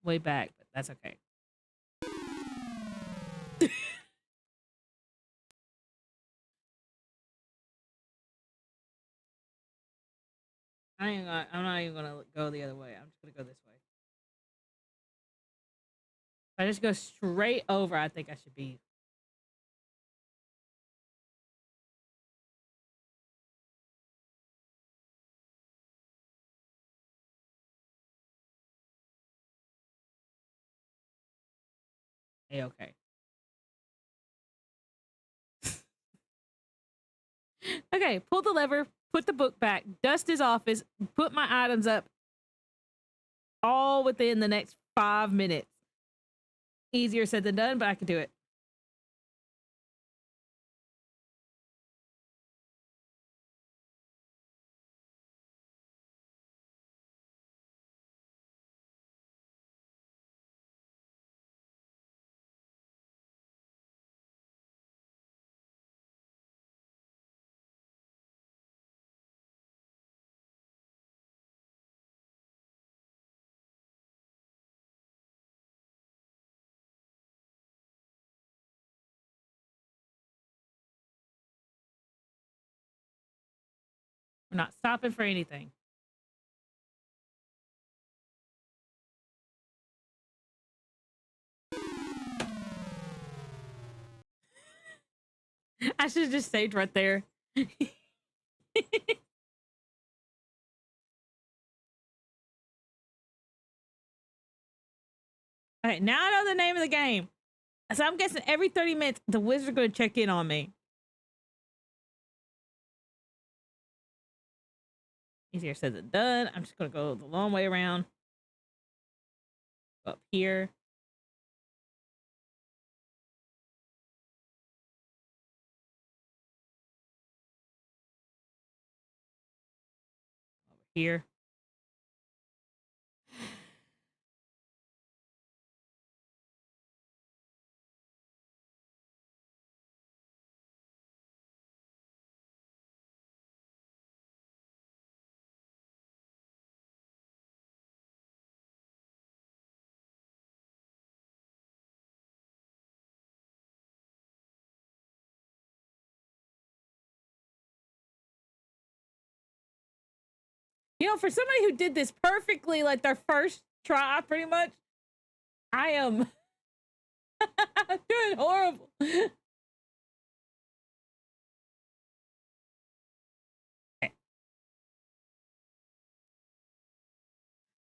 Way back, but that's okay. I'm not even gonna go the other way. I'm just gonna go this way. If I just go straight over, I think I should be. Okay. Okay, pull the lever, put the book back, dust his office, put my items up. all within the next 5 minutes. Easier said than done, but I could do it. We're not stopping for anything. I should have just saved right there. All right, now I know the name of the game. So I'm guessing every 30 minutes, the wizard's going to check in on me. Easier said than done. I'm just going to go the long way around. Go up here. Over here. You know, for somebody who did this perfectly, like their first try, pretty much, I am doing horrible.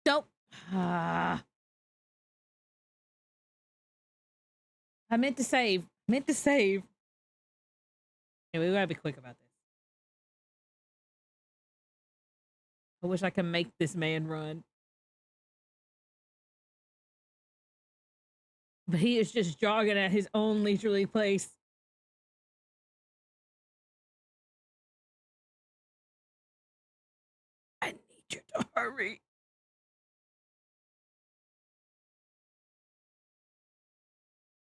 Nope. I meant to save. Meant to save. Yeah, we gotta be quick about this. I wish I could make this man run. But he is just jogging at his own leisurely pace. I need you to hurry.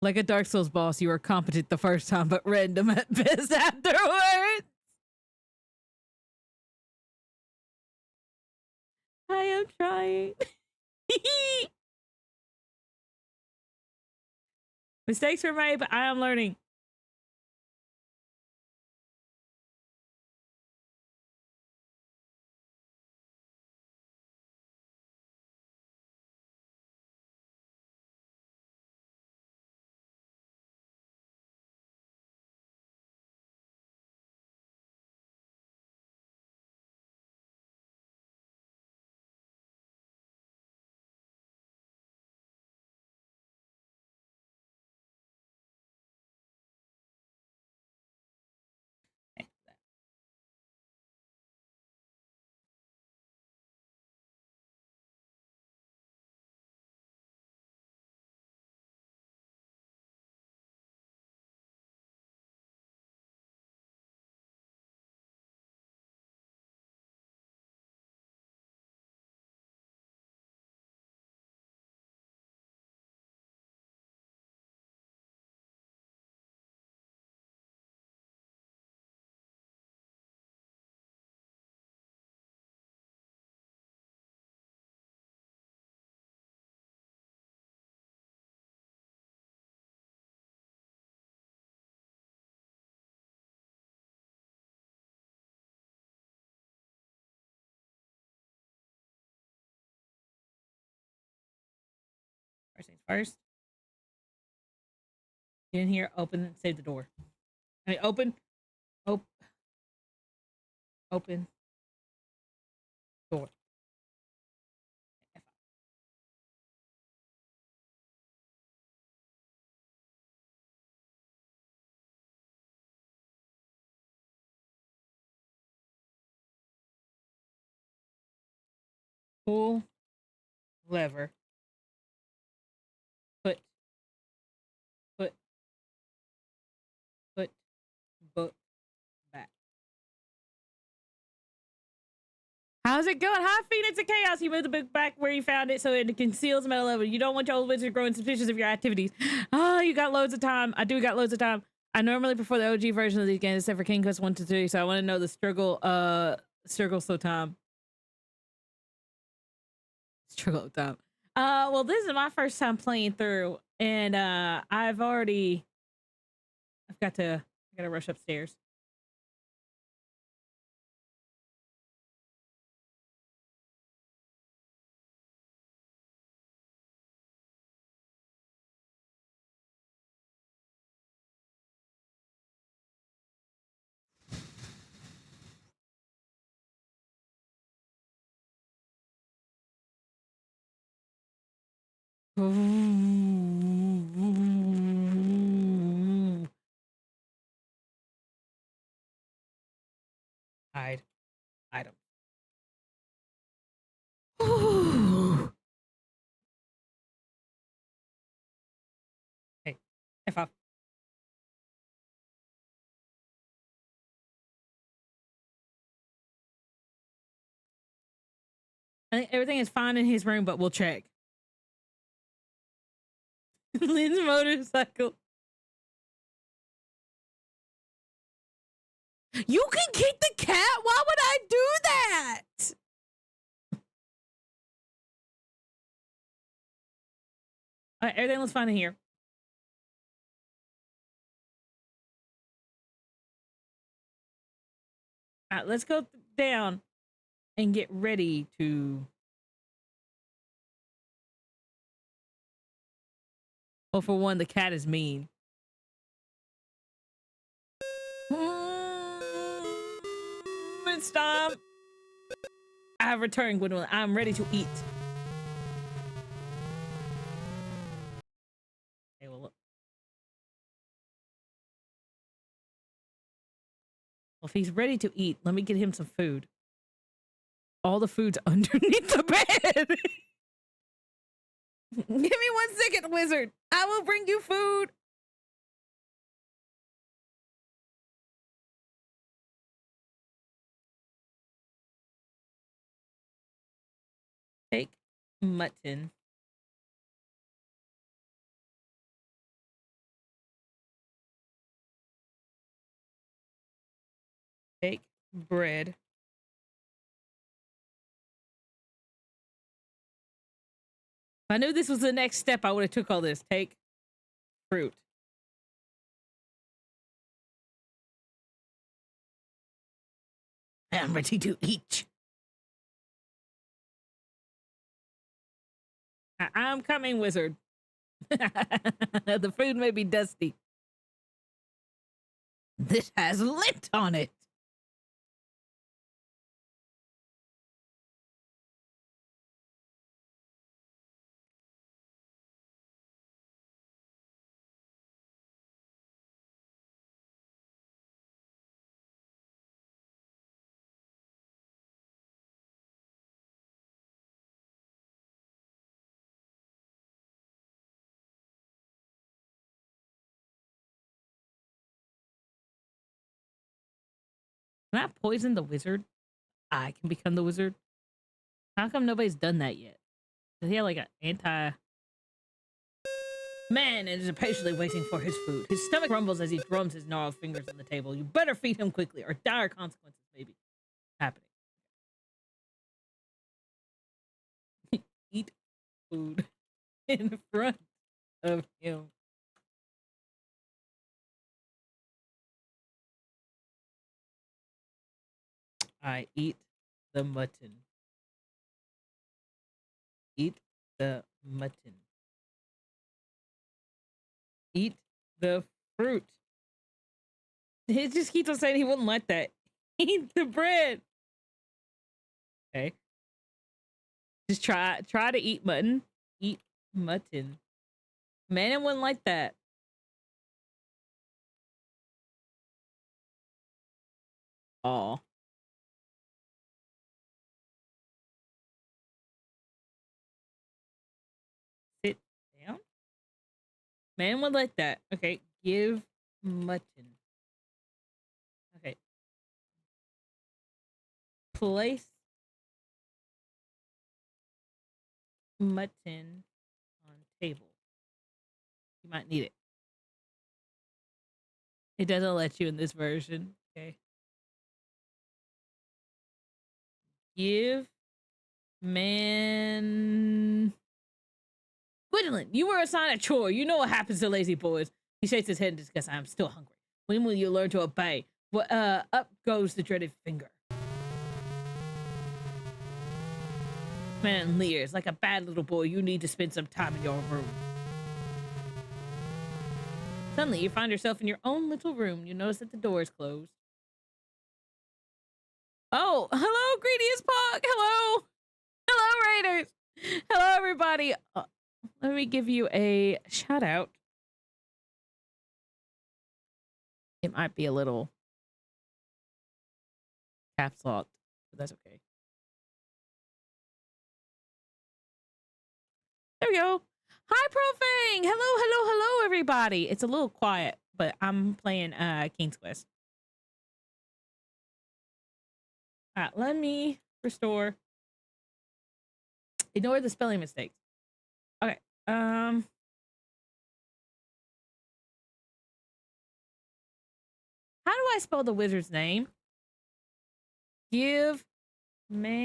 Like a Dark Souls boss, you are competent the first time, but random at best afterwards. I am trying. Mistakes were made, but I am learning. First things first. Get in here, open, and save the door. I mean, open, open, door. Cool. lever. Put, put, put, book back. How's it going? Hi, Phoenix of Chaos. You moved the book back where you found it so it conceals metal level. You don't want your old wizard growing suspicious of your activities. Oh, you got loads of time. I do got loads of time. I normally prefer the OG version of these games except for King Quest 1 to 3, so I want to know the struggle so time. Struggle time. Well, this is my first time playing through, and I gotta rush upstairs. Hide. Item. Hey, F off. I think everything is fine in his room, but we'll check. Lynn's motorcycle. You can kick the cat? Why would I do that? All right, everything looks fine in here. All right, let's go down and get ready to. Well, for one, the cat is mean. It's time. I have returned, Gwendolyn. I'm ready to eat. Okay, well, look. Well, if he's ready to eat, let me get him some food. All the food's underneath the bed. Give me 1 second, wizard. I will bring you food. Take mutton. Take bread. If I knew this was the next step, I would have took all this. Take fruit. I'm ready to eat. I'm coming, wizard. The food may be dusty. This has lint on it. Can I poison the wizard? I can become the wizard. How come nobody's done that yet? Does he have like an anti... Man is impatiently waiting for his food. His stomach rumbles as he drums his gnarled fingers on the table. You better feed him quickly, or dire consequences may be happening. Eat food in front of him. I eat the mutton. Eat the mutton. Eat the fruit. He just keeps on saying he wouldn't like that. Eat the bread. Okay. Just try to eat mutton. Eat mutton. Man, it wouldn't like that. Oh. Man would like that. Okay, give mutton. Okay. Place mutton on table. You might need it. It doesn't let you in this version. Okay. Give man. Gwendolyn, you were assigned a chore. You know what happens to lazy boys. He shakes his head in disgust. I'm still hungry. When will you learn to obey? Well, up goes the dreaded finger. Man leers. Like a bad little boy, you need to spend some time in your room. Suddenly, you find yourself in your own little room. You notice that the door is closed. Oh, hello, Greediest Pog. Hello. Hello, Raiders. Hello, everybody. Let me give you a shout out. It might be a little caps locked, but that's okay. There we go. Hi, Profane. Hello, everybody. It's a little quiet, but I'm playing King's Quest. All right, let me restore. Ignore the spelling mistakes. Okay. How do I spell the wizard's name? Give Manon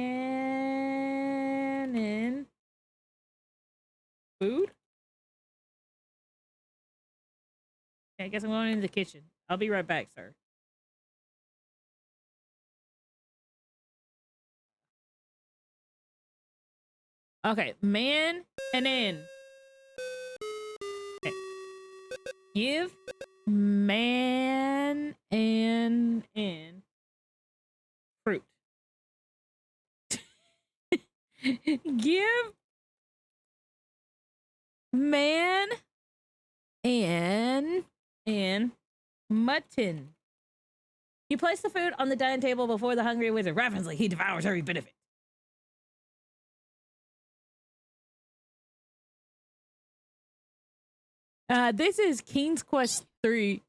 food? Okay, I guess I'm going into the kitchen. I'll be right back, sir. Okay, man and in. Okay. Give man and in fruit. Give man and mutton. You place the food on the dining table before the hungry wizard. Ravenously, he devours every bit of it. This is King's Quest 3.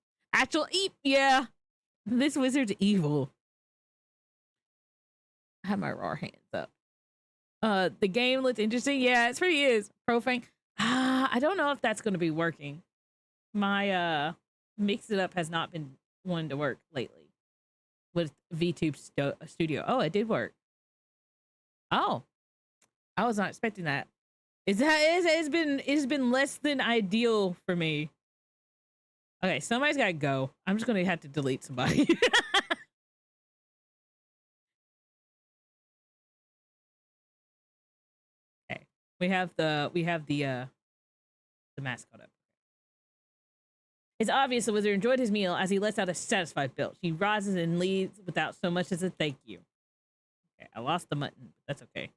Yeah. This wizard's evil. I have my raw hands up. The game looks interesting. Yeah, it pretty is. Profane. I don't know if that's going to be working. My mix it up has not been one to work lately with VTube Studio. Oh, it did work. Oh, I was not expecting that. It's been less than ideal for me. Okay, somebody's got to go. I'm just going to have to delete somebody. Okay, we have the mascot up. It's obvious the wizard enjoyed his meal as he lets out a satisfied belch. He rises and leaves without so much as a thank you. Okay, I lost the mutton, but that's okay.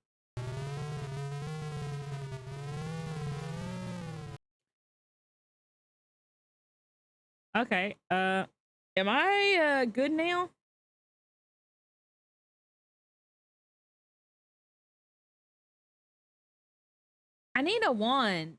Okay, am I good now? I need a wand.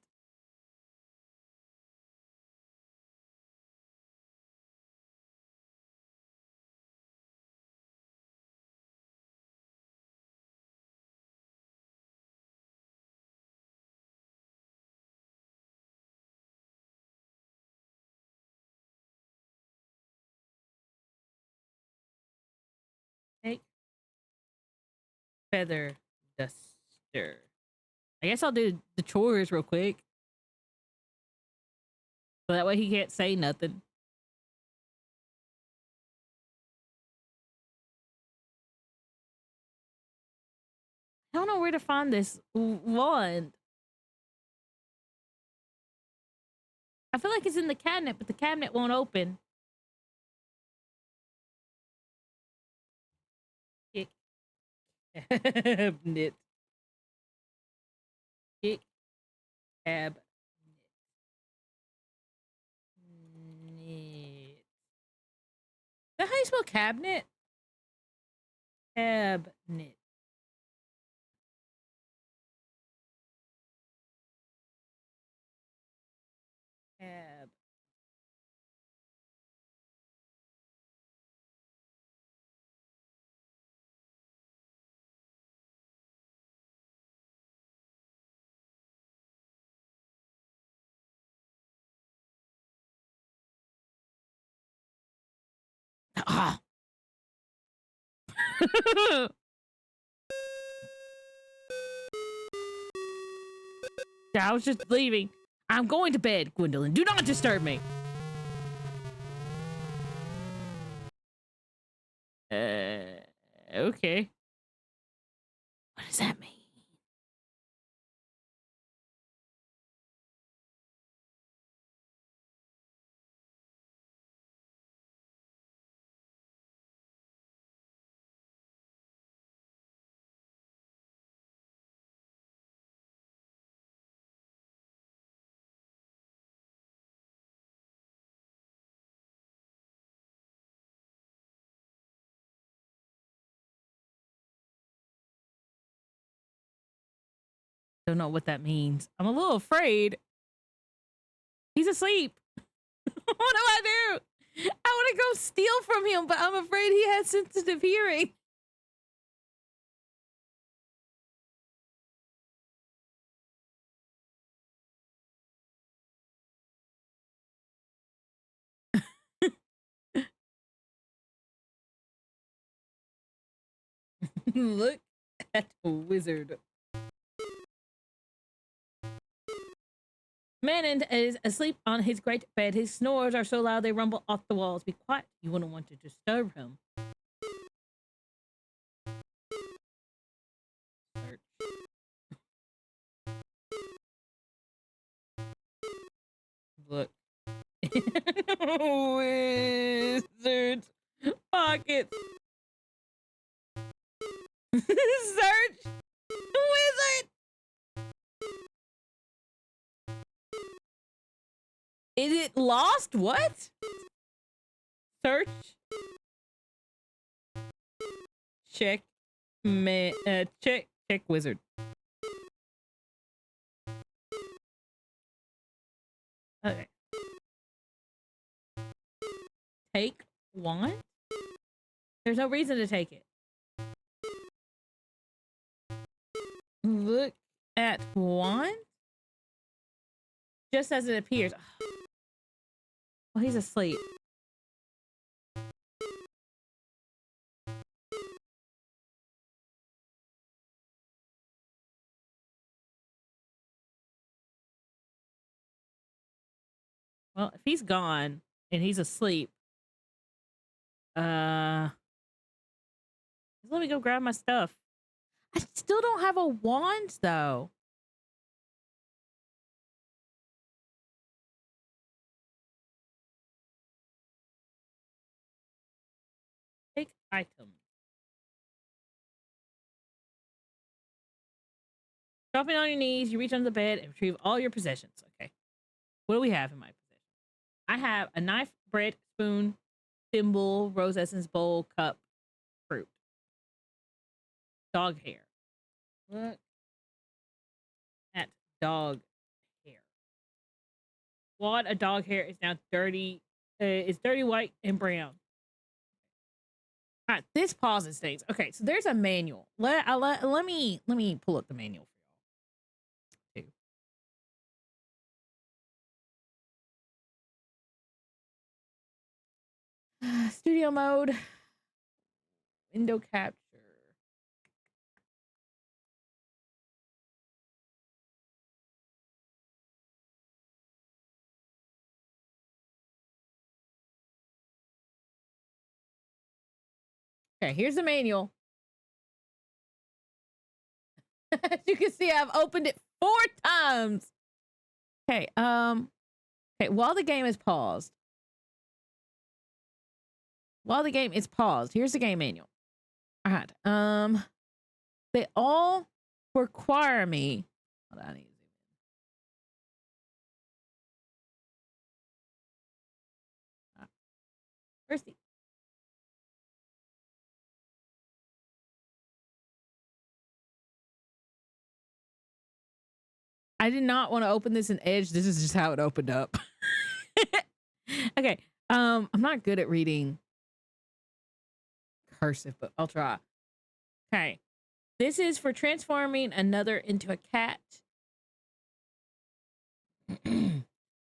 Take feather duster. I guess I'll do the chores real quick. So that way he can't say nothing. I don't know where to find this wand. I feel like it's in the cabinet, but the cabinet won't open. Kick cabinet. Kick cabinet. Is that how you spell cabinet? Cabinet. Tab. Ah. I was just leaving. I'm going to bed, Gwendolyn. Do not disturb me. Okay. What does that mean? Don't know what that means. I'm a little afraid. He's asleep. What do I do? I want to go steal from him, but I'm afraid he has sensitive hearing. Look at the wizard. Manon is asleep on his great bed. His snores are so loud they rumble off the walls. Be quiet. You wouldn't want to disturb him. Search. Look. Wizard pockets. Search. Wizard. Is it lost? What? Search. Check. Check wizard. Okay. Take wand? There's no reason to take it. Look at wand? Just as it appears. Well, he's asleep. Well, if he's gone and he's asleep, let me go grab my stuff. I still don't have a wand though. Take item. Dropping on your knees, you reach under the bed and retrieve all your possessions. Okay. What do we have in my possession? I have a knife, bread, spoon, thimble, rose essence, bowl, cup, fruit. Dog hair. Look at dog hair. What a dog hair is now dirty. It's dirty white and brown. All right, this pauses things. Okay, so there's a manual. Let me pull up the manual for y'all. Studio mode. Window capture. Okay, here's the manual. As you can see, I've opened it 4 times. Okay, okay, while the game is paused. Here's the game manual. All right. They all require me. Hold on, where's the I did not want to open this in Edge. This is just how it opened up. Okay. I'm not good at reading cursive, but I'll try. Okay. This is for transforming another into a cat.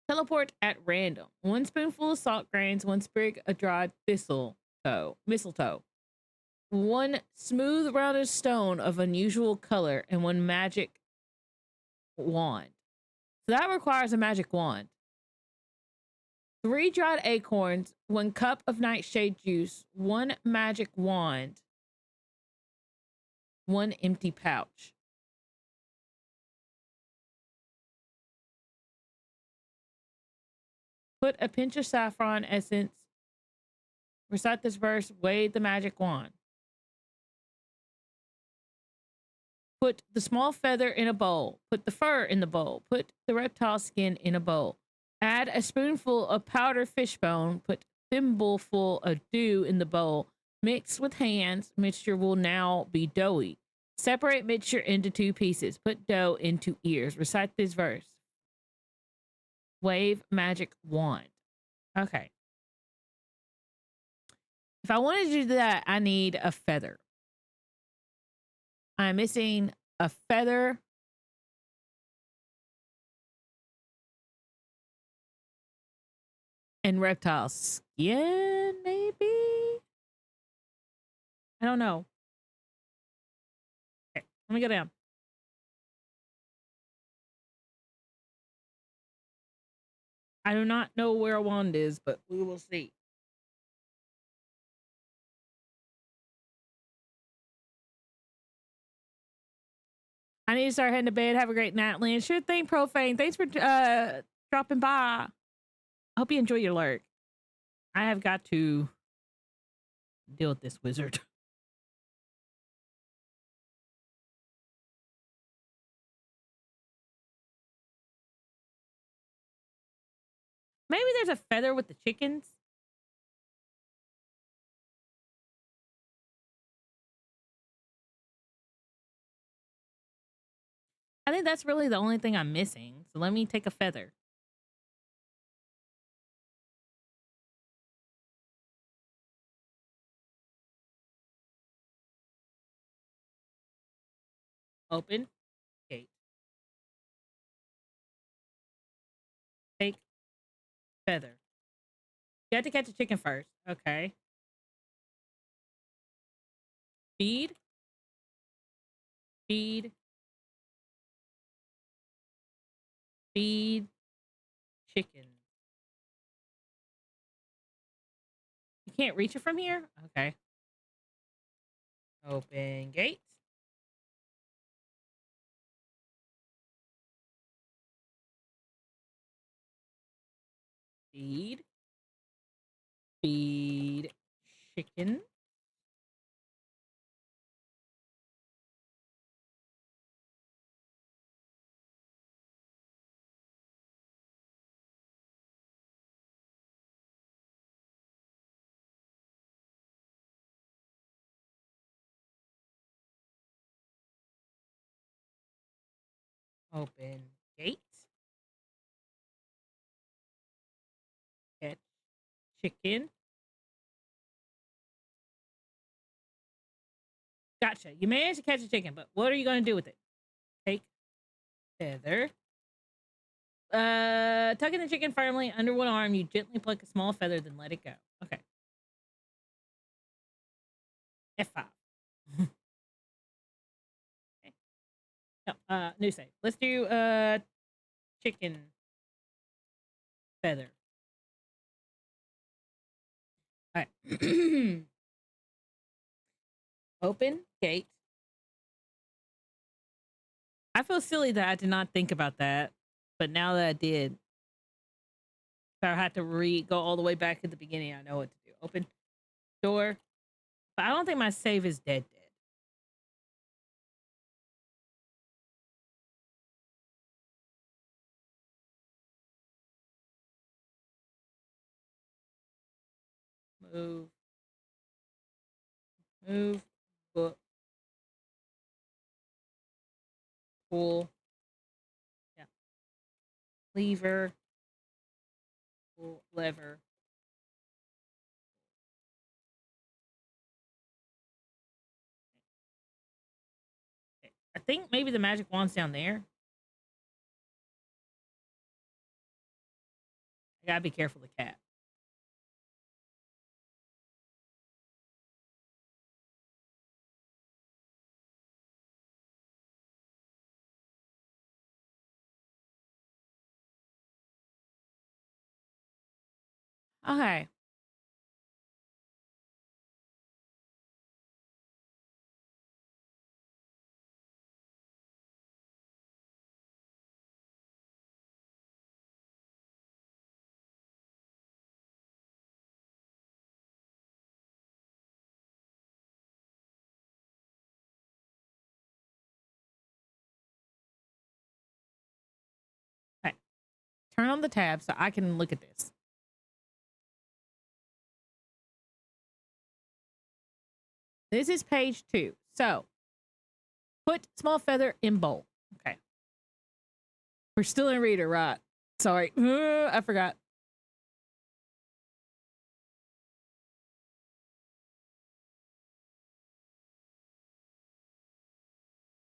Teleport at random. 1 spoonful of salt grains, 1 sprig of dried mistletoe. 1 smooth rounded stone of unusual color, and 1 magic wand. So that requires a magic wand. 3 dried acorns, 1 cup of nightshade juice, 1 magic wand, 1 empty pouch. Put a pinch of saffron essence. Recite this verse, wave the magic wand. Put the small feather in a bowl. Put the fur in the bowl. Put the reptile skin in a bowl. Add a spoonful of powdered fishbone. Put thimbleful of dew in the bowl. Mix with hands. Mixture will now be doughy. Separate mixture into 2 pieces. Put dough into ears. Recite this verse. Wave magic wand. Okay. If I wanted to do that, I need a feather. I'm missing a feather. And reptile skin, maybe? I don't know. Okay, let me go down. I do not know where a wand is, but we will see. I need to start heading to bed. Have a great night, Lynn. Sure thing, Profane. Thanks for dropping by. I hope you enjoy your lurk. I have got to deal with this wizard. Maybe there's a feather with the chickens. I think that's really the only thing I'm missing. So let me take a feather. Open. Gate. Take feather. You have to catch a chicken first. Okay. Feed. Feed. Feed. Chicken. You can't reach it from here? Okay. Open gate. Feed. Feed. Chicken. Open gate. Catch chicken. Gotcha. You managed to catch a chicken, but what are you going to do with it? Take feather. Tucking the chicken firmly under one arm, you gently pluck a small feather, then let it go. Okay. F5. Okay. No, new save. Let's do chicken feather. All right. Open gate. I feel silly that I did not think about that, but now that I did, if I had to go all the way back at the beginning, I know what to do. Open door. But I don't think my save is dead. Move. Move. Book. Pull. Yeah. lever, pull lever. I think maybe the magic wand's down there. I gotta be careful of the cat. Okay. Okay. Turn on the tab so I can look at this. This is page 2. So, put small feather in bowl. Okay. We're still in reader, right? Sorry. I forgot.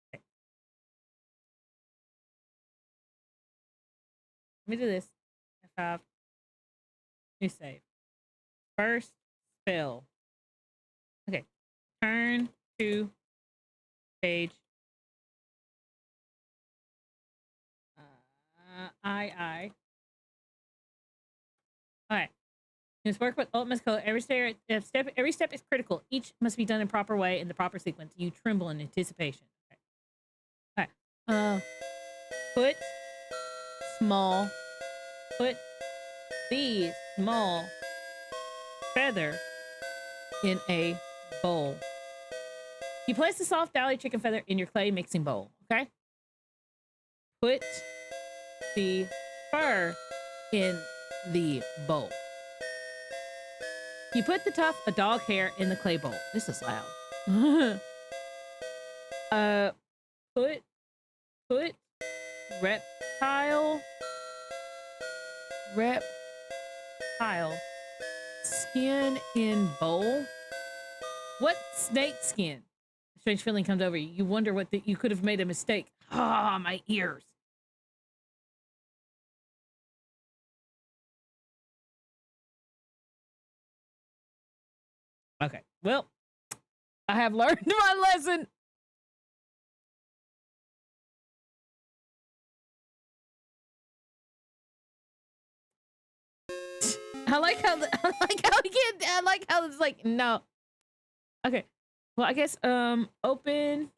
Okay. Let me do this. F5. New save. First spell. Okay. Turn to page. I. All right. You must work with Ultima's code. Every step is critical. Each must be done in proper way in the proper sequence. You tremble in anticipation. Okay. All right. Put small. Put the small feather in a bowl. You place the soft downy chicken feather in your clay mixing bowl. Okay. Put the fur in the bowl. You put the tuft of dog hair in the clay bowl. This is loud. Put reptile skin in bowl. What snake skin? A strange feeling comes over you. You wonder what you could have made a mistake. Ah, my ears. Okay. Well, I have learned my lesson. I like how it's like no. Okay. Well, I guess open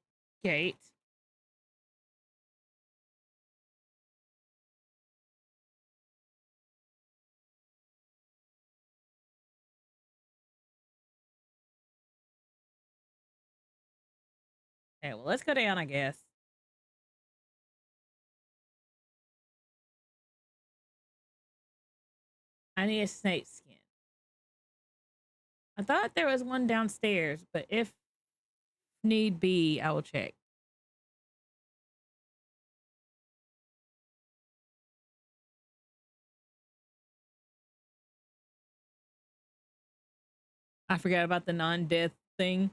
gate. Okay, well, let's go down, I guess. I need a snake skin. I thought there was one downstairs, but if need be, I will check. I forgot about the non-death thing.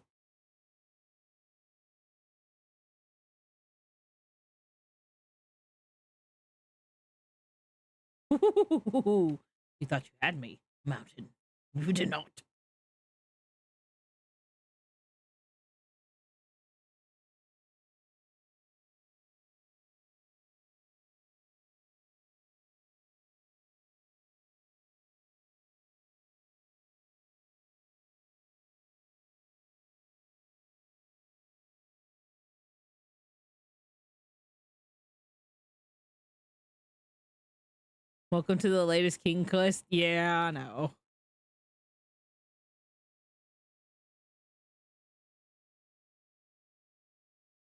You thought you had me, Mountain. You did not. Welcome to the latest King Quest. Yeah, I know.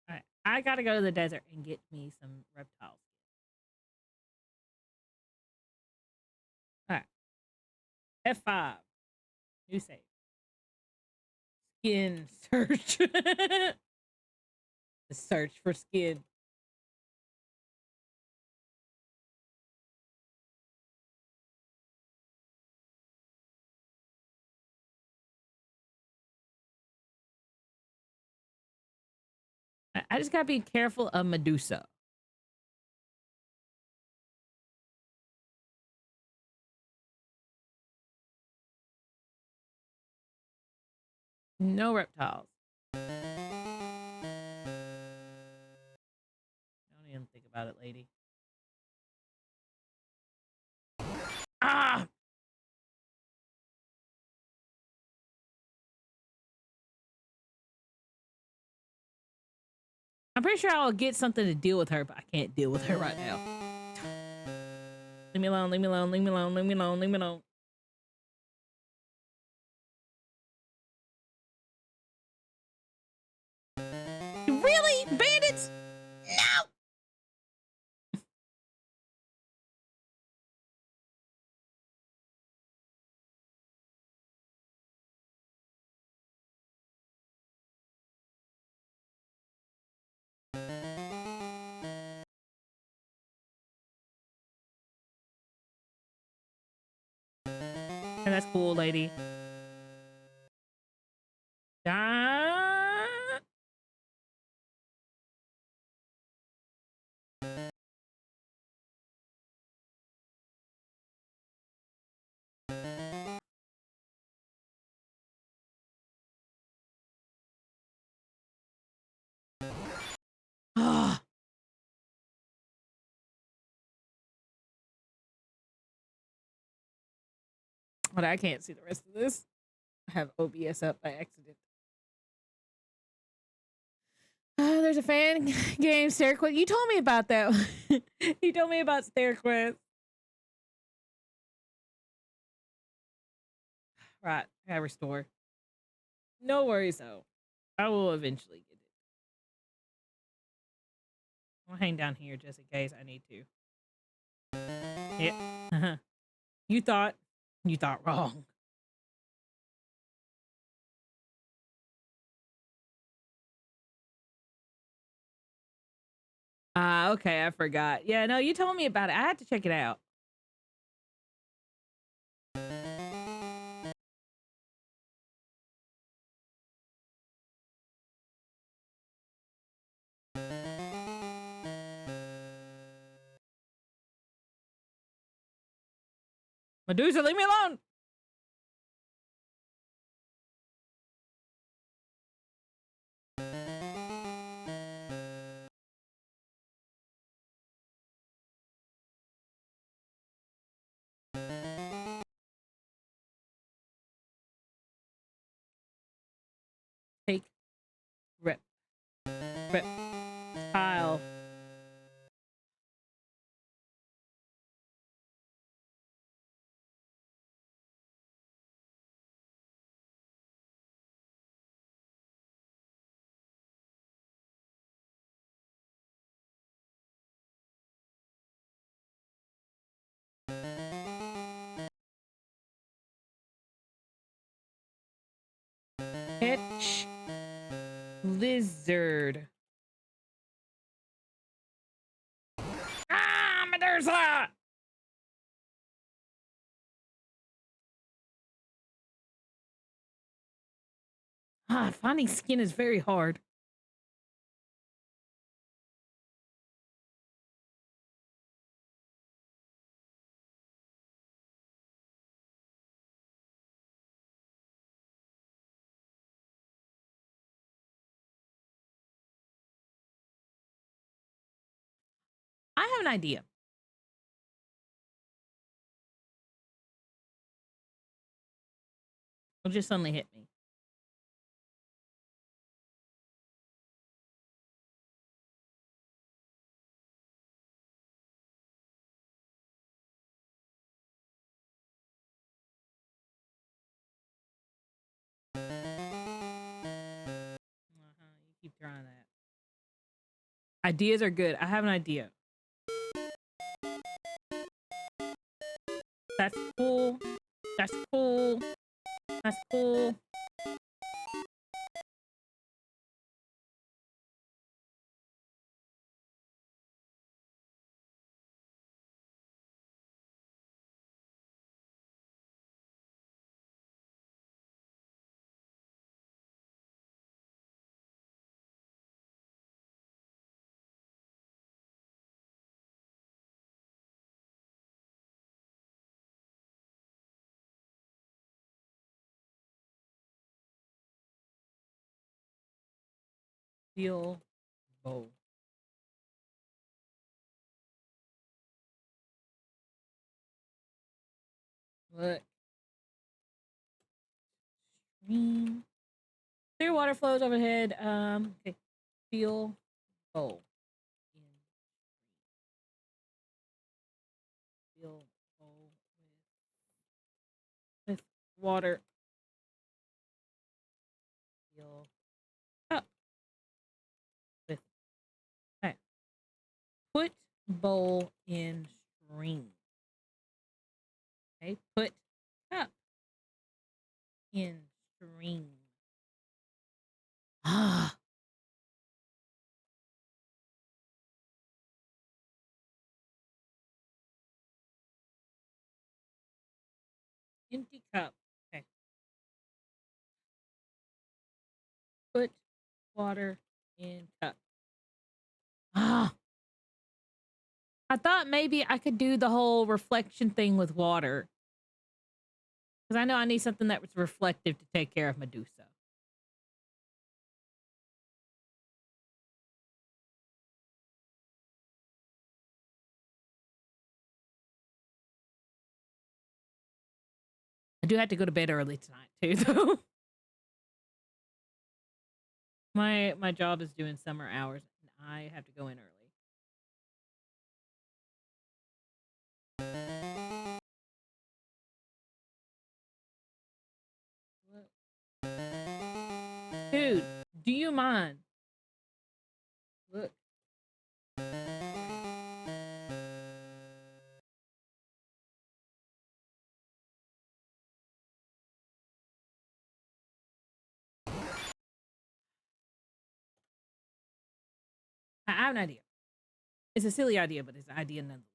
All right, I gotta go to the desert and get me some reptiles. All right, F5. New save. Skin search. The search for skin. I just gotta be careful of Medusa. No reptiles. Don't even think about it, lady. Ah! I'm pretty sure I'll get something to deal with her, but I can't deal with her right now. Leave me alone, leave me alone, leave me alone, leave me alone, leave me alone. Really? Bandits? No! And that's cool, lady. Ah! Ah! But I can't see the rest of this. I have OBS up by accident. There's a fan game, StairQuest. You told me about that. You told me about StairQuest. Right. I gotta restore. No worries, though. I will eventually get it. I'll hang down here just in case I need to. Yeah. You thought wrong. Okay, I forgot. Yeah, no, you told me about it. I had to check it out. Medusa, leave me alone. Take, rip, rip, tile. Pitch, lizard. Ah, Medusa! Finding skin is very hard. I have an idea. It just suddenly hit me. You keep trying that. Ideas are good. I have an idea. That's cool. That's cool. That's cool. Steel bowl. Look. Stream. Clear water flows overhead. Okay. Steel bowl. Steel bowl with water. Steel cup with. Okay. Put bowl in stream. Okay. Put cup in stream. Ah. Empty cup. Okay. Put water in cup. Ah. I thought maybe I could do the whole reflection thing with water. Because I know I need something that was reflective to take care of Medusa. I do have to go to bed early tonight too, though. My job is doing summer hours, and I have to go in early. Dude, do you mind? Look. I have an idea. It's a silly idea, but it's an idea nonetheless.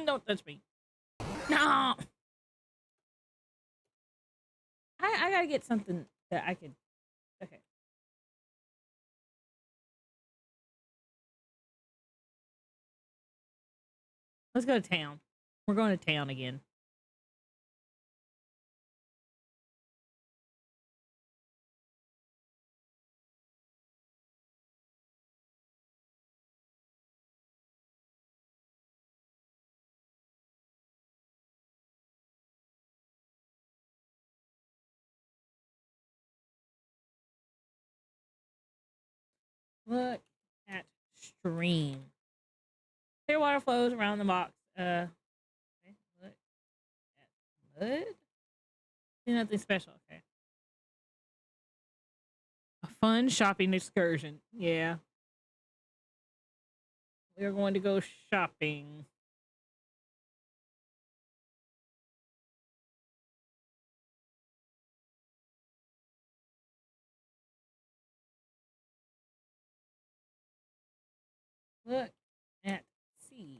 Don't touch me. No. I gotta get something that I can. Okay. Let's go to town. We're going to town again. Look at stream. Clear water flows around the box. Okay, look at mud. See, nothing special. Okay. A fun shopping excursion. Yeah. We are going to go shopping. Look at sea.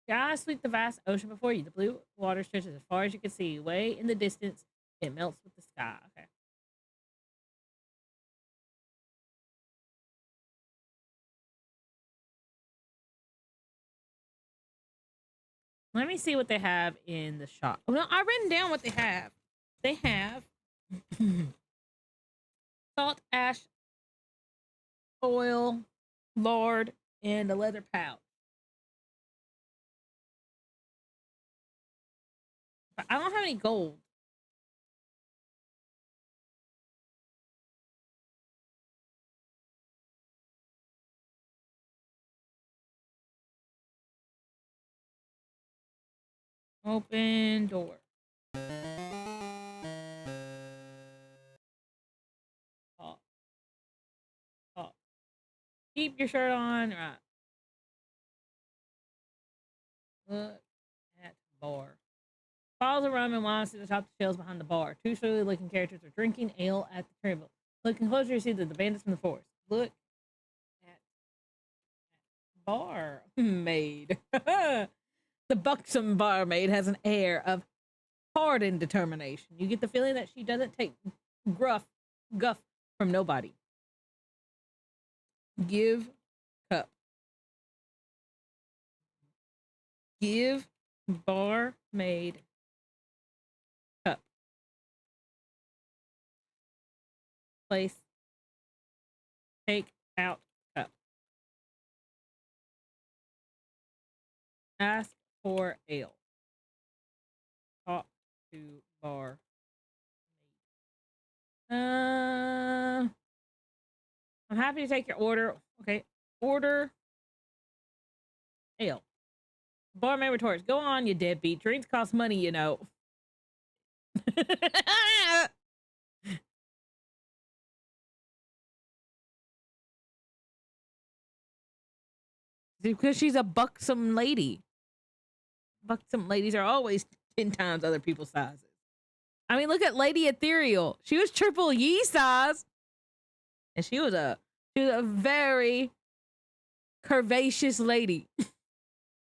Sky sweep the vast ocean before you. The blue water stretches as far as you can see. Way in the distance, it melts with the sky. Okay. Let me see what they have in the shop. Oh, no, I've written down what they have. They have salt, ash, oil, lard, and a leather pouch. But I don't have any gold. Open door. Talk. Talk. Keep your shirt on. Right. Look at bar. Bottles of rum and wine sit atop the shelves behind the bar. Two surly looking characters are drinking ale at the table. Looking closer, you see that the bandits from the forest. Look at barmaid. The buxom barmaid has an air of hardened determination. You get the feeling that she doesn't take guff from nobody. Give cup. Give barmaid cup. Place. Take out cup. Ask for ale. Talk to bar. I'm happy to take your order. Okay. Order ale. Barmaid retorts, go on, you deadbeat. Drinks cost money, you know. Because she's a buxom lady. Buxom ladies are always 10 times other people's sizes. I mean, look at Lady Ethereal. She was triple Yi size. And she was a very curvaceous lady.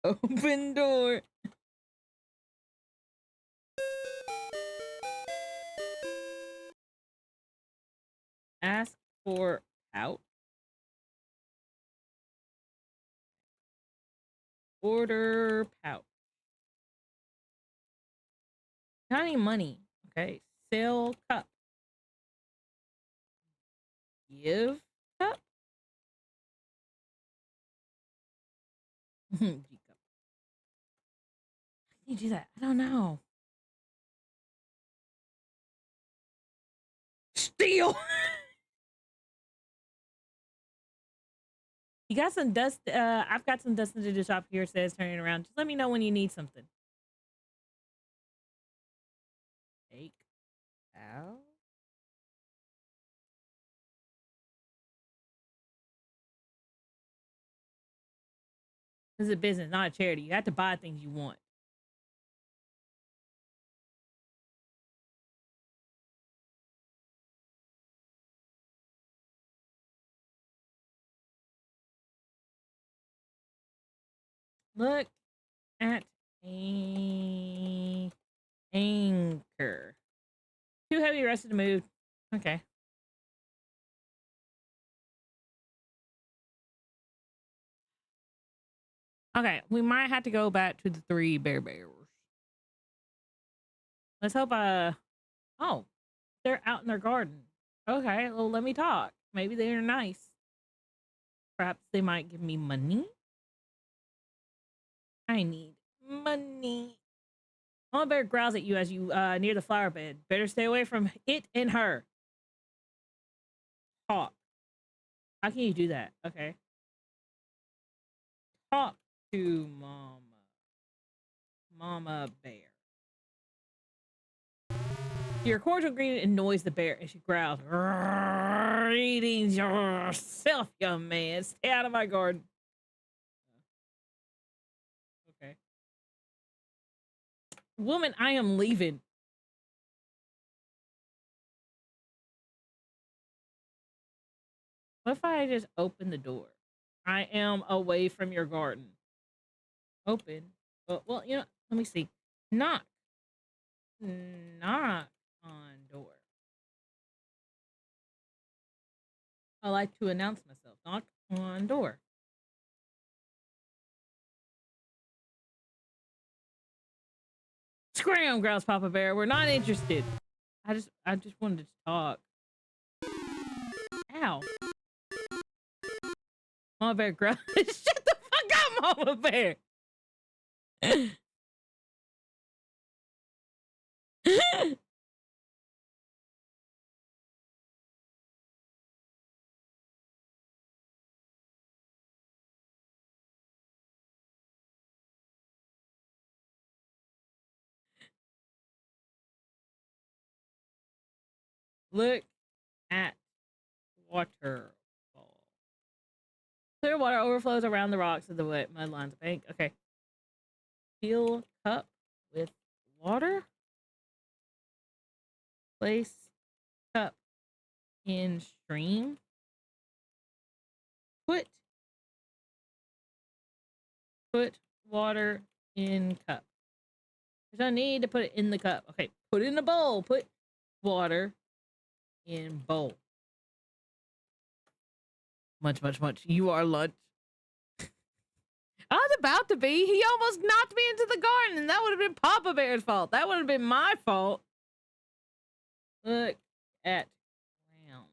Open door. Ask for out. Order pouch. Tiny money. Okay. Sell cup. Give cup. How do you do that? I don't know. Steal. You got some dust. I've got some dust into the shop here. Says turning around. Just let me know when you need something. Take out. This is a business, not a charity. You have to buy things you want. Look at a anchor. Too heavy, rested to move. Okay. Okay, we might have to go back to the 3 bears. Let's hope oh, they're out in their garden. Okay, well let me talk. Maybe they're nice. Perhaps they might give me money. I need money. Mama Bear growls at you as you near the flower bed. Better stay away from it and her. Talk. How can you do that? Okay. Talk to Mama Bear. Your cordial greeting annoys the bear as she growls. Greetings yourself, young man. Stay out of my garden. Okay. Woman, I am leaving. What if I just open the door? I am away from your garden. Open. Well, you know, let me see. Knock. Knock on door. I like to announce myself. Knock on door. Scram, growls Papa Bear. We're not interested. I just wanted to talk. Ow. Mama Bear growls. Shut the fuck up, Mama Bear. Look at waterfall. Clear water overflows around the rocks of the wet mud lines of bank. Okay. Fill cup with water. Place cup in stream. Put water in cup. There's no need to put it in the cup. Okay, put it in a bowl. Put water in bowl. Much. You are lunch. I was about to be. He almost knocked me into the garden, and that would have been Papa Bear's fault. That would have been my fault. Look at ground.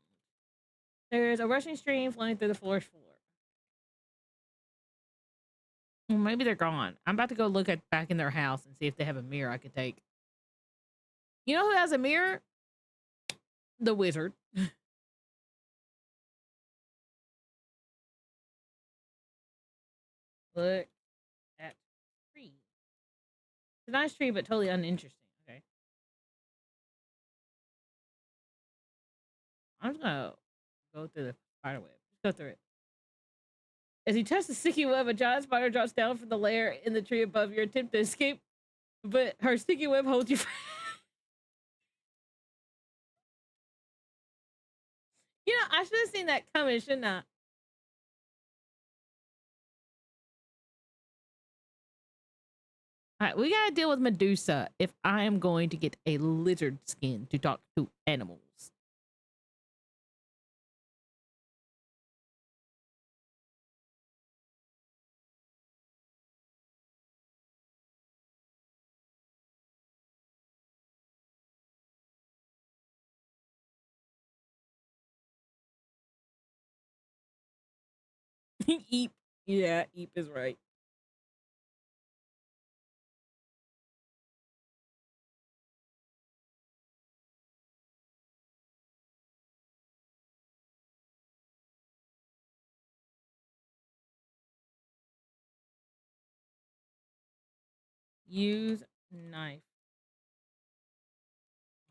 There's a rushing stream flowing through the forest floor. Well, maybe they're gone. I'm about to go look at back in their house and see if they have a mirror I could take. You know who has a mirror? The wizard. Look at tree. It's a nice tree, but totally uninteresting. Okay. I'm just gonna go through the spider web. Just go through it. As you touch the sticky web, a giant spider drops down from the lair in the tree above your attempt to escape, but her sticky web holds you. You know, I should have seen that coming, shouldn't I? All right, we gotta deal with Medusa if I am going to get a lizard skin to talk to animals. Eep. Yeah, Eep is right. Use knife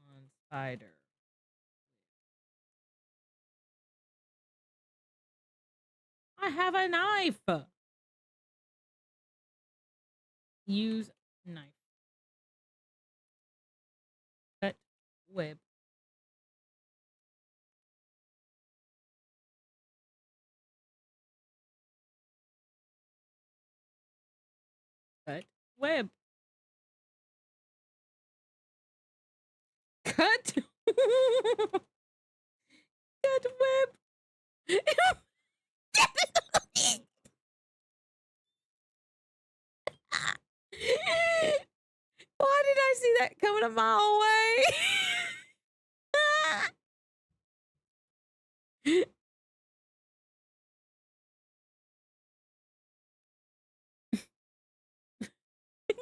on spider. I have a knife. Use knife. Cut web. Cut web. Cut. Cut web. Why did I see that coming a mile away?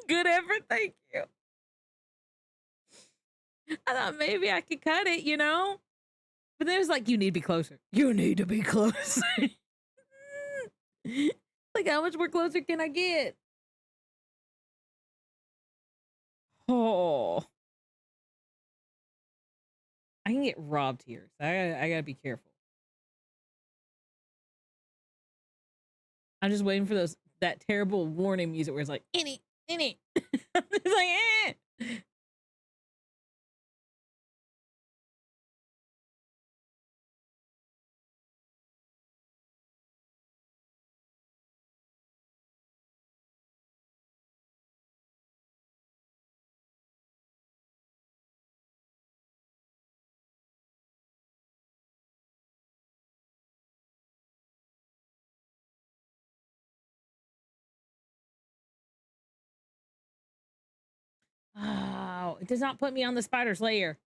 Good effort, thank you. I thought maybe I could cut it, you know? But then it was like, you need to be closer. You need to be closer. Like, how much more closer can I get? Oh. I can get robbed here. So I gotta be careful. I'm just waiting for that terrible warning music where it's like, any. It's like, eh. Oh, it does not put me on the spider's lair.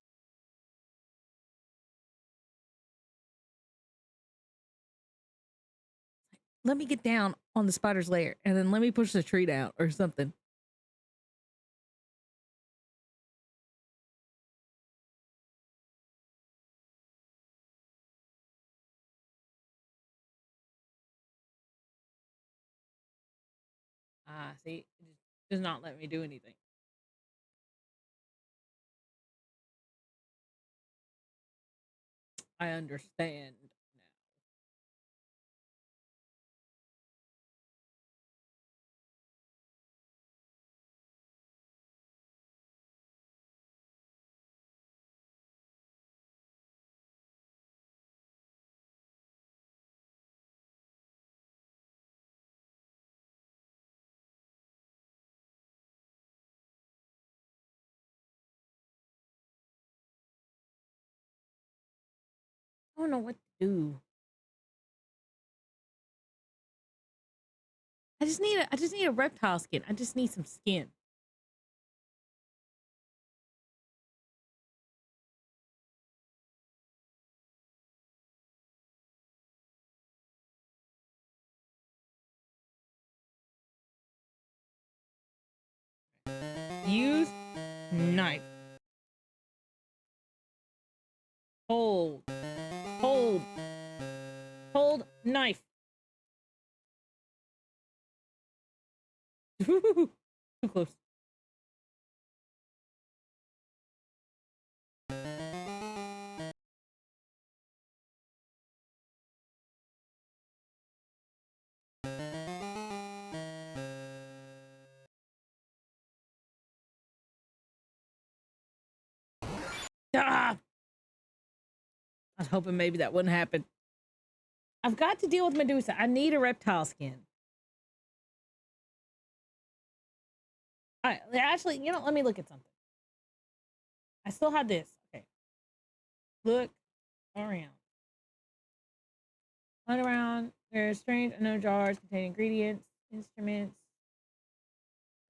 Let me get down on the spider's lair and then let me push the tree down or something. Ah, see, it just does not let me do anything. I understand now. don't know what to do. I just need a reptile skin. I just need some skin. Use knife. Hold. Hold. Hold knife. Too close. Ah! I was hoping maybe that wouldn't happen. I've got to deal with Medusa. I need a reptile skin. Actually, you know, let me look at something. I still have this. Okay. Look around. Hunt around. There are strange unknown jars containing ingredients, instruments.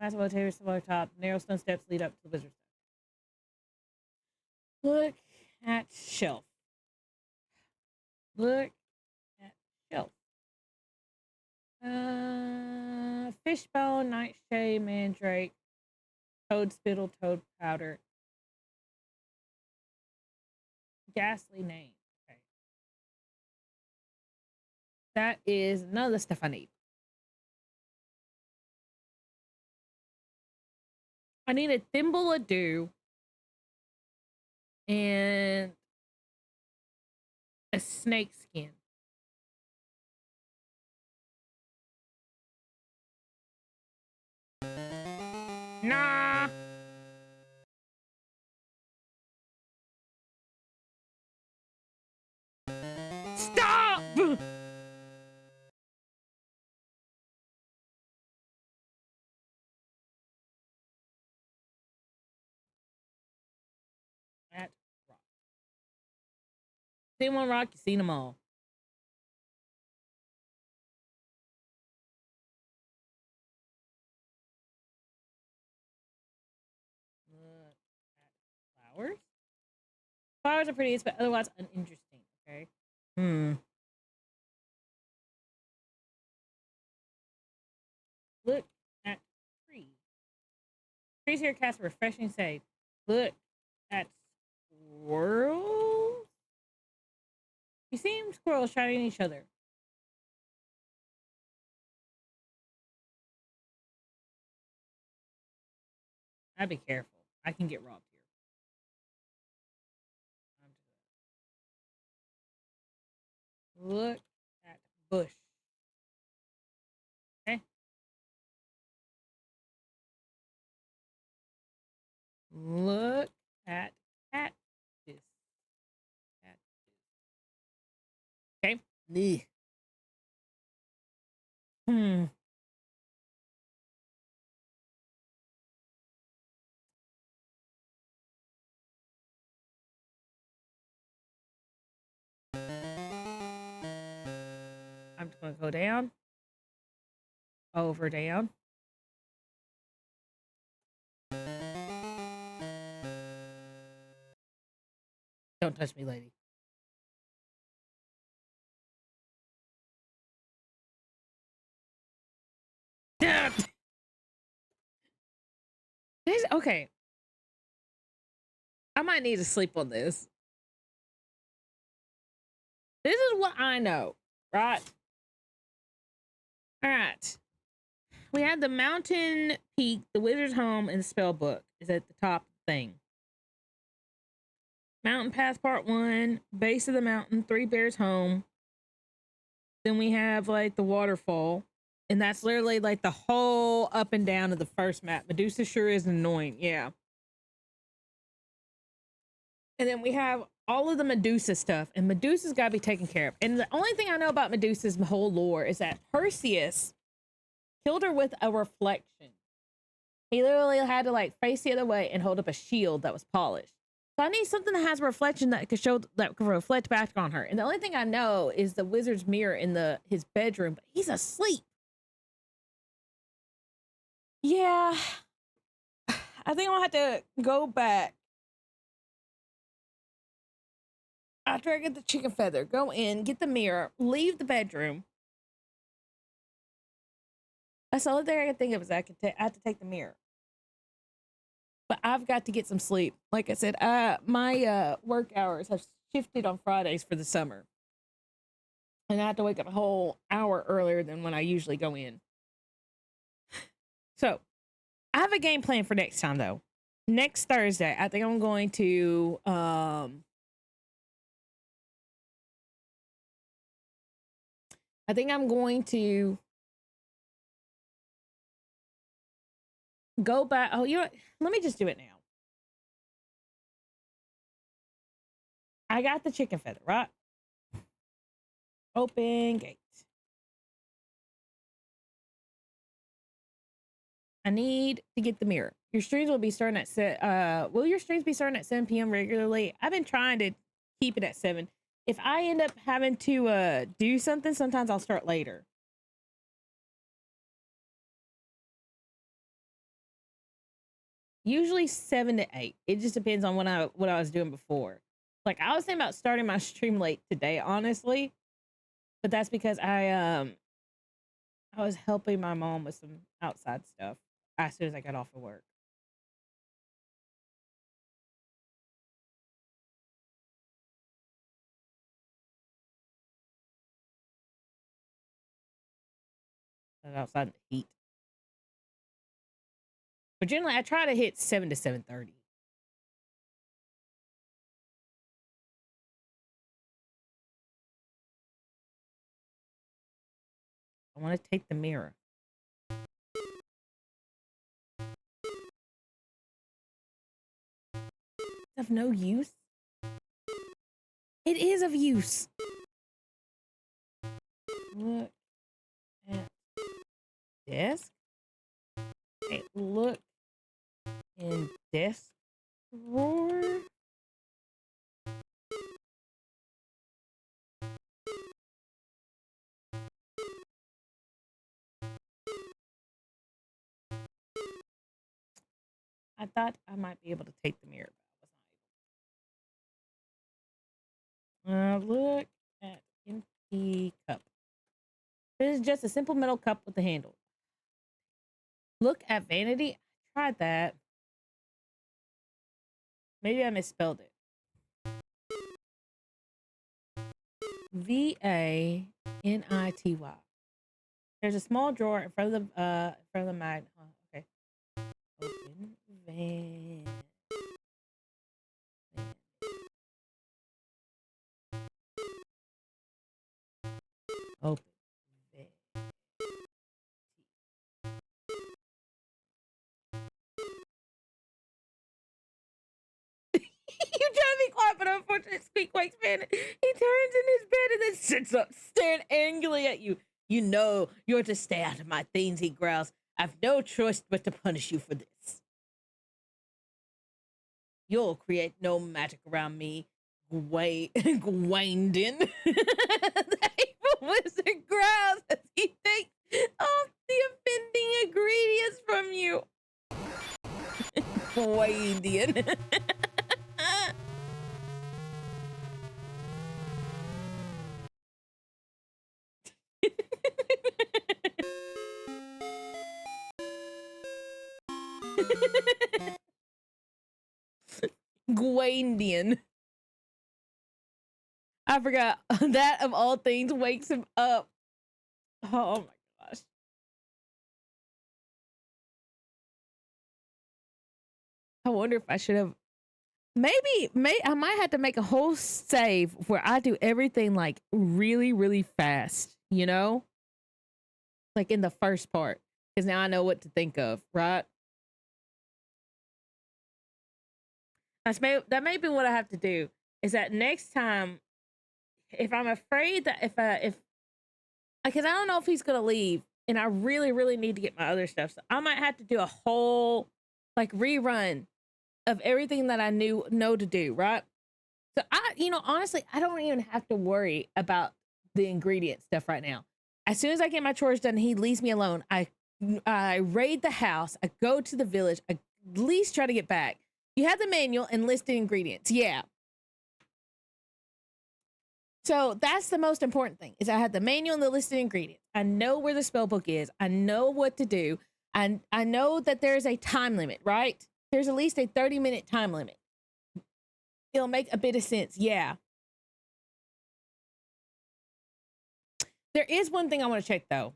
Massive table, similar top. Narrow stone steps lead up to the wizard's. Look at shelf. Look at shelf. Fishbone, nightshade, mandrake, toad spittle, toad powder. Ghastly name. Okay. That is none of the stuff I need. I need a thimble of dew and a snake skin. Nah. Stop! That rock. Seen one rock, you seen them all. Look at flowers. Flowers are pretty, but otherwise uninteresting. Okay. Look at trees. Trees here cast a refreshing shade. Look at squirrels. You see squirrels shouting at each other. I'd be careful. I can get robbed here. Look at bush. Okay. Look at cactus. Okay. Ugh. Hmm. I'm just gonna go down. Over down. Don't touch me, lady. Okay. I might need to sleep on this. This is what I know, right? All right. We had the mountain peak, the wizard's home, and the spell book is at the top thing. Mountain Path Part 1, base of the mountain, Three Bears home. Then we have like the waterfall. And that's literally like the whole up and down of the first map. Medusa sure is annoying. Yeah. And then we have all of the Medusa stuff. And Medusa's got to be taken care of. And the only thing I know about Medusa's whole lore is that Perseus killed her with a reflection. He literally had to like face the other way and hold up a shield that was polished. So I need something that has a reflection that could show that could reflect back on her. And the only thing I know is the wizard's mirror in his bedroom, but he's asleep. Yeah. I think I'll have to go back after I get the chicken feather, go in, get the mirror, leave the bedroom. That's the only thing I can think of is I have to take the mirror. But I've got to get some sleep. Like I said, my work hours have shifted on Fridays for the summer. And I have to wake up a whole hour earlier than when I usually go in. So I have a game plan for next time though. Next Thursday, I think I'm going to go back. Oh, you know what? Let me just do it now. I got the chicken feather, right? Open gate. I need to get the mirror. Your streams will be starting at will your streams be starting at 7 p.m. regularly? I've been trying to keep it at 7. If I end up having to do something, sometimes I'll start later. Usually 7 to 8. It just depends on what I was doing before. Like I was thinking about starting my stream late today, honestly. But that's because I was helping my mom with some outside stuff as soon as I got off of work. Outside in the heat. But generally I try to hit 7 to 7:30. I want to take the mirror. Of no use? It is of use. Look at desk. Okay, look in desk drawer. I thought I might be able to take the mirror, but I was not able. Look at empty cup. This is just a simple metal cup with a handle. Look at vanity. I tried that. Maybe I misspelled it. Vanity. There's a small drawer in front of the magnet. Oh, okay. Open van. Open van. You trying to be quiet, but unfortunately, Squeak wakes panic. He turns in his bed and then sits up, staring angrily at you. You know you're to stay out of my things, he growls. I've no choice but to punish you for this. You'll create no magic around me, Gwyndon. The evil wizard growls as he takes off the offending ingredients from you. Gwyndon. Gwyndon. I forgot that of all things wakes him up. Oh my gosh. I wonder if I should have I might have to make a whole save where I do everything like really, really fast, you know? Like in the first part. Because now I know what to think of, right? That may be what I have to do. Is that next time, if I'm afraid that if because I don't know if he's gonna leave, and I really, really need to get my other stuff, so I might have to do a whole like rerun of everything that I know to do, right? So honestly, I don't even have to worry about the ingredient stuff right now. As soon as I get my chores done, he leaves me alone. I raid the house. I go to the village. I at least try to get back. You have the manual and listed ingredients. Yeah. So that's the most important thing is I have the manual and the listed ingredients. I know where the spell book is. I know what to do. And I know that there's a time limit, right? There's at least a 30-minute time limit. It'll make a bit of sense. Yeah. There is one thing I want to check though.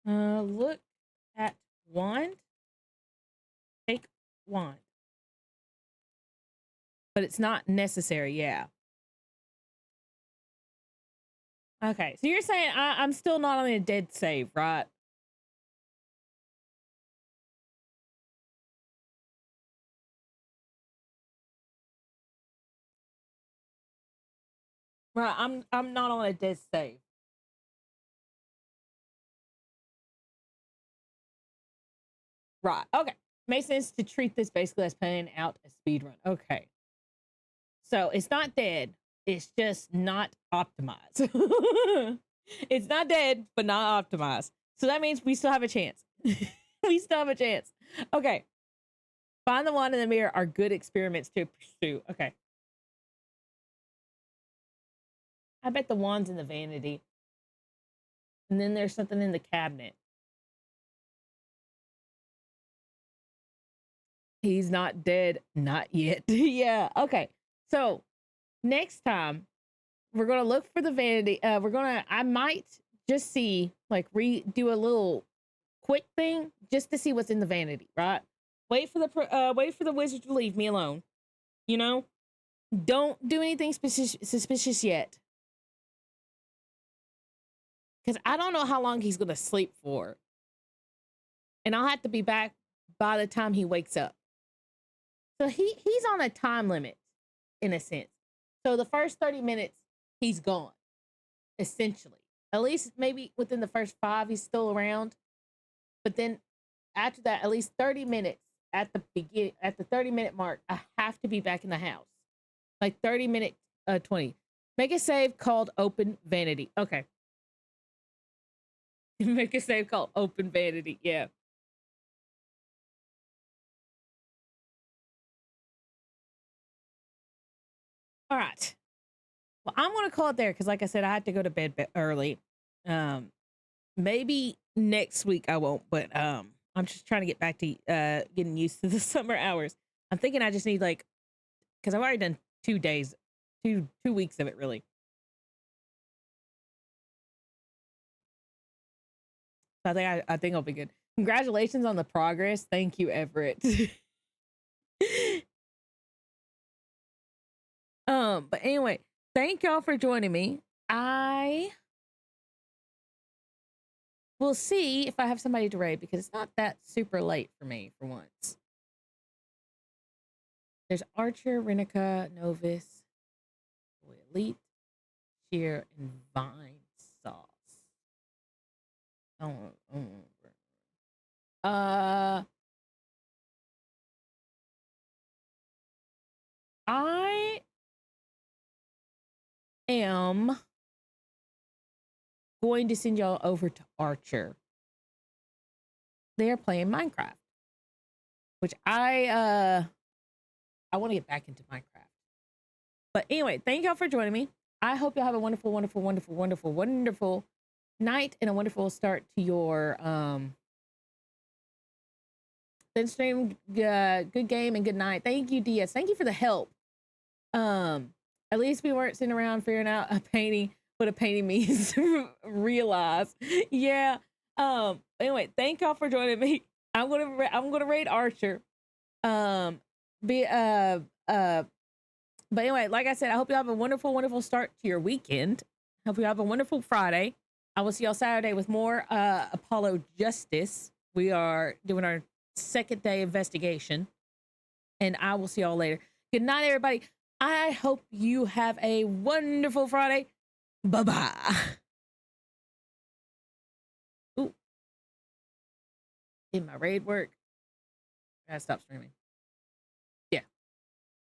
Look at wand. Take wand. But it's not necessary. Yeah. Okay. So you're saying I'm still not on a dead save, right? Right. I'm not on a dead save. Right. Okay. Makes sense to treat this basically as playing out a speed run. Okay. So it's not dead. It's just not optimized. It's not dead, but not optimized. So that means we still have a chance. We still have a chance. Okay. Find the wand in the mirror are good experiments to pursue. Okay. I bet the wand's in the vanity. And then there's something in the cabinet. He's not dead. Not yet. Yeah. Okay. So next time we're gonna look for the vanity. I might just see like do a little quick thing just to see what's in the vanity, right? Wait for the wizard to leave me alone. You know? Don't do anything suspicious yet. Because I don't know how long he's gonna sleep for. And I'll have to be back by the time he wakes up. So he's on a time limit, in a sense. So the first 30 minutes, he's gone, essentially. At least maybe within the first 5, he's still around. But then after that, at least 30 minutes at the 30-minute mark, I have to be back in the house. Like 30-minute 20. Make a save called Open Vanity. Okay. Make a save called Open Vanity. Yeah. All right. Well, I'm going to call it there because, like I said, I had to go to bed early. Maybe next week I won't, but I'm just trying to get back to getting used to the summer hours. I'm thinking I just need because I've already done 2 days, 2 weeks of it really. So I think I'll be good. Congratulations on the progress. Thank you, Everett. But anyway, thank y'all for joining me. I will see if I have somebody to raid because it's not that super late for me for once. There's Archer, Renica, Novus, Elite, Cheer, and Vine Sauce. I am going to send y'all over to Archer. They're playing Minecraft, which I want to get back into Minecraft. But anyway, thank y'all for joining me. I hope y'all have a wonderful, wonderful, wonderful, wonderful, wonderful night and a wonderful start to your then stream. Good game and good night. Thank you, DS. Thank you for the help. At least we weren't sitting around figuring out what a painting means to realize. Yeah. Anyway, thank y'all for joining me. I'm gonna raid Archer. But anyway, like I said, I hope you have a wonderful, wonderful start to your weekend. Hope you have a wonderful Friday. I will see y'all Saturday with more Apollo Justice. We are doing our 2nd day investigation. And I will see y'all later. Good night, everybody. I hope you have a wonderful Friday. Bye-bye. Ooh. Did my raid work? I gotta stop streaming.